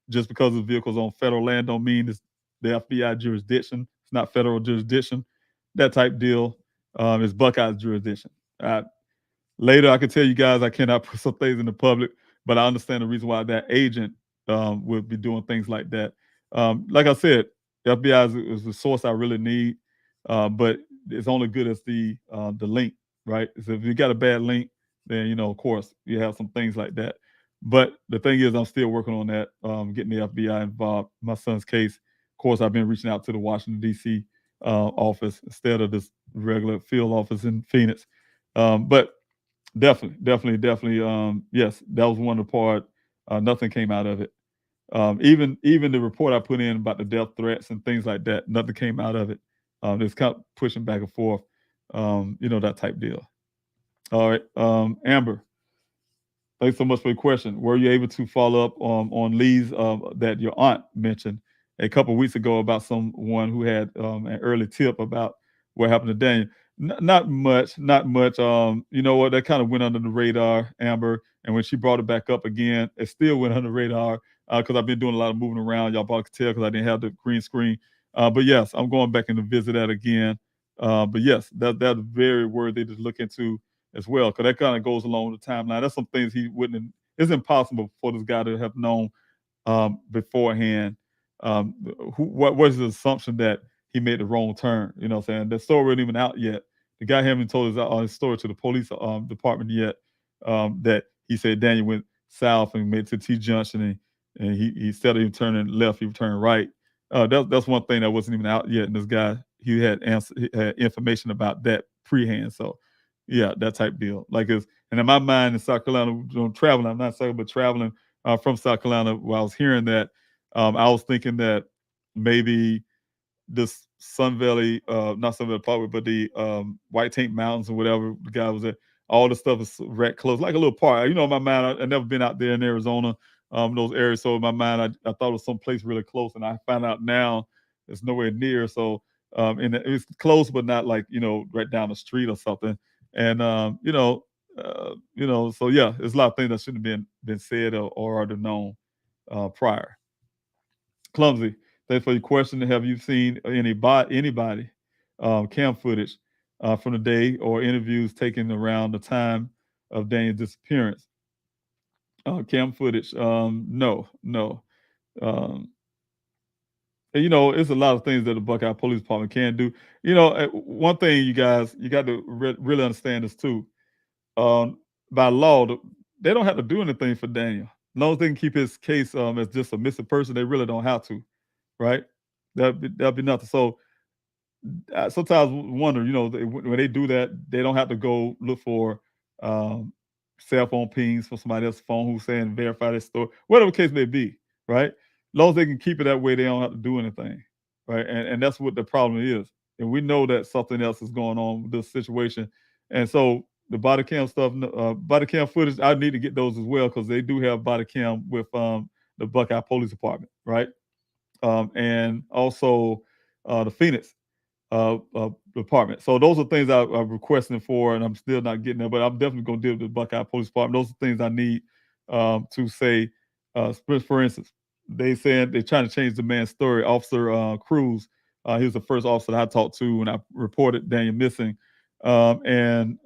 Speaker 3: just because the vehicle's on federal land don't mean it's the FBI jurisdiction. It's not federal jurisdiction. That type deal is Buckeye's jurisdiction. Later, I can tell you guys I cannot put some things in the public, but I understand the reason why that agent would be doing things like that. Like I said, the FBI is the source I really need, but it's only good as the link, right? So if you got a bad link, then, of course, you have some things like that. But the thing is, I'm still working on that, getting the FBI involved. My son's case, of course, I've been reaching out to the Washington, D.C. Office instead of this regular field office in Phoenix. But definitely, yes, that was one of the part. Nothing came out of it. Even the report I put in about the death threats and things like that, nothing came out of it. It's kind of pushing back and forth, that type deal. All right, Amber, thanks so much for your question. Were you able to follow up on Lee's that your aunt mentioned a couple of weeks ago about someone who had an early tip about what happened to Daniel? Not much, not much. You know what? That kind of went under the radar, Amber. And when she brought it back up again, it still went under the radar because I've been doing a lot of moving around. Y'all probably could tell because I didn't have the green screen. But yes, I'm going back in to visit that again. But yes, that's very worthy to look into as well because that kind of goes along with the timeline. That's some things he wouldn't. It's impossible for this guy to have known beforehand. What was the assumption that he made the wrong turn? You know what I'm saying? The story wasn't even out yet. The guy haven't told his story to the police department yet. That he said Daniel went south and made it to T Junction and he instead of even turning left, he turned right. That's one thing that wasn't even out yet. And this guy, he had information about that pre-hand. So yeah, that type deal. Like it's, and in my mind in South Carolina, traveling, I'm not saying, but traveling from South Carolina, while I was hearing that, I was thinking that maybe this Sun Valley, not Sun Valley Parkway, but the White Tank Mountains or whatever the guy was at, all the stuff is wrecked close, like a little park. You know, in my mind, I've never been out there in Arizona, those areas. So in my mind, I thought it was someplace really close, and I found out now it's nowhere near. So and it's close, but not like, you know, right down the street or something. And so yeah, there's a lot of things that shouldn't have been said or already known prior. Clumsy, thanks for your question. Have you seen anybody cam footage from the day or interviews taken around the time of Daniel's disappearance? Cam footage, no. Um, and, you know, it's a lot of things that the Buckeye Police Department can do. You know, one thing you guys, you got to really understand this too. By law, they don't have to do anything for Daniel. As long as they can keep his case as just a missing person, they really don't have to, right? That'd be nothing. So I sometimes wonder, you know, when they do that, they don't have to go look for um, cell phone pings from somebody else's phone who's saying verify their story, whatever the case may be, right? As long as they can keep it that way, they don't have to do anything, right? And that's what the problem is. And we know that something else is going on with this situation. And so the body cam stuff, body cam footage, I need to get those as well because they do have body cam with the Buckeye Police Department, right? And also the Phoenix department. So those are things I'm requesting for, and I'm still not getting there. But I'm definitely going to deal with the Buckeye Police Department. Those are things I need to say. For instance, they said they're trying to change the man's story. Officer Cruz, he was the first officer that I talked to when I reported Daniel missing, and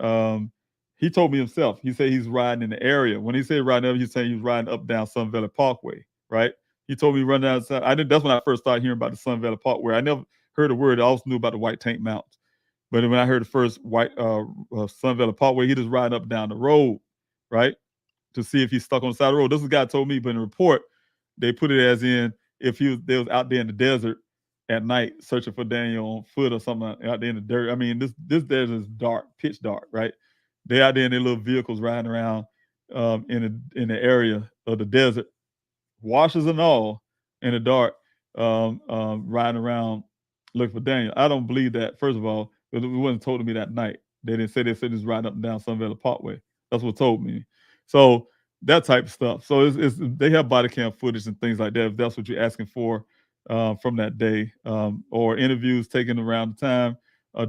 Speaker 3: he told me himself. He said he's riding in the area. When he said riding up, he's saying he was riding up down Sun Valley Parkway, right? He told me running outside. That's when I first started hearing about the Sun Valley Parkway. I never heard a word. I also knew about the White Tank Mountains. But when I heard the first Sun Valley Parkway, he just riding up down the road, right? To see if he's stuck on the side of the road. This is a guy told me, but in the report, they put it as in if they was out there in the desert at night searching for Daniel on foot or something out there in the dirt. I mean, this desert is dark, pitch dark, right? They out there in their little vehicles riding around in the area of the desert, washers and all, in the dark, riding around looking for Daniel. I don't believe that, first of all, because it wasn't told to me that night. They said it's riding up and down Sun Valley Parkway. That's what told me. So that type of stuff. So they have body cam footage and things like that, if that's what you're asking for from that day, or interviews taken around the time.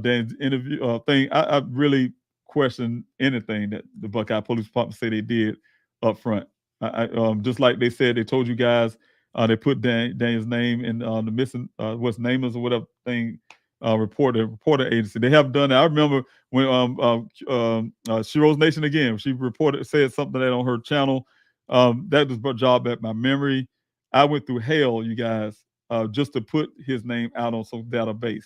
Speaker 3: Dan's interview thing. I really question anything that the Buckeye Police Department say they did up front. Just like they said, they told you guys, they put Daniel's name in the missing what's name is or whatever thing reporter agency. They have done that. I remember when Shiro's Nation again, she said something that on her channel. That was a job at my memory. I went through hell, you guys, just to put his name out on some database.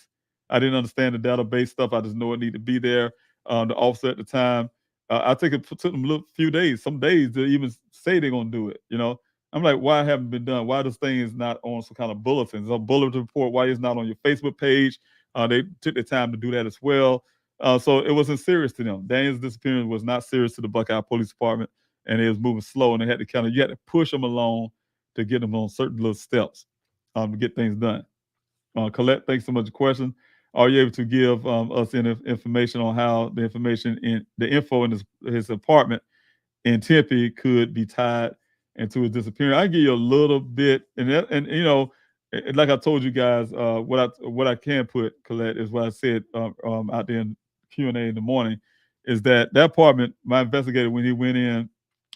Speaker 3: I didn't understand the database stuff. I just know it needed to be there. The officer at the time, I think it took them a few days, some days to even say they're gonna do it. You know, I'm like, why haven't it been done? Why this thing is not on some kind of bulletins, a bulletin report? Why it's not on your Facebook page? They took the time to do that as well. So it wasn't serious to them. Daniel's disappearance was not serious to the Buckeye Police Department, and it was moving slow, and they had to you had to push them along to get them on certain little steps to get things done. Colette, thanks so much for the question. Are you able to give us any information on how the info in his apartment in Tempe could be tied into his disappearance? I give you a little bit, and you know, like I told you guys, what I can put, Colette, is what I said out there in the Q&A in the morning, is that apartment, my investigator, when he went in,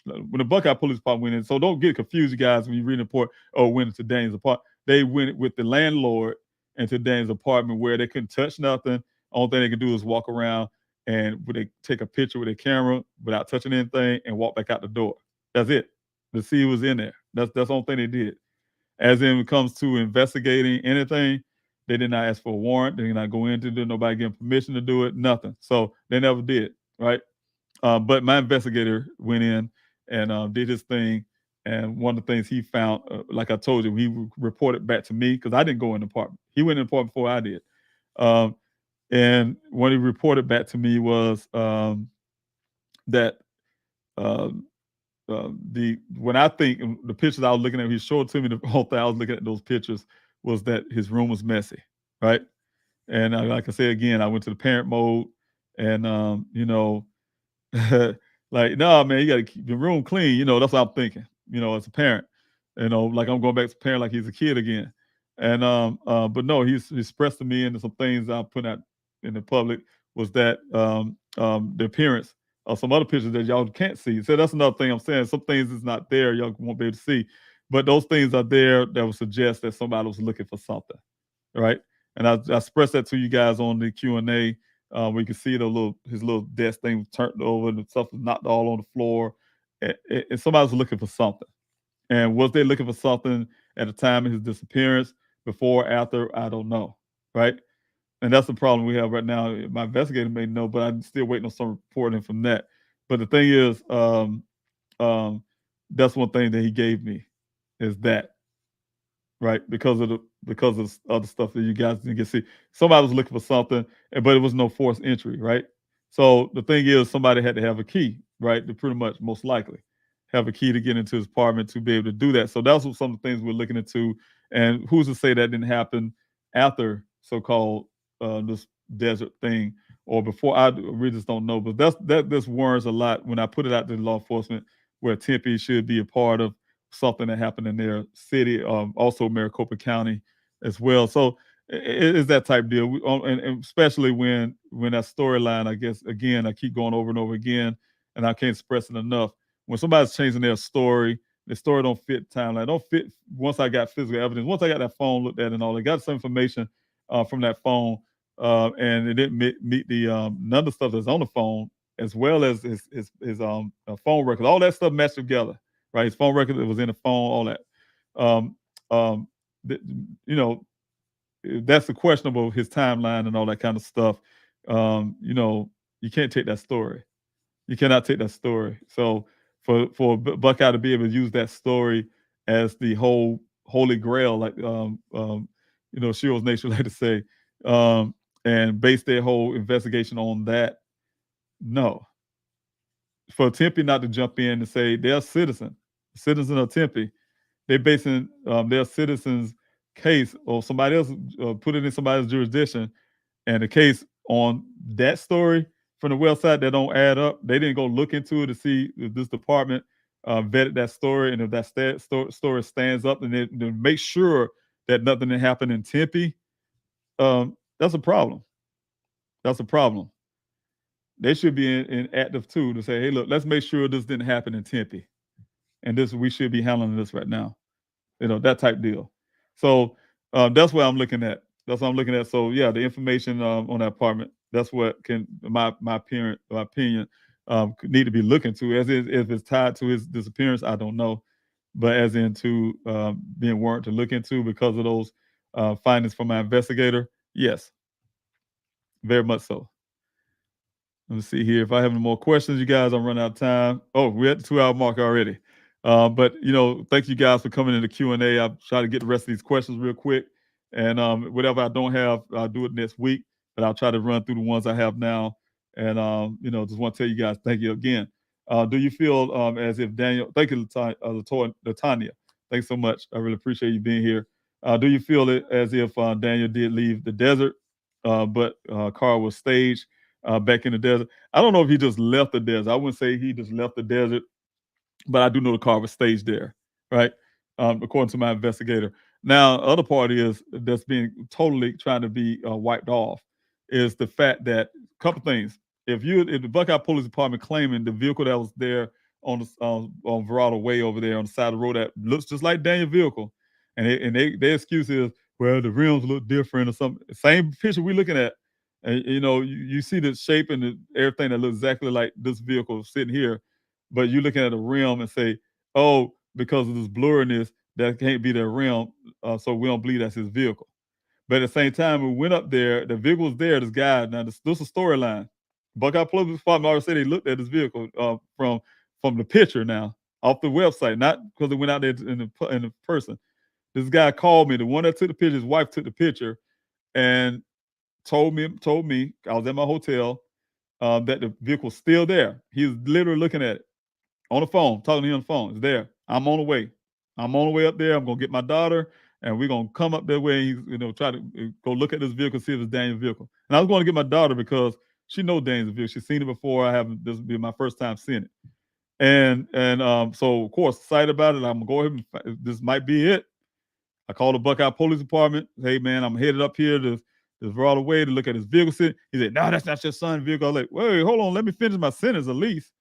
Speaker 3: when the Buckeye Police Department went in, so don't get confused, you guys, when you read the report, went into Daniel's apartment. They went with the landlord into Daniel's apartment where they couldn't touch nothing. Only thing they could do is walk around and they take a picture with their camera without touching anything and walk back out the door. That's it. To see who was in there. That's the only thing they did. As in, when it comes to investigating anything, they did not ask for a warrant. They did not go into it. Nobody gave them permission to do it. Nothing. So they never did, right? But my investigator went in and did his thing. And one of the things he found, like I told you, he reported back to me because I didn't go in the apartment. He went in the apartment before I did. And what he reported back to me was that when I think the pictures I was looking at, he showed to me the whole thing. I was looking at those pictures was that his room was messy, right? And like I said again, I went to the parent mode, and like, no, man, you got to keep your room clean. That's what I'm thinking. As a parent, like I'm going back to parent like he's a kid again. And but no, he's expressed to me, and some things I put out in the public was that the appearance of some other pictures that y'all can't see. So that's another thing I'm saying. Some things is not there, y'all won't be able to see, but those things are there that would suggest that somebody was looking for something, right? And I expressed that to you guys on the Q&A. Where you can see his little desk thing was turned over and stuff was knocked all on the floor, and somebody was looking for something. And was they looking for something at the time of his disappearance, before, after? I don't know, right? And that's the problem we have right now. My investigator may know, but I'm still waiting on some reporting from that. But the thing is, that's one thing that he gave me, is that, right? Because of other stuff that you guys didn't get to see. Somebody was looking for something, but it was no forced entry, right? So the thing is, somebody had to have a key, right? To pretty much, most likely, have a key to get into his apartment to be able to do that. So that's what some of the things we're looking into. And who's to say that didn't happen after so-called this desert thing or before? We just don't know. But this warrants a lot when I put it out to law enforcement, where Tempe should be a part of something that happened in their city, also Maricopa County as well. So it is that type deal, and especially when that storyline, I guess, again, I keep going over and over again, and I can't express it enough. When somebody's changing their story, the story don't fit timeline, don't fit. Once I got physical evidence, once I got that phone looked at and all, I got some information from that phone, and it didn't meet the none of the stuff that's on the phone, as well as his phone record, all that stuff matched together. Right, his phone record that was in the phone, all that. That's the questionable, his timeline and all that kind of stuff. You can't take that story. You cannot take that story. So for Buckeye to be able to use that story as the whole holy grail, like Shields Nation like to say, and base their whole investigation on that, no. For Tempe not to jump in and say they're citizen of Tempe, they're basing their citizens' case or somebody else put it in somebody's jurisdiction, and the case on that story from the website that don't add up. They didn't go look into it to see if this department vetted that story, and if that story stands up, and then make sure that nothing that happened in Tempe. That's a problem. That's a problem. They should be in active too to say, hey, look, let's make sure this didn't happen in Tempe, and we should be handling this right now. That type deal. So that's what I'm looking at. That's what I'm looking at. So yeah, the information on that apartment, that's what can my opinion need to be looking to. As if it's tied to his disappearance, I don't know, but as into being warranted to look into because of those findings from my investigator, yes, very much so. Let me see here. If I have any more questions, you guys, I'm running out of time. Oh, we're at the 2-hour mark already. But thank you guys for coming in the Q&A. I'll try to get the rest of these questions real quick. And whatever I don't have, I'll do it next week. But I'll try to run through the ones I have now. And just want to tell you guys, thank you again. Do you feel as if Daniel? Thank you, Latanya. Thanks so much. I really appreciate you being here. Do you feel it as if Daniel did leave the desert, but car was staged back in the desert? I don't know if he just left the desert. I wouldn't say he just left the desert, but I do know the car was staged there, right? According to my investigator. Now, the other part is that's being totally trying to be wiped off is the fact that a couple things. If the Buckeye Police Department claiming the vehicle that was there on the on Verrado Way over there on the side of the road that looks just like Daniel's vehicle, and their excuse is, well, the rims look different or something. Same picture we're looking at, and you see the shape and everything that looks exactly like this vehicle sitting here, but you're looking at a rim and say, oh, because of this blurriness, that can't be their rim, so we don't believe that's his vehicle. But at the same time, we went up there, the vehicle was there, this guy, now this is a storyline. Buckeye Police Department already said they looked at this vehicle from the picture now, off the website, not because they went out there in the person. This guy called me, the one that took the picture, his wife took the picture, and told me, I was at my hotel, that the vehicle was still there. He was literally looking at it on the phone, talking to me on the phone. It's there. I'm on the way. I'm on the way up there. I'm gonna get my daughter, and we're gonna come up that way. And, try to go look at this vehicle, see if it's Daniel's vehicle. And I was going to get my daughter because she knows Daniel's vehicle. She's seen it before. This will be my first time seeing it. And so of course, excited about it. I'm gonna go ahead and this might be it. I called the Buckeye Police Department. Hey man, I'm headed up here to this Verrado Way to look at his vehicle. He said, no, that's not your son's vehicle. I was like, wait, hold on, let me finish my sentence at least.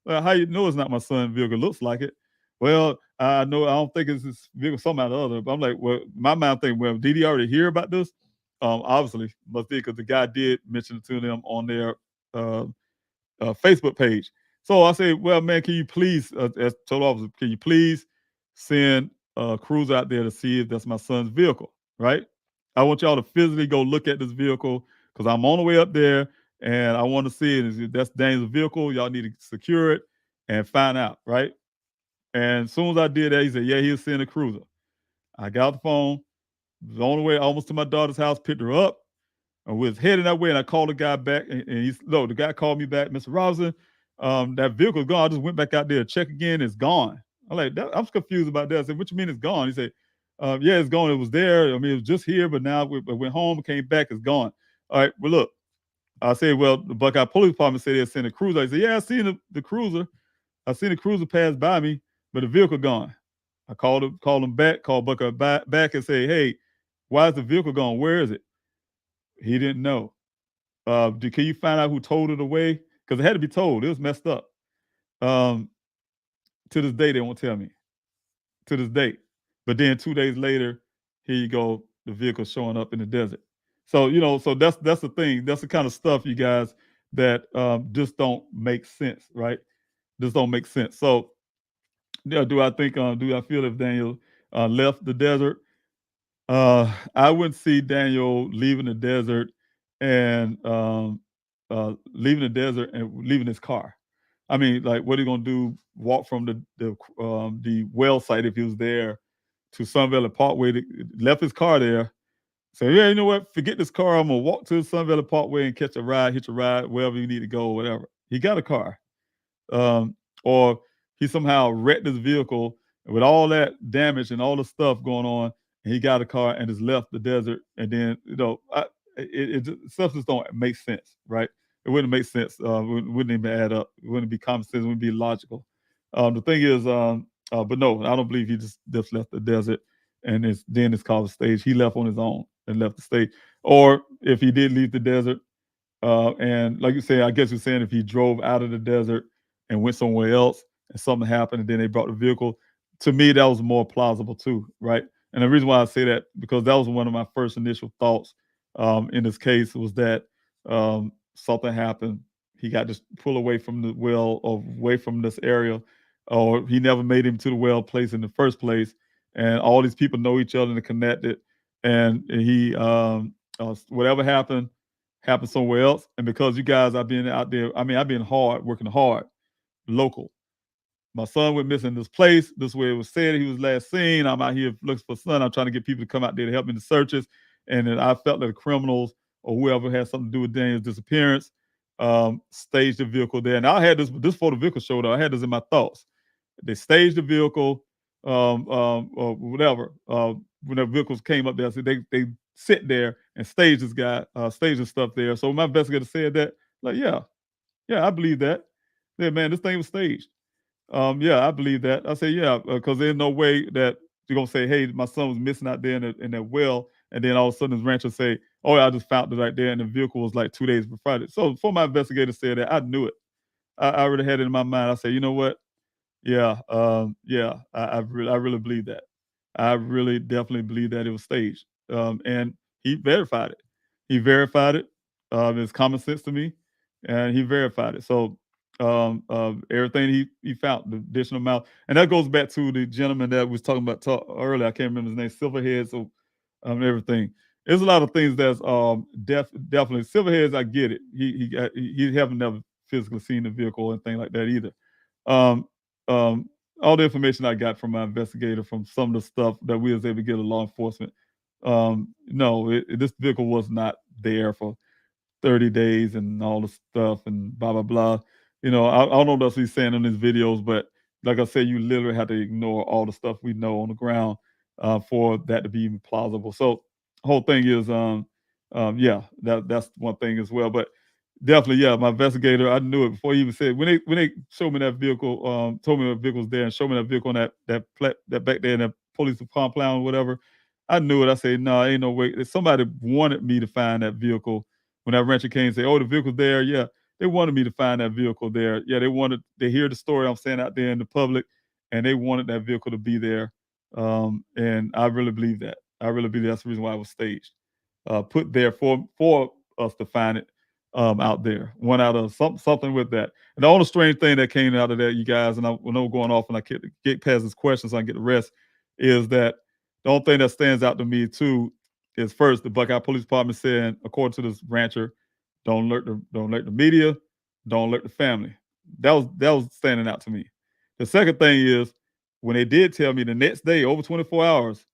Speaker 3: How you know it's not my son's vehicle? It looks like it. Well, I know I don't think it's his vehicle, somehow or the other. But I'm like, well, my mind thinking, well, did he already hear about this? Obviously, must be because the guy did mention it to them on their Facebook page. So I said, well, man, can you please, as total officer, can you please send a cruiser out there to see if that's my son's vehicle, right? I want y'all to physically go look at this vehicle because I'm on the way up there and I want to see it. If that's Daniel's vehicle, y'all need to secure it and find out, right? And as soon as I did that, he said, yeah, he'll send a cruiser. I got the phone, was on the way almost to my daughter's house, picked her up, and was heading that way. And I called the guy back, and the guy called me back, Mr. Robinson, that vehicle's gone. I just went back out there to check again. It's gone. I'm like, I'm confused about that. I said, what you mean it's gone? He said, yeah, it's gone. It was there. I mean, it was just here, but now we went home, came back, it's gone. All right, well, look. I said, well, the Buckeye Police Department said they'd send a cruiser. I said, yeah, I seen the cruiser. I seen the cruiser pass by me, but the vehicle gone. I called him back, called Buckeye back and say, hey, why is the vehicle gone? Where is it? He didn't know. Can you find out who towed it away? Because it had to be told. It was messed up. To this day, they won't tell me. To this date. But then 2 days later, here you go, the vehicle showing up in the desert. So, so that's the thing. That's the kind of stuff, you guys, that just don't make sense, right? Just don't make sense. So, yeah, do I feel if Daniel left the desert? I wouldn't see Daniel leaving the desert and leaving his car. I mean, like, what are you gonna do? Walk from the well site if he was there to Sun Valley Parkway? Left his car there. Say, yeah, you know what? Forget this car. I'm gonna walk to the Sun Valley Parkway and catch a ride, hitch a ride, wherever you need to go, whatever. He got a car, or he somehow wrecked his vehicle with all that damage and all the stuff going on, and he got a car and just left the desert. And then, stuff just don't make sense, right? It wouldn't make sense. Wouldn't even add up. It wouldn't be common sense. It wouldn't be logical. The thing is, but no, I don't believe he just left the desert and it's called a stage. He left on his own and left the state. Or if he did leave the desert, and like you say, I guess you're saying if he drove out of the desert and went somewhere else and something happened and then they brought the vehicle, to me, that was more plausible too, right? And the reason why I say that, because that was one of my first initial thoughts in this case, was that something happened. He got just pulled away from the well or away from this area, or he never made him to the well place in the first place. And all these people know each other and are connected. And he, whatever happened somewhere else. And because you guys, I've been out there, I've been working hard, local. My son went missing this place. This way it was said he was last seen. I'm out here looking for son. I'm trying to get people to come out there to help me in the searches. And then I felt that the criminals or whoever had something to do with Daniel's disappearance staged the vehicle there. And I had this before the vehicle showed up. I had this in my thoughts. They staged the vehicle, or whatever. When the vehicles came up there, so they sit there and stage this guy, staging stuff there. So my investigator said that, like, yeah, I believe that. Yeah, man, this thing was staged. Yeah, I believe that. I say, yeah, because there's no way that you're gonna say, hey, my son was missing out there in that well, and then all of a sudden his rancher say, oh, I just found it right there, and the vehicle was like 2 days before Friday. So before my investigator said that, I knew it. I already had it in my mind. I said, you know what? Yeah, I really believe that. I really definitely believe that it was staged. And he verified it. He verified it. It's common sense to me, and he verified it. So everything he found, the additional amount, and that goes back to the gentleman that was talking about earlier. I can't remember his name, Silverhead. So everything. There's a lot of things that's definitely Silverheads. I get it. He haven't never physically seen the vehicle or anything like that either. Um, um, all the information I got from my investigator, from some of the stuff that we was able to get to law enforcement, no, this vehicle was not there for 30 days and all the stuff and blah, blah, blah. I don't know what he's saying in his videos, but like I said, you literally have to ignore all the stuff we know on the ground for that to be even plausible. So the whole thing is, yeah, that's one thing as well. But definitely, yeah, my investigator, I knew it before he even said, when they showed me that vehicle, told me the vehicle was there and showed me that vehicle on that back there in that police compound or whatever, I knew it. I said, no, ain't no way. Somebody wanted me to find that vehicle. When that rancher came and said, oh, the vehicle's there, yeah, they wanted me to find that vehicle there. Yeah, they hear the story I'm saying out there in the public, and they wanted that vehicle to be there. And I really believe that. I really believe that's the reason why it was staged, put there for us to find it out there. One out of something with that. And the only strange thing that came out of that, you guys, and when I'm going off and I get past this question so I can get the rest, is that the only thing that stands out to me too is first the Buckeye Police Department saying, according to this rancher, don't alert the media, don't alert the family. That was standing out to me. The second thing is when they did tell me the next day, over 24 hours,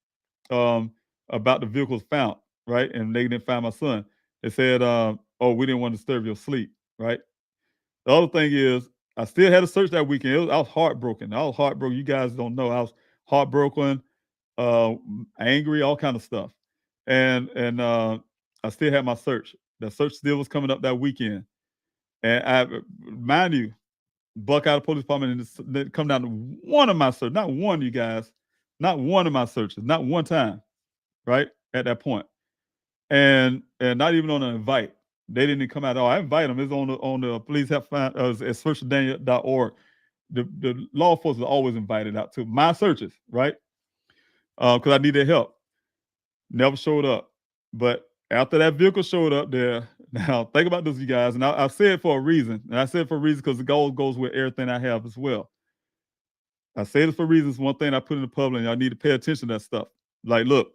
Speaker 3: about the vehicles found, right? And they didn't find my son. They said, oh, we didn't want to disturb your sleep, right? The other thing is I still had to search that weekend. I was heartbroken. You guys don't know. I was heartbroken, angry, all kind of stuff. And I still had my search. The search still was coming up that weekend. And I mind you, Buckeye Police Department and come down to one of my searches, not one, you guys, not one of my searches, not one time, right? At that point. And not even on an invite. They didn't even come out at all. I invite them. It's on the police help find at searchdaniel.org. The law enforcement is always invited out to my searches, right? Because I need their help. Never showed up. But after that vehicle showed up there, now think about this, you guys, and I say it for a reason. And I say it for a reason because the goal goes with everything I have as well. I say this for reasons. One thing I put in the public, and y'all need to pay attention to that stuff. Like, look,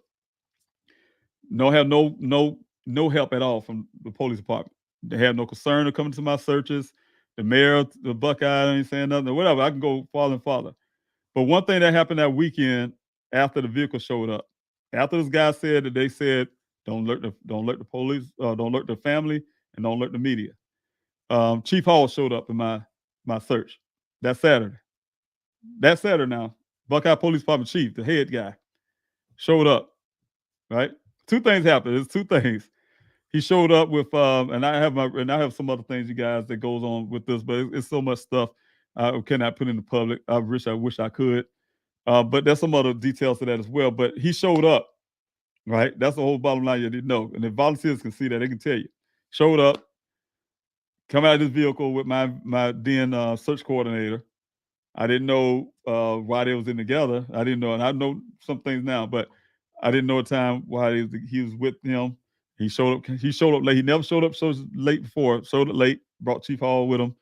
Speaker 3: no help at all from the police department. They have no concern of coming to my searches. The mayor, the Buckeye ain't saying nothing or whatever. I can go farther and farther. But one thing that happened that weekend after the vehicle showed up, after this guy said that they said, don't alert the police, don't alert the family, and don't alert the media. Chief Hall showed up in my search that Saturday. That Saturday now, Buckeye Police Department chief, the head guy, showed up, right? Two things happened. There's two things. He showed up with, and I have some other things, you guys, that goes on with this, but it's so much stuff I cannot put in the public. I wish I could. But there's some other details to that as well. But he showed up, right? That's the whole bottom line you didn't know. And the volunteers can see that. They can tell you. Showed up, come out of this vehicle with my then search coordinator. I didn't know why they was in together. I didn't know, and I know some things now, but I didn't know at the time why he was with him. He showed up late. He never showed up so late before. Showed up late, brought Chief Hall with him.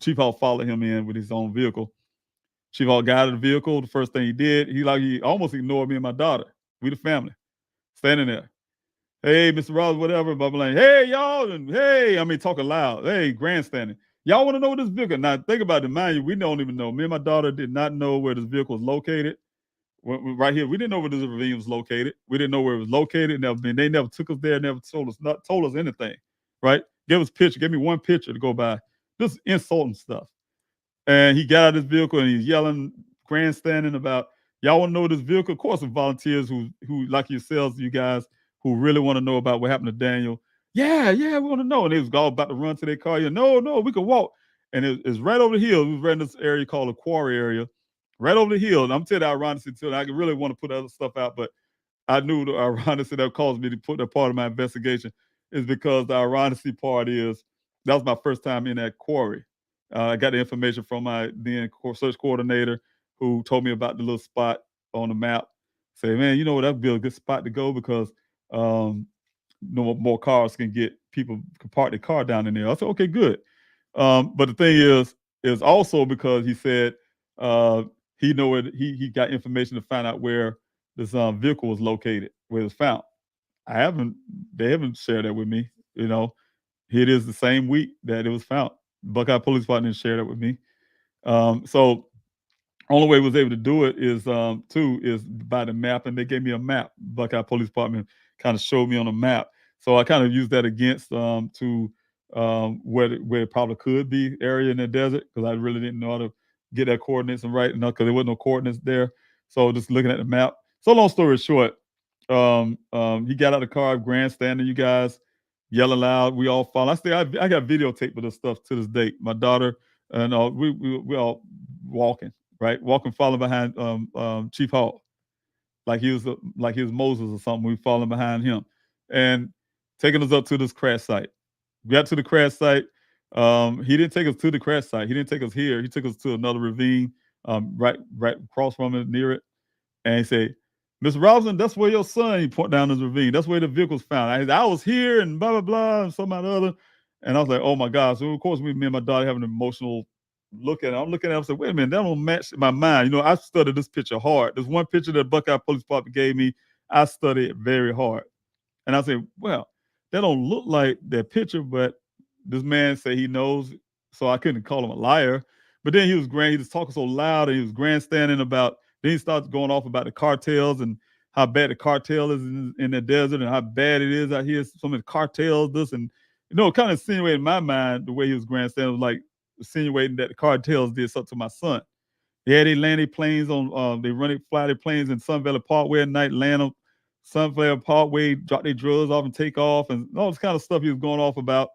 Speaker 3: Chief Hall followed him in with his own vehicle. Chief Hall got out of the vehicle. The first thing he did, he almost ignored me and my daughter. We the family. Standing there. Hey, Mr. Ross, whatever, blah, blah, blah. Hey, y'all, and hey, talking loud. Hey, grandstanding. Y'all want to know what this vehicle? Now, think about it. Mind you, we don't even know. Me and my daughter did not know where this vehicle was located. Right here, we didn't know where this ravine was located. We didn't know where it was located. They never took us there. Never told us anything. Right? Give us a picture. Give me one picture to go by. Just insulting stuff. And he got out of his vehicle and he's yelling, grandstanding about, y'all want to know this vehicle? Of course, some volunteers who like yourselves, you guys, who really want to know about what happened to Daniel. Yeah, we want to know. And they was all about to run to their car. No, we can walk. And it's right over the hill. We was right in this area called the quarry area. Right over the hill. And I'm telling you, ironically, too, I really want to put other stuff out, but I knew the ironicity that caused me to put that part of my investigation is because the ironicity part is that was my first time in that quarry. I got the information from my then search coordinator who told me about the little spot on the map. Say, man, you know what, that'd be a good spot to go because no more cars can park their car down in there. I said, okay, good. But the thing is also because he said he he got information to find out where this vehicle was located, where it was found. They haven't shared that with me. You know, it is the same week that it was found. Buckeye Police Department shared that with me. So only way I was able to do it is by the map, and they gave me a map. Buckeye Police Department kind of showed me on a map, so I kind of used that against where it probably could be area in the desert because I really didn't know how to get that coordinates and right because there wasn't no coordinates there. So just looking at the map. So long story short, he got out of the car, grandstanding, you guys yelling loud. We all follow. I got videotape of this stuff to this date. My daughter and we all walking. Right, walking, following behind Chief Hall, like he was Moses or something. We following behind him, and taking us up to this crash site. We got to the crash site. He didn't take us to the crash site. He didn't take us here. He took us to another ravine, right across from it, near it. And he said, "Mr. Robinson, that's where your son." He pointed down this ravine. That's where the vehicle's found. I was here, and blah blah blah, and some other. And I was like, "Oh my God!" So of course, me and my daughter having an emotional look at it. I'm looking at it. I said, "Wait a minute, that don't match my mind." You know, I studied this picture hard. There's one picture that Buckeye Police Department gave me. I studied it very hard, and I said, "Well, that don't look like that picture." But this man said he knows, so I couldn't call him a liar. But then he was he was talking so loud, and he was grandstanding about. Then he starts going off about the cartels and how bad the cartel is in the desert and how bad it is out here. Some of the cartels, this and kind of insinuated in my mind the way he was grandstanding was like insinuating that the cartels did something to my son. Yeah, they land their planes on, they fly their planes in Sun Valley Parkway at night, land on Sun Valley Parkway, drop their drugs off and take off, and all this kind of stuff he was going off about.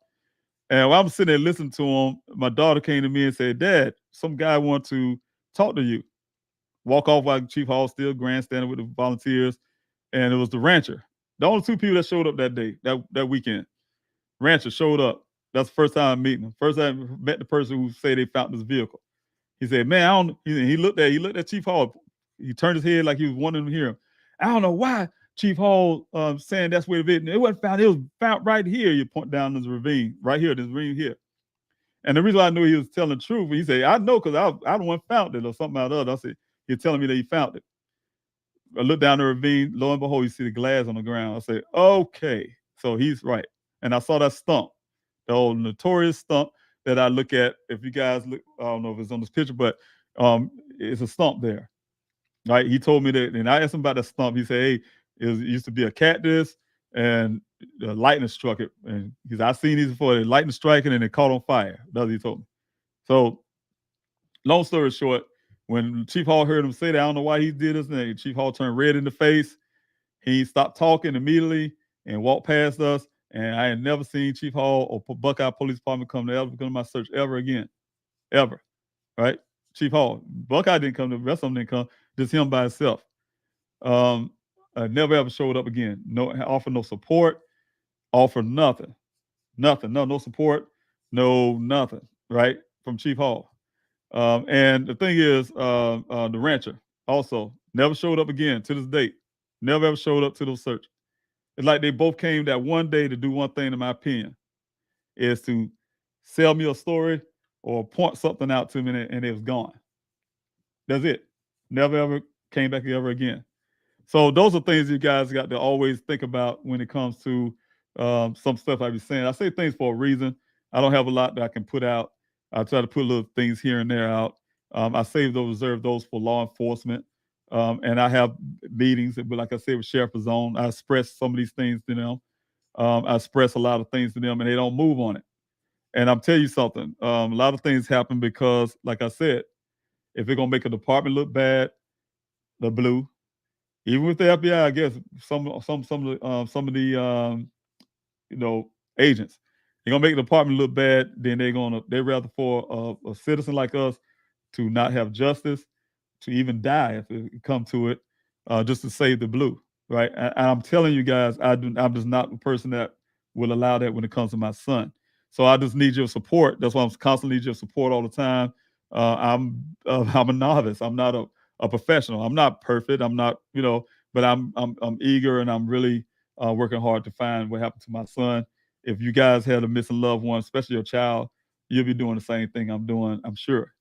Speaker 3: And while I'm sitting there listening to him, my daughter came to me and said, "Dad, some guy wants to talk to you." Walk off while Chief Hall still grandstanding with the volunteers, and it was the rancher. The only two people that showed up that day, that weekend. Rancher showed up. That's the first time I'm meeting him. First time I met the person who said they found this vehicle. He said, "Man, I don't." He looked at Chief Hall. He turned his head like he was wanting to hear him. "I don't know why Chief Hall saying that's where it wasn't found. It was found right here." You point down this ravine, right here, this ravine here. And the reason why I knew he was telling the truth, he said, "I know because I the one found it or something or other." I said, "You're telling me that he found it." I looked down the ravine. Lo and behold, you see the glass on the ground. I said, "Okay, so he's right." And I saw that stump, the old notorious stump that I look at. If you guys look, I don't know if it's on this picture, but it's a stump there, right? He told me that, and I asked him about that stump. He said, "Hey, it used to be a cactus, and the lightning struck it." And he said, "I've seen these before. The lightning striking and it caught on fire." That's what he told me. So, long story short, when Chief Hall heard him say that, I don't know why he did this. And Chief Hall turned red in the face. He stopped talking immediately and walked past us. And I had never seen Chief Hall or Buckeye Police Department come to my search ever again. Ever. Right? Chief Hall. Buckeye didn't come, the rest of them didn't come, just him by himself. Never ever showed up again. No, offered no support, offered nothing. Nothing. No support, no nothing, right? From Chief Hall. And the thing is, the rancher also never showed up again to this date. Never ever showed up to those search. It's like they both came that one day to do one thing, in my opinion, is to sell me a story or point something out to me, and it was gone. That's it. Never ever came back ever again. So those are things you guys got to always think about when it comes to some stuff I be saying. I say things for a reason. I don't have a lot that I can put out. I try to put little things here and there out. I save those, reserve those for law enforcement. And I have meetings, but like I said, with Sheriff of Zone, I express some of these things to them. I express a lot of things to them, and they don't move on it. And I'm telling you something. A lot of things happen because, like I said, if they're gonna make a department look bad, the blue, even with the FBI, I guess some of the agents, they're gonna make the department look bad. Then they're rather for a citizen like us to not have justice, to even die if it come to it, just to save the blue. right? And I'm telling you guys, I'm just not the person that will allow that when it comes to my son. So I just need your support. That's why I'm constantly need your support all the time. I'm a novice. I'm not a professional. I'm not perfect. I'm not, but I'm eager, and I'm really working hard to find what happened to my son. If you guys had a missing loved one, especially your child, you'll be doing the same thing I'm doing. I'm sure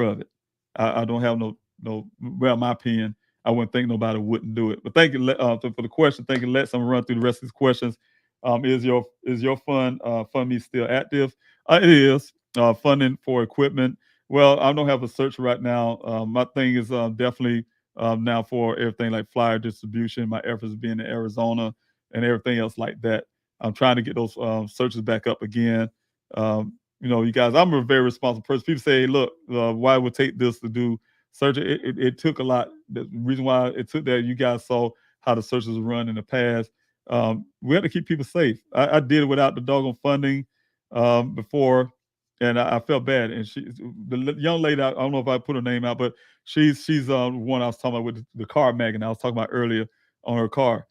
Speaker 3: of it. I don't have no, well, my opinion, I wouldn't think nobody wouldn't do it. But thank you for the question. Thank you, Lex. I'm gonna run through the rest of these questions. Is your fund me still active? It is. Funding for equipment. Well, I don't have a search right now. My thing is definitely now for everything like flyer distribution. My efforts being in Arizona and everything else like that. I'm trying to get those searches back up again. You guys, I'm a very responsible person. People say, look, why would take this to do search? It took a lot. The reason why it took that, you guys saw how the searches were run in the past. We had to keep people safe. I did it without the doggone funding before, and I felt bad. And the young lady, I don't know if I put her name out, but she's one I was talking about with the car magnet I was talking about earlier on her car.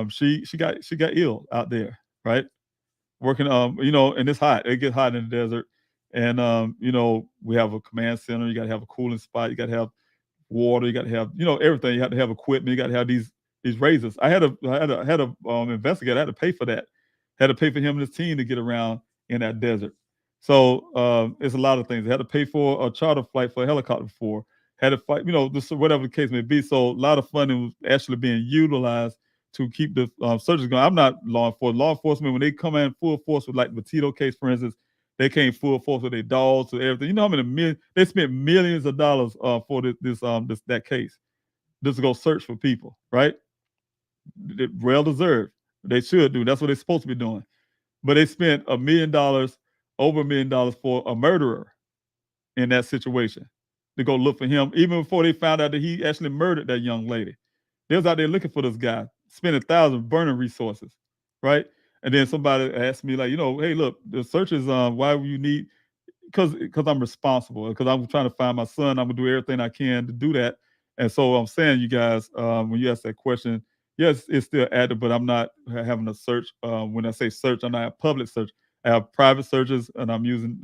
Speaker 3: She got ill out there, right? Working, and it's hot. It gets hot in the desert. And, we have a command center. You got to have a cooling spot. You got to have water. You got to have, everything. You have to have equipment. You got to have these razors. I had a investigator. I had to pay for that. Had to pay for him and his team to get around in that desert. So it's a lot of things. I had to pay for a charter flight for a helicopter before. Had to fight, just whatever the case may be. So a lot of funding was actually being utilized to keep the searches going. I'm not law enforcement. Law enforcement, when they come in full force with like the Petito case, for instance, they came full force with their dogs and everything. You know how many they spent millions of dollars for that case, just to go search for people, right? Well deserved. They should do. That's what they're supposed to be doing. But they spent over $1 million for a murderer in that situation to go look for him, even before they found out that he actually murdered that young lady. They was out there looking for this guy, spending thousands, burning resources, right? And then somebody asked me like, hey, look, the search is why would you need? Because I'm responsible. Because I'm trying to find my son. I'm gonna do everything I can to do that. And so I'm saying, you guys, when you ask that question, yes, it's still active, but I'm not having a search. When I say search, I'm not a public search. I have private searches, and I'm using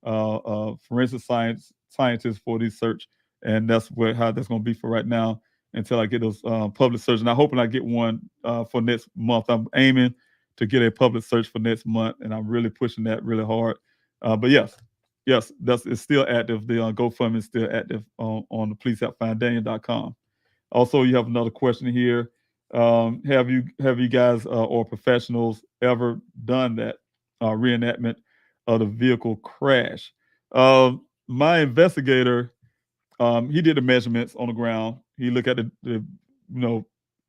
Speaker 3: forensic scientists for these search, and that's how that's going to be for right now until I get those public search. And I'm hoping I get one for next month. I'm aiming to get a public search for next month, and I'm really pushing that really hard. But yes, it's still active. The GoFundMe is still active on the pleasehelpfinddaniel.com. Also, you have another question here. Have you guys or professionals ever done that reenactment of the vehicle crash? My investigator, he did the measurements on the ground. He looked at the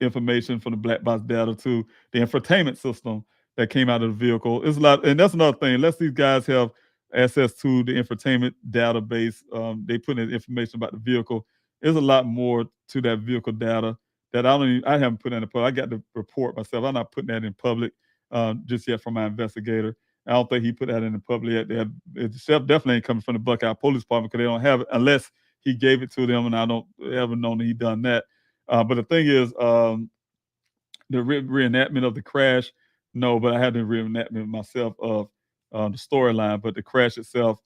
Speaker 3: information from the black box data to the infotainment system that came out of the vehicle. It's a lot, and that's another thing. Unless these guys have access to the infotainment database, they put in information about the vehicle. There's a lot more to that vehicle data that I haven't put in the public. I got the report myself. I'm not putting that in public just yet from my investigator. I don't think he put that in the public yet. It's definitely ain't coming from the Buckeye Police Department because they don't have it unless he gave it to them, and I don't ever know that he done that. But the thing is, the reenactment of the crash, no, but I had the reenactment myself of the storyline. But the crash itself,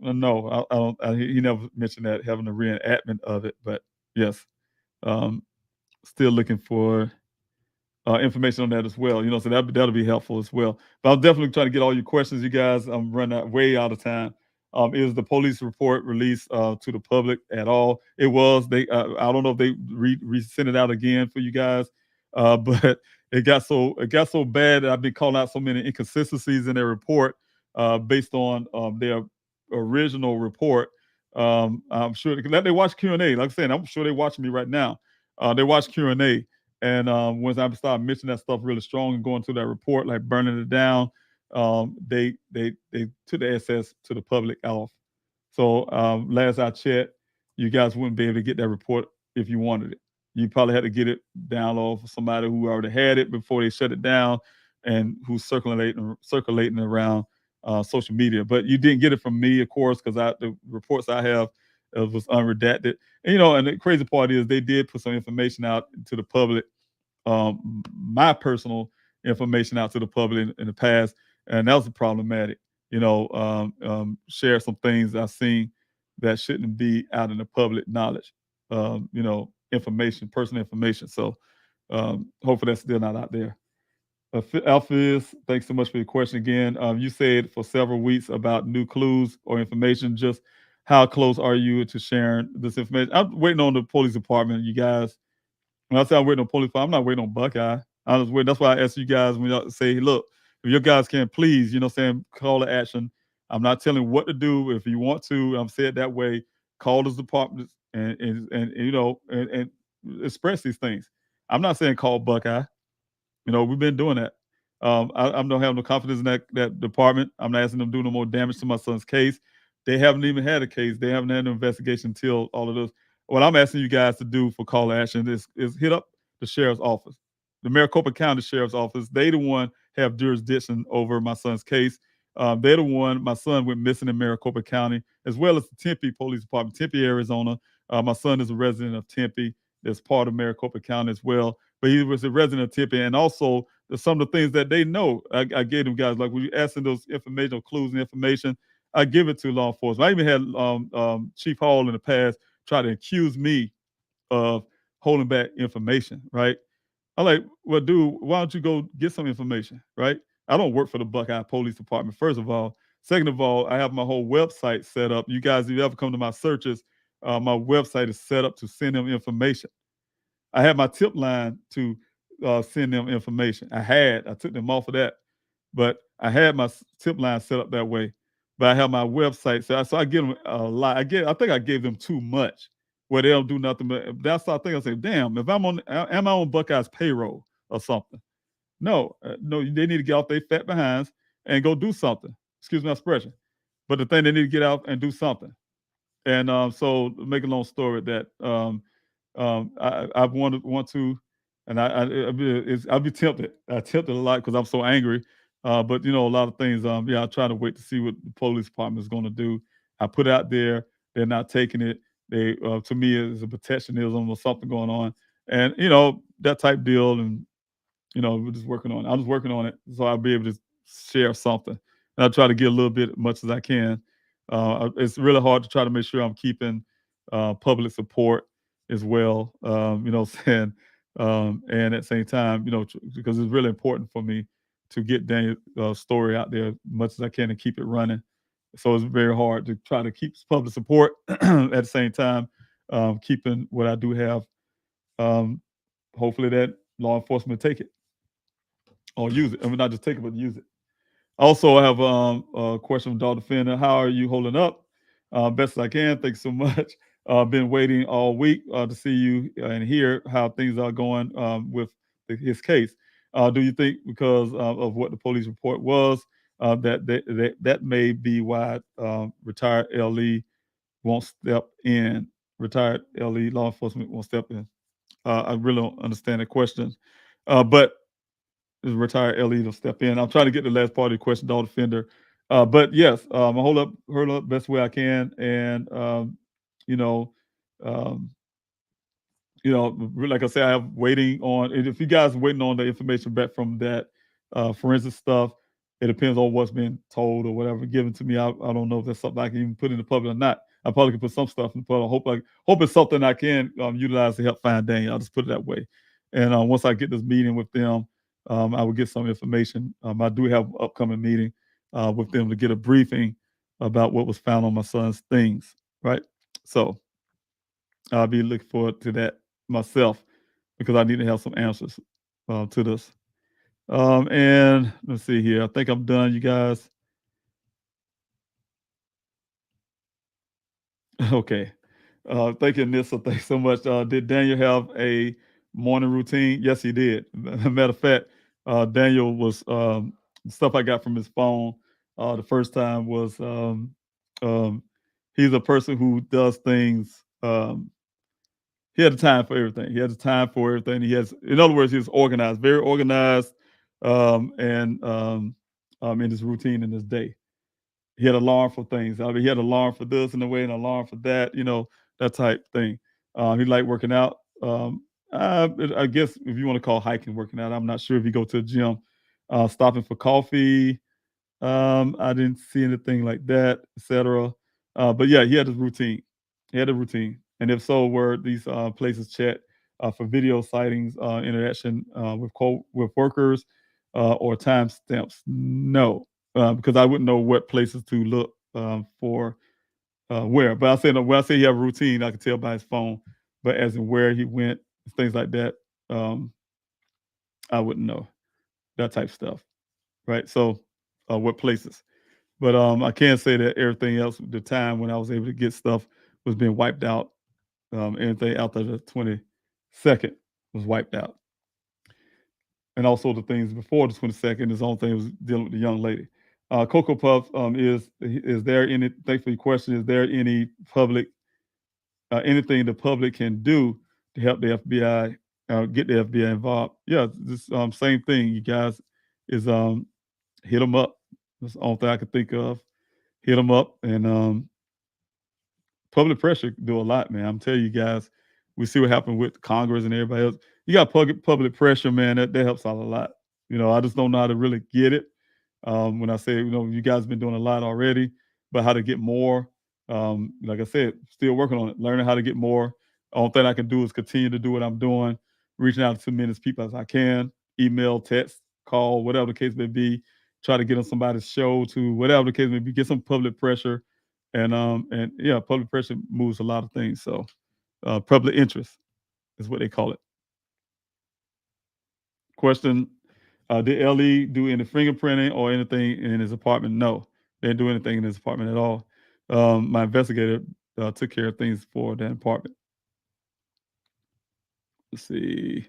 Speaker 3: no, I don't. He never mentioned that having a reenactment of it. But yes, still looking for information on that as well. So that'll be helpful as well. But I'm definitely trying to get all your questions, you guys. I'm running way out of time. Is the police report released to the public at all? It was. I don't know if they sent it out again for you guys, but it got so bad that I've been calling out so many inconsistencies in their report based on their original report. I'm sure they watch Q&A. Like I said, I'm sure they're watching me right now. They watch Q&A. And once I started mentioning that stuff really strong and going through that report, like burning it down, they took the access to the public off. So last I checked, you guys wouldn't be able to get that report if you wanted it. You probably had to get it download for somebody who already had it before they shut it down and who's circulating around social media. But you didn't get it from me, of course, because the reports I have was unredacted. And, and the crazy part is they did put some information out to the public, my personal information out to the public in the past, and that was problematic. Share some things I've seen that shouldn't be out in the public knowledge. Information, personal information. So hopefully that's still not out there. Alpha, thanks so much for your question again. You said for several weeks about new clues or information. Just how close are you to sharing this information? I'm waiting on the police department, you guys. When I say I'm waiting on police department, I'm not waiting on Buckeye. I was waiting. That's why I asked you guys when y'all say, look, if your guys can please, call to action. I'm not telling what to do. If you want to, I'm saying it that way. Call those departments and express these things. I'm not saying call Buckeye. We've been doing that. I don't have no confidence in that department. I'm not asking them to do no more damage to my son's case. They haven't even had a case. They haven't had an investigation until all of this. What I'm asking you guys to do for call to action is hit up the sheriff's office, the Maricopa County Sheriff's Office. They the one have jurisdiction over my son's case. They're the one. My son went missing in Maricopa County, as well as the Tempe Police Department, Tempe, Arizona. My son is a resident of Tempe. That's part of Maricopa County as well. But he was a resident of Tempe, and also some of the things that they know. I gave them guys, like when you asking those informational clues and information, I give it to law enforcement. I even had Chief Hall in the past try to accuse me of holding back information, right? I'm like, well, dude, why don't you go get some information, right? I don't work for the Buckeye Police Department, first of all. Second of all, I have my whole website set up. You guys, if you ever come to my searches, my website is set up to send them information. I had my tip line to send them information. I took them off of that, but I had my tip line set up that way. But I have my website, so I give them a lot. I think I gave them too much, where they don't do nothing. But that's how I think. I say, damn, if am I on Buckeye's payroll or something? No, they need to get off their fat behinds and go do something. Excuse my expression, but the thing they need to get out and do something. And so, make a long story that I want to, and I'll be tempted. I tempted a lot because I'm so angry. But a lot of things. I try to wait to see what the police department is going to do. I put it out there. They're not taking it. They to me is a protectionism or something going on, and that type deal. And we're just working on it. I'm just working on it so I'll be able to share something. And I try to get a little bit as much as I can. It's really hard to try to make sure I'm keeping public support as well. Saying, and at the same time, because it's really important for me to get Daniel's story out there as much as I can and keep it running. So it's very hard to try to keep public support at the same time, keeping what I do have. Hopefully that law enforcement take it or use it. I mean, not just take it, but use it. Also, I have a question from Dr. Fender. How are you holding up? Best as I can. Thanks so much. Been waiting all week to see you and hear how things are going with his case. Do you think because of what the police report was that may be why retired LE won't step in? Retired LE law enforcement won't step in. I really don't understand the question, but is retired LE to step in. I'm trying to get the last part of the question, Dr. Fender. But yes, I hold up best way I can, and um, like I said, I have waiting on. And if you guys are waiting on the information back from that forensic stuff, it depends on what's been told or whatever given to me. I don't know if that's something I can even put in the public or not. I probably can put some stuff in the public. Hope it's something I can utilize to help find Daniel. I'll just put it that way. And once I get this meeting with them, I will get some information. I do have an upcoming meeting with them to get a briefing about what was found on my son's things. Right. So I'll be looking forward to that myself because I need to have some answers to this. And let's see here. I think I'm done, you guys. Okay. Thank you, Nissa. Thanks so much. Did Daniel have a morning routine? Yes, he did. Matter of fact, Daniel was stuff I got from his phone the first time was he's a person who does things. He had the time for everything. He has the time for everything. In other words, he's organized, very organized, and in his routine in his day. He had an alarm for things. I mean, he had an alarm for this in a way, and an alarm for that, that type thing. He liked working out. I guess if you want to call hiking working out, I'm not sure if he go to the gym. Stopping for coffee. I didn't see anything like that, etc. But yeah, he had his routine. He had a routine. And if so, were these places checked for video sightings, interaction with workers, or timestamps? No, because I wouldn't know what places to look for where. But I said when I say he have a routine, I could tell by his phone. But as in where he went, things like that, I wouldn't know that type of stuff, right? So, what places? But I can say that everything else, the time when I was able to get stuff was being wiped out. Everything after the 22nd was wiped out. And also the things before the 22nd, his own thing was dealing with the young lady. Cocoa Puff, is there any, thanks for your question, is there any public, anything the public can do to help the FBI, get the FBI involved? Yeah, this same thing, you guys, is hit them up. That's the only thing I can think of. Hit them up, and public pressure do a lot, man. I'm telling you guys, we see what happened with Congress and everybody else. You got public pressure, man. That helps out a lot. I just don't know how to really get it. When I say, you guys been doing a lot already, but how to get more. Like I said, still working on it, learning how to get more. Only thing I can do is continue to do what I'm doing, reaching out to as many people as I can, email, text, call, whatever the case may be. Try to get on somebody's show to whatever the case may be. Get some public pressure, and yeah, public pressure moves a lot of things. So, public interest is what they call it. Question: did LE do any fingerprinting or anything in his apartment? No, they didn't do anything in his apartment at all. My investigator took care of things for that apartment. Let's see.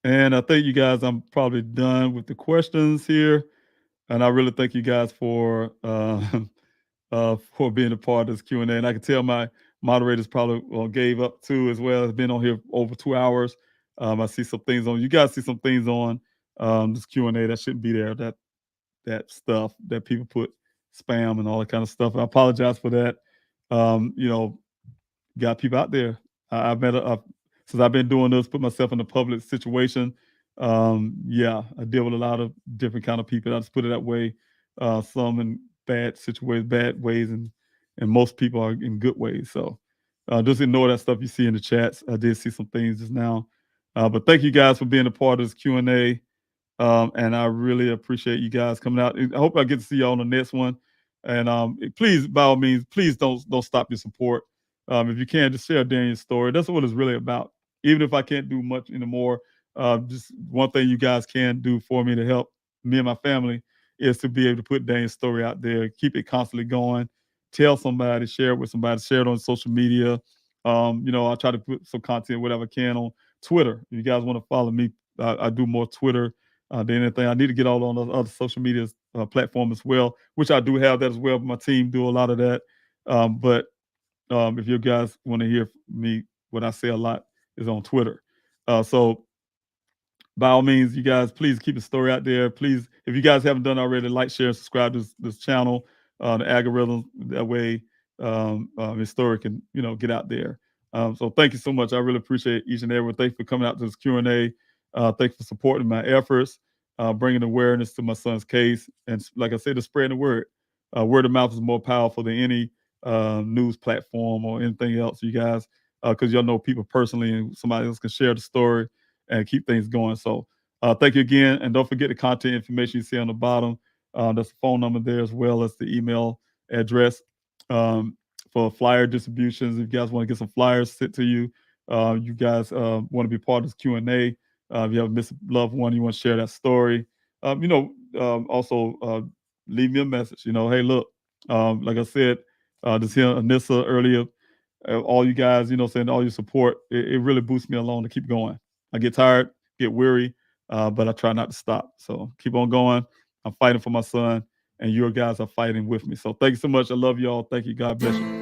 Speaker 3: And I think you guys, I'm probably done with the questions here. And I really thank you guys for being a part of this Q&A. And I can tell my moderators probably gave up too as well. It's been on here over 2 hours. I see some things on. You guys see some things on this Q&A that shouldn't be there. That stuff that people put spam and all that kind of stuff. And I apologize for that. Got people out there. I've met since I've been doing this, put myself in a public situation. Yeah, I deal with a lot of different kind of people. I just put it that way. Some in bad situations, bad ways, and most people are in good ways. So just ignore that stuff you see in the chats. I did see some things just now. But thank you guys for being a part of this Q&A. And I really appreciate you guys coming out. I hope I get to see y'all on the next one. And please, by all means, please don't stop your support. If you can, just share Daniel's story. That's what it's really about. Even if I can't do much anymore, just one thing you guys can do for me to help me and my family is to be able to put Daniel's story out there, keep it constantly going, tell somebody, share it with somebody, share it on social media. I try to put some content, whatever I can, on Twitter. If you guys want to follow me, I do more Twitter than anything. I need to get all on the other social media platform as well, which I do have that as well. My team do a lot of that. But if you guys want to hear me, what I say a lot is on Twitter. So by all means, you guys, please keep the story out there. Please, if you guys haven't done already, like, share, and subscribe to this channel, the algorithm. That way, his story can, get out there. So thank you so much. I really appreciate each and every one. Thanks for coming out to this Q&A. Thanks for supporting my efforts, bringing awareness to my son's case. And like I said, to spread the word. Word of mouth is more powerful than any news platform or anything else, you guys, because y'all know people personally, and somebody else can share the story and keep things going. So thank you again. And don't forget the contact information you see on the bottom. That's the phone number there, as well as the email address for flyer distributions. If you guys want to get some flyers sent to you, you guys want to be part of this Q&A. If you have a missing loved one, you want to share that story. Also leave me a message. Hey, look, like I said, just hearing Anissa earlier, all you guys, saying all your support, it really boosts me along to keep going. I get tired, get weary, but I try not to stop. So keep on going. I'm fighting for my son, and you guys are fighting with me. So thank you so much. I love y'all. Thank you. God bless you.